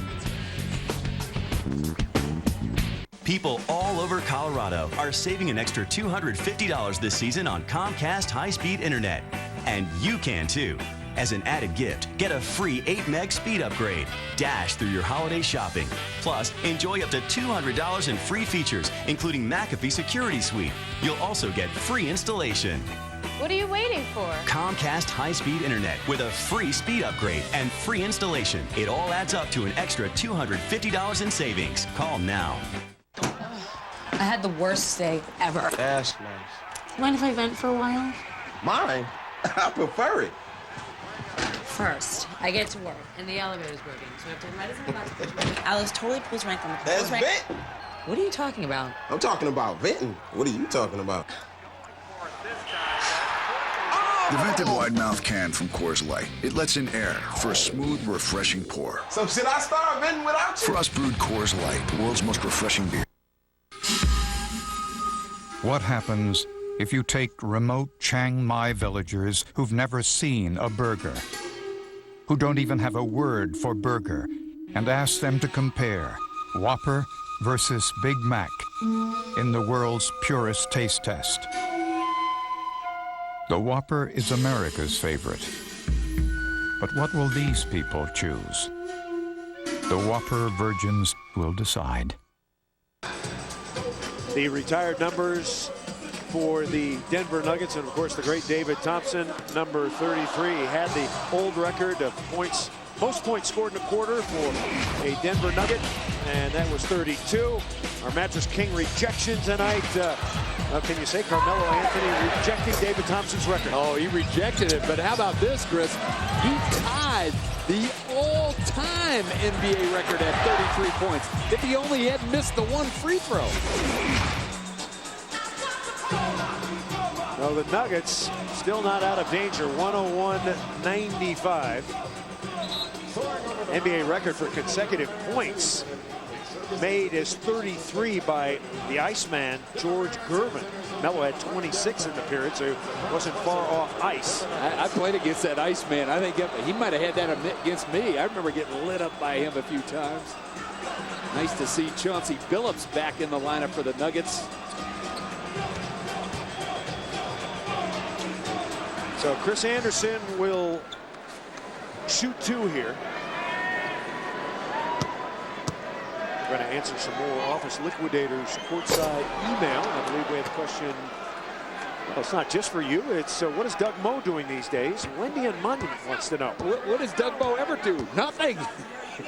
People all over Colorado are saving an extra $250 this season on Comcast high-speed internet. And you can too. As an added gift, get a free 8-meg speed upgrade. Dash through your holiday shopping. Plus, enjoy up to $200 in free features, including McAfee Security Suite. You'll also get free installation. What are you waiting for? Comcast high-speed internet with a free speed upgrade and free installation. It all adds up to an extra $250 in savings. Call now. I had the worst stay ever. That's nice. Mind if I vent for a while? Mine? I prefer it. First, I get to work, and the elevator's broken, so I have to ride Alice totally pulls rank on the That's vent. What are you talking about? I'm talking about venting. What are you talking about? The vented wide mouth can from Coors Light. It lets in air for a smooth, refreshing pour. So should I start venting without you? Frost brewed Coors Light, the world's most refreshing beer. What happens if you take remote Chiang Mai villagers who've never seen a burger, who don't even have a word for burger, and ask them to compare Whopper versus Big Mac in the world's purest taste test? The Whopper is America's favorite. But what will these people choose? The Whopper virgins will decide. The retired numbers for the Denver Nuggets, and of course the great David Thompson, number 33, had the old record of points, most points scored in a quarter for a Denver Nugget, and that was 32. Our Mattress King rejection tonight. Can you say Carmelo Anthony rejecting David Thompson's record? Oh, he rejected it, but how about this, Chris? He tied the all-time NBA record at 33 points if he only had missed the one free throw. No, the Nuggets still not out of danger. 101-95. NBA record for consecutive points made is 33 by the Iceman, George Gervin. Melo had 26 in the period, so he wasn't far off ice. I played against that Iceman. I think he might have had that against me. I remember getting lit up by him a few times. Nice to see Chauncey Billups back in the lineup for the Nuggets. So Chris Anderson will shoot two here. We're going to answer some more Office Liquidators courtside email. I believe we have a question. Well, it's not just for you. It's what is Doug Moe doing these days? Wendy and Munden wants to know. What does Doug Moe ever do? Nothing.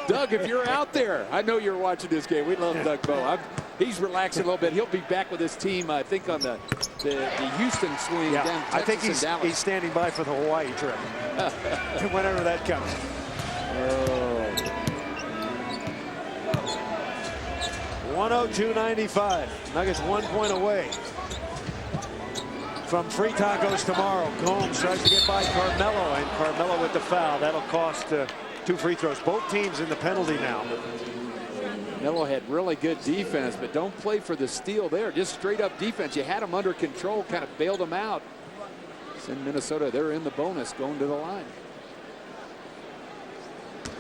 Doug, if you're out there, I know you're watching this game. We love Doug Moe. He's relaxing a little bit. He'll be back with his team, I think, on the Houston swing down Texas. I think and Dallas. he's standing by for the Hawaii trip. Whenever that comes. Oh. 102-95. Nuggets 1 point away from free tacos tomorrow. Gomes tries to get by Carmelo, and Carmelo with the foul. That'll cost 2 free throws. Both teams in the penalty now. Melo had really good defense, but don't play for the steal there. Just straight up defense. You had him under control, kind of bailed him out. It's in Minnesota. They're in the bonus going to the line.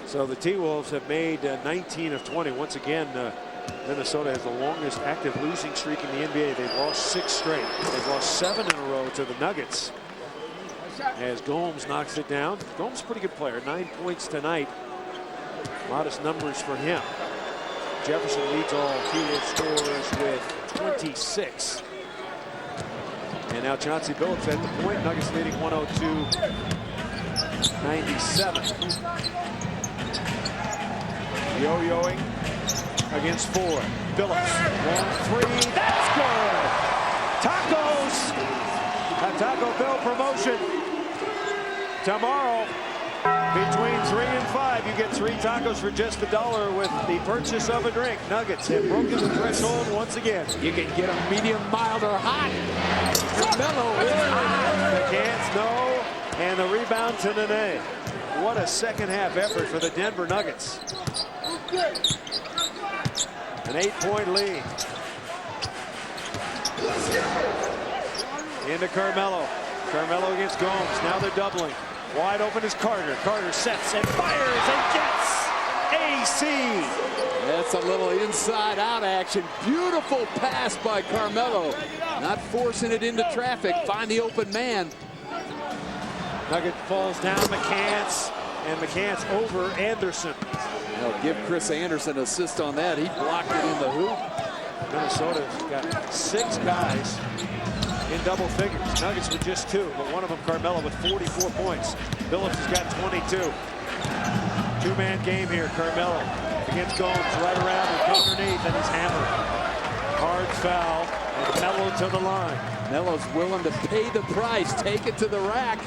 So the T-Wolves have made 19 of 20. Once again, Minnesota has the longest active losing streak in the NBA. They've lost 6 straight. They've lost 7 in a row to the Nuggets. As Gomes knocks it down. Gomes, pretty good player. 9 points tonight. Modest numbers for him. Jefferson leads all T-Wolves scorers with 26. And now Chauncey Billups at the point. Nuggets leading 102-97. Yo-yoing against 4. Billups, 1-3, that's good! Tacos! A Taco Bell promotion. Tomorrow, between 3 and 5, you get 3 tacos for just $1 with the purchase of a drink. Nuggets have broken the threshold once again. You can get them medium, mild, or hot. Carmelo is hot. The cans, no, and the rebound to Nene. What a second half effort for the Denver Nuggets. An 8-point lead. Into Carmelo. Carmelo against Gomes. Now they're doubling. Wide open is Carter. Carter sets and fires and gets AC. That's a little inside-out action. Beautiful pass by Carmelo. Not forcing it into traffic. Find the open man. Nugget falls down. McCants. And McCants over Anderson. Now give Chris Anderson an assist on that. He blocked it in the hoop. Minnesota's got 6 guys in double figures. Nuggets with just 2, but one of them, Carmelo, with 44 points. Phillips has got 22. Two-man game here. Carmelo against Gomes, right around and underneath, and he's hammered. Hard foul, and Melo to the line. Melo's willing to pay the price, take it to the rack.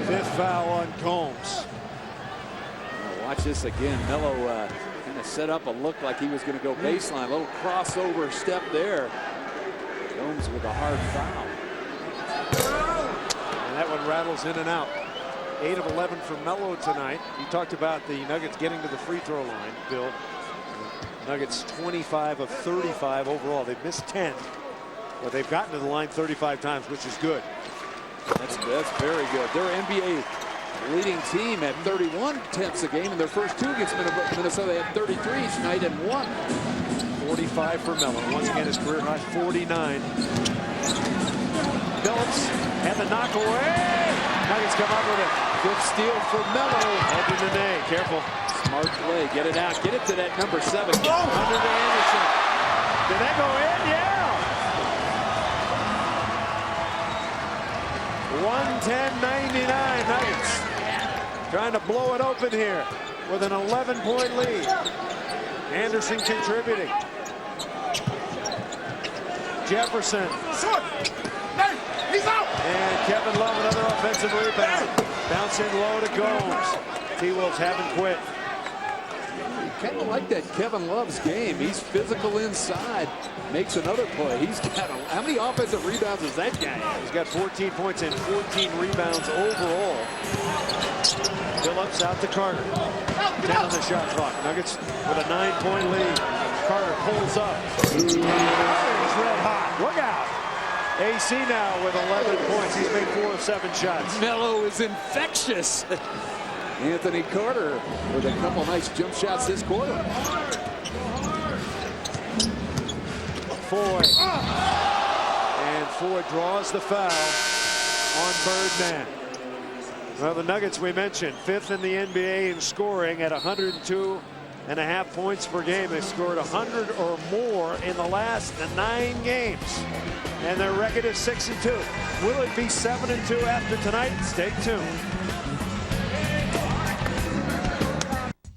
5th foul on Combs. Watch this again. Melo kind of set up a look like he was going to go baseline. A little crossover step there. Combs with a hard foul. And that one rattles in and out. 8 of 11 for Melo tonight. You talked about the Nuggets getting to the free throw line, Bill. Nuggets 25 of 35 overall. They've missed 10, but they've gotten to the line 35 times, which is good. That's very good. Their NBA leading team at 31 attempts a game in their first 2 against Minnesota. They had 33 tonight and 1. 45 for Melo. Once again, his career high 49. Phillips and the knock away. Nuggets come up with it. Good steal for Melo. Up in the day. Careful. Smart play. Get it out. Get it to that number 7. Under to Anderson. Did that go in? Yeah. 110-99 Nuggets. Trying to blow it open here with an 11-point lead. Anderson contributing. Jefferson. He's out. And Kevin Love, another offensive rebound. Bouncing low to Gomes. T-Wolves haven't quit. Kind of like that Kevin Love's game. He's physical inside. Makes another play. He's got how many offensive rebounds is that guy? He's got 14 points and 14 rebounds overall. Phillips out to Carter. 10 on the shot clock. Nuggets with a 9-point lead. Carter pulls up. He's red hot. Look out. AC now with 11 points. He's made 4 of 7 shots. Melo is infectious. Anthony Carter with a couple nice jump shots this quarter. Foy. And Foy draws the foul on Birdman. Well, the Nuggets, we mentioned, 5th in the NBA in scoring at 102.5 points per game. They scored 100 or more in the last 9 games. And their record is 6-2. Will it be 7-2 after tonight? Stay tuned.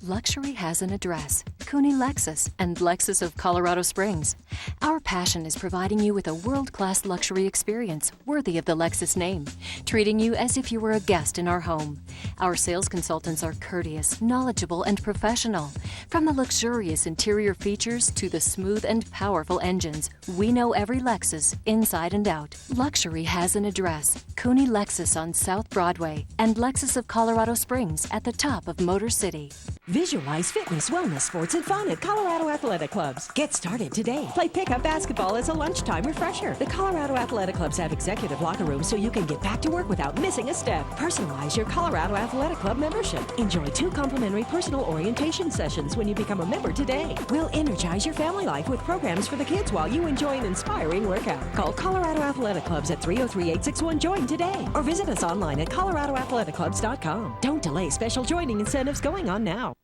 Luxury has an address, Cooney Lexus and Lexus of Colorado Springs. Our passion is providing you with a world-class luxury experience worthy of the Lexus name, treating you as if you were a guest in our home. Our sales consultants are courteous, knowledgeable, and professional. From the luxurious interior features to the smooth and powerful engines, we know every Lexus inside and out. Luxury has an address, Cooney Lexus on South Broadway and Lexus of Colorado Springs at the top of Motor City. Visualize fitness, wellness, sports, and fun at Colorado Athletic Clubs. Get started today. Play pickup basketball as a lunchtime refresher. The Colorado Athletic Clubs have executive locker rooms so you can get back to work without missing a step. Personalize your Colorado Athletic Club membership. Enjoy 2 complimentary personal orientation sessions when you become a member today. We'll energize your family life with programs for the kids while you enjoy an inspiring workout. Call Colorado Athletic Clubs at 303-861-JOIN today or visit us online at coloradoathleticlubs.com. Don't delay special joining incentives going on now.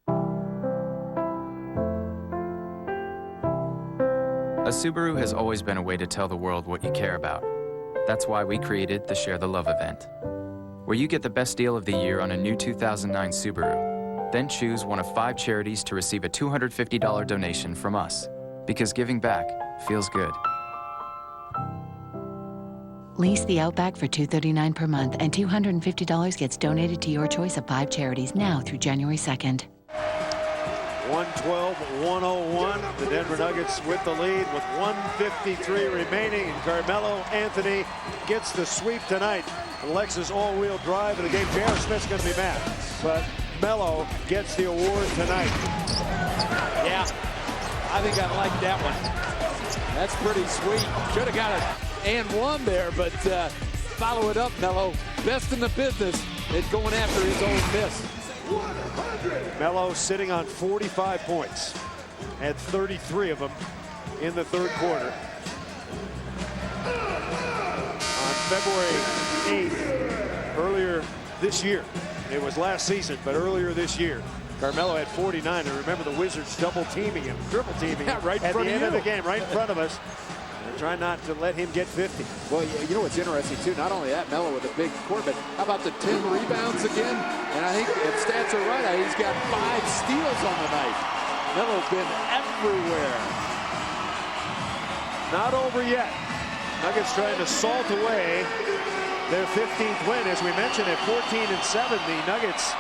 A Subaru has always been a way to tell the world what you care about. That's why we created the Share the Love event, where you get the best deal of the year on a new 2009 Subaru. Then choose one of 5 charities to receive a $250 donation from us, because giving back feels good. Lease the Outback for $239 per month, and $250 gets donated to your choice of 5 charities now through January 2nd. 112-101. The Denver Nuggets with the lead with 1:53 remaining. And Carmelo Anthony gets the sweep tonight. The Lexus all-wheel drive of the game. J.R. Smith's going to be mad, but Melo gets the award tonight. Yeah, I think I like that one. That's pretty sweet. Should have got an and one there, but follow it up, Melo. Best in the business at going after his own miss. Melo sitting on 45 points, had 33 of them in the 3rd quarter. On February 8th, earlier this year, it was last season, but earlier this year, Carmelo had 49, and remember the Wizards double teaming him, triple teaming him right in at front the of end of you. the game, right in front of us. They're trying not to let him get 50. Well, you know what's interesting, too? Not only that, Melo with a big court, but how about the 10 rebounds again? And I think if stats are right, he's got 5 steals on the night. Melo's been everywhere. Not over yet. Nuggets trying to salt away their 15th win. As we mentioned, at 14-7, the Nuggets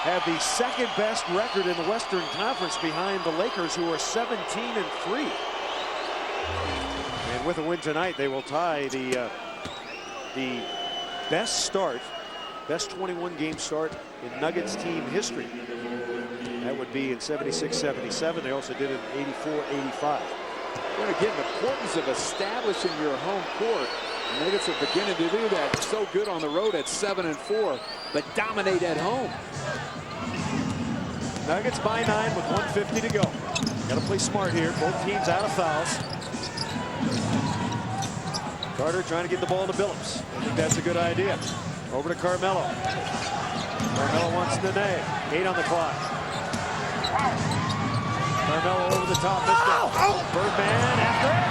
have the second best record in the Western Conference behind the Lakers, who are 17-3. And with a win tonight, they will tie the best start, best 21-game start in Nuggets team history. That would be in 76-77. They also did it in 84-85. And again, the importance of establishing your home court. The Nuggets are beginning to do that. So good on the road at 7-4, but dominate at home. Nuggets by 9 with 1:50 to go. Got to play smart here. Both teams out of fouls. Carter trying to get the ball to Billups. I think that's a good idea. Over to Carmelo. Carmelo wants Nene. 8 on the clock. Carmelo over the top. Birdman after it.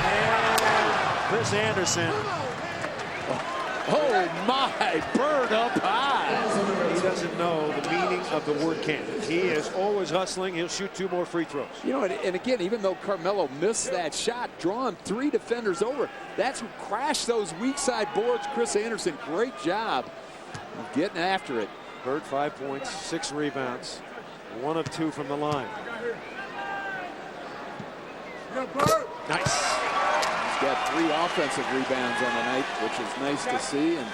And Chris Anderson. Oh my, bird up high. He doesn't know the meaning of the word can. He is always hustling. He'll shoot 2 more free throws. You know, and again, even though Carmelo missed that shot, drawing 3 defenders over, that's who crashed those weak side boards. Chris Anderson, great job of getting after it. Bird 5 points, 6 rebounds, 1 of 2 from the line. Nice. He's got 3 offensive rebounds on the night, which is nice to see, and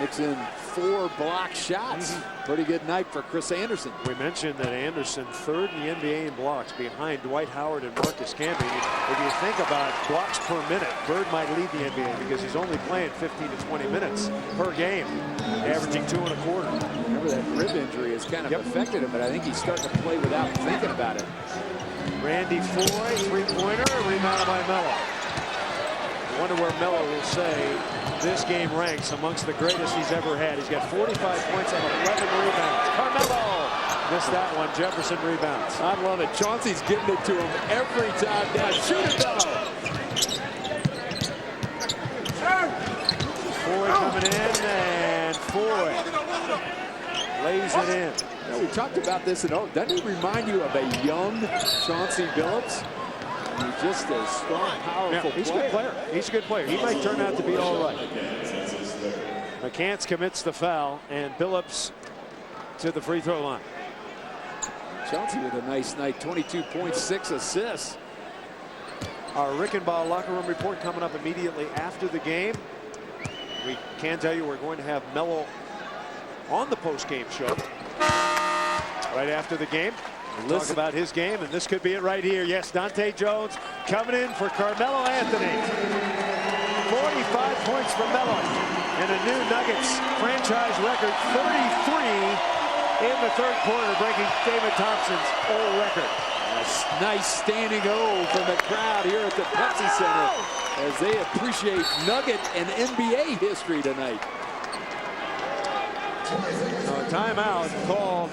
mix in 4 block shots. Pretty good night for Chris Anderson. We mentioned that Anderson, 3rd in the NBA in blocks, behind Dwight Howard and Marcus Camby. If you think about blocks per minute, Bird might lead the NBA because he's only playing 15 to 20 minutes per game, averaging 2 1/4. Remember that rib injury has kind of affected him, but I think he's starting to play without thinking about it. Randy Foy, 3-pointer, rebounded by Melo. I wonder where Melo will say this game ranks amongst the greatest he's ever had. He's got 45 points and 11 rebounds. Carmelo missed that one. Jefferson rebounds. I love it. Chauncey's giving it to him every time down. Shoot it though. Foy coming in, and Foy lays it in. You know, we talked about this, and doesn't he remind you of a young Chauncey Billups? He's just a strong, powerful He's player. a good player. He's a good player. He might turn out to be all right. McCants commits the foul, and Billups to the free throw line. Chauncey with a nice night, 22 points, 6 assists. Our Rickenbaugh locker room report coming up immediately after the game. We can tell you we're going to have Melo on the post-game show right after the game. We'll talk about his game, and this could be it right here. Yes, Dante Jones coming in for Carmelo Anthony. 45 points for Melo, and a new Nuggets franchise record, 33 in the 3rd quarter, breaking David Thompson's old record. A nice standing O from the crowd here at the Pepsi Center as they appreciate Nugget and NBA history tonight. Timeout called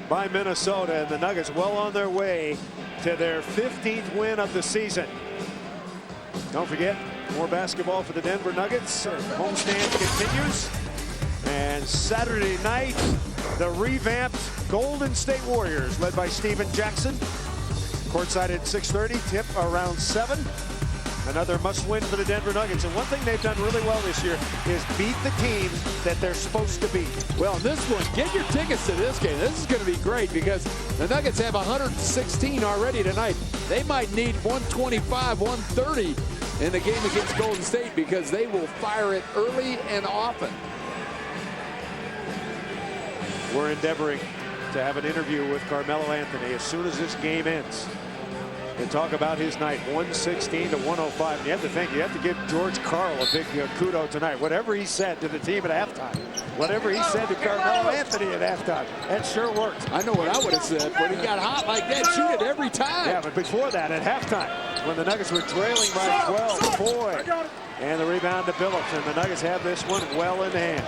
by Minnesota, and the Nuggets well on their way to their 15th win of the season. Don't forget, more basketball for the Denver Nuggets. Homestand continues. And Saturday night, the revamped Golden State Warriors, led by Steven Jackson. Courtside at 6:30, tip around 7. Another must-win for the Denver Nuggets. And one thing they've done really well this year is beat the team that they're supposed to beat. Well, this one, get your tickets to this game. This is going to be great because the Nuggets have 116 already tonight. They might need 125, 130 in the game against Golden State because they will fire it early and often. We're endeavoring to have an interview with Carmelo Anthony as soon as this game ends. And talk about his night, 116 to 105. And you have to think, you have to give George Karl a big kudo tonight. Whatever he said to the team at halftime, whatever he said to Carmelo Anthony at halftime, that sure worked. I know what I would have said. When he got hot like that, shoot it every time. Yeah, but before that, at halftime, when the Nuggets were trailing by 12. Boy. And the rebound to Billups, and the Nuggets have this one well in hand.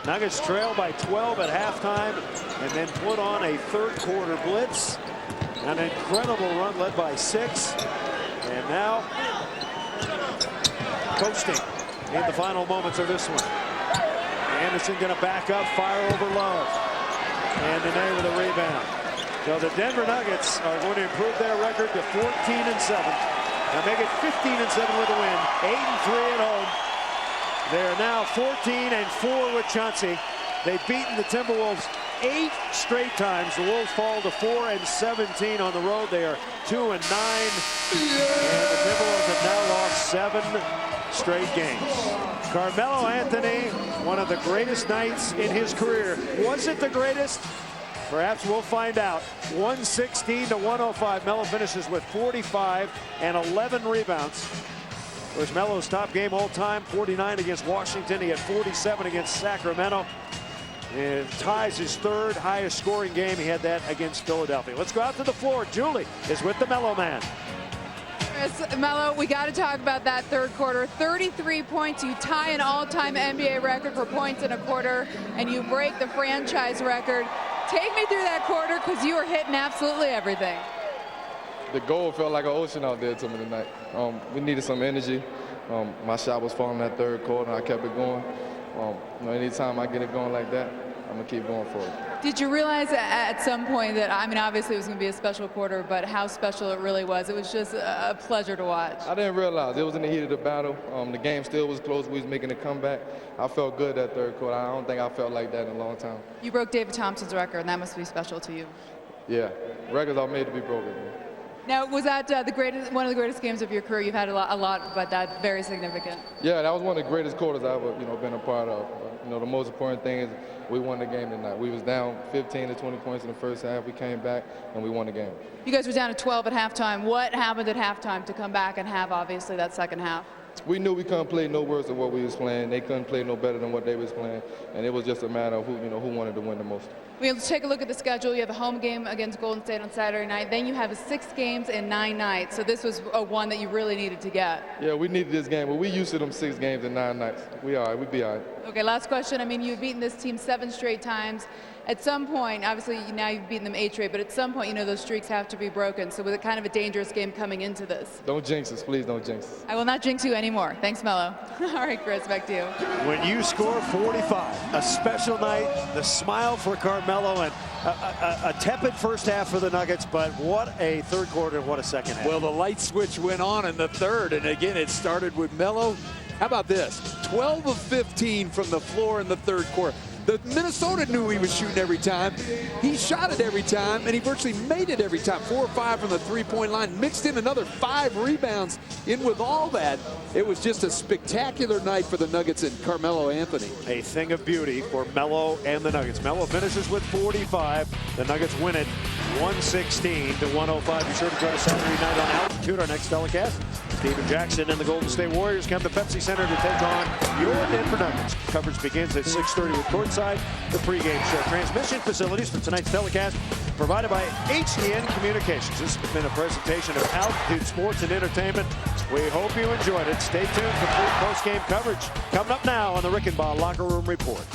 Nuggets trail by 12 at halftime and then put on a third quarter blitz. An incredible run led by 6. And now coasting in the final moments of this one. Anderson going to back up, fire over Love. And Nene with a rebound. So the Denver Nuggets are going to improve their record to 14-7. Now make it 15-7 with a win. 8-3 at home. They're now 14-4 with Chauncey. They've beaten the Timberwolves 8 straight times. The Wolves fall to 4-17 on the road. They are 2-9. And the Timberwolves have now lost 7 straight games. Carmelo Anthony, one of the greatest nights in his career. Was it the greatest? Perhaps we'll find out. 116-105. Melo finishes with 45 and 11 rebounds. It was Melo's top game all time. 49 against Washington. He had 47 against Sacramento. And ties his third highest scoring game. He had that against Philadelphia. Let's go out to the floor. Julie is with the Melo Man. Melo, we got to talk about that third quarter. 33 points. You tie an all-time NBA record for points in a quarter, and you break the franchise record. Take me through that quarter, because you were hitting absolutely everything. The goal felt like an ocean out there to me tonight. We needed some energy. My shot was falling that third quarter, and I kept it going. Anytime I get it going like that, I'm going to keep going for it. Did you realize at some point that, I mean, obviously it was going to be a special quarter, but how special it really was? It was just a pleasure to watch. I didn't realize. It was in the heat of the battle. The game still was close. We was making a comeback. I felt good that third quarter. I don't think I felt like that in a long time. You broke David Thompson's record, and that must be special to you. Yeah. Records are made to be broken. Now, was that one of the greatest games of your career? You've had a lot, but that very significant. Yeah, that was one of the greatest quarters I've ever, been a part of. The most important thing is we won the game tonight. We was down 15 to 20 points in the first half. We came back and we won the game. You guys were down to 12 at halftime. What happened at halftime to come back and have, obviously, that second half? We knew we couldn't play no worse than what we was playing. They couldn't play no better than what they was playing, and it was just a matter of who wanted to win the most. We'll take a look at the schedule. You have a home game against Golden State on Saturday night. Then you have 6 games in 9 nights. So this was one that you really needed to get. Yeah, we needed this game, but we used to them 6 games in 9 nights. We all right. We'd be all right. Okay, last question. I mean, you've beaten this team 7 straight times. At some point, obviously now you've beaten them 8 straight, but at some point, those streaks have to be broken. So with a kind of a dangerous game coming into this. Don't jinx us, please don't jinx us. I will not jinx you anymore. Thanks, Melo. All right, Chris, back to you. When you score 45, a special night, the smile for Carmelo, and a tepid first half for the Nuggets, but what a third quarter and what a second half. Well, the light switch went on in the third, and again, it started with Melo. How about this? 12 of 15 from the floor in the third quarter. The Minnesota knew he was shooting every time. He shot it every time, and he virtually made it every time. 4 or 5 from the three-point line, mixed in another 5 rebounds in with all that. It was just a spectacular night for the Nuggets and Carmelo Anthony. A thing of beauty for Melo and the Nuggets. Melo finishes with 45. The Nuggets win it 116-105. Be sure to join us Saturday night on Altitude, our next telecast. Steven Jackson and the Golden State Warriors come to Pepsi Center to take on your Denver Nuggets. Coverage begins at 6:30 with Courtside, the pregame show. Transmission facilities for tonight's telecast provided by HDN Communications. This has been a presentation of Altitude Sports and Entertainment. We hope you enjoyed it. Stay tuned for full post-game coverage coming up now on the Rickenbaugh Locker Room Report.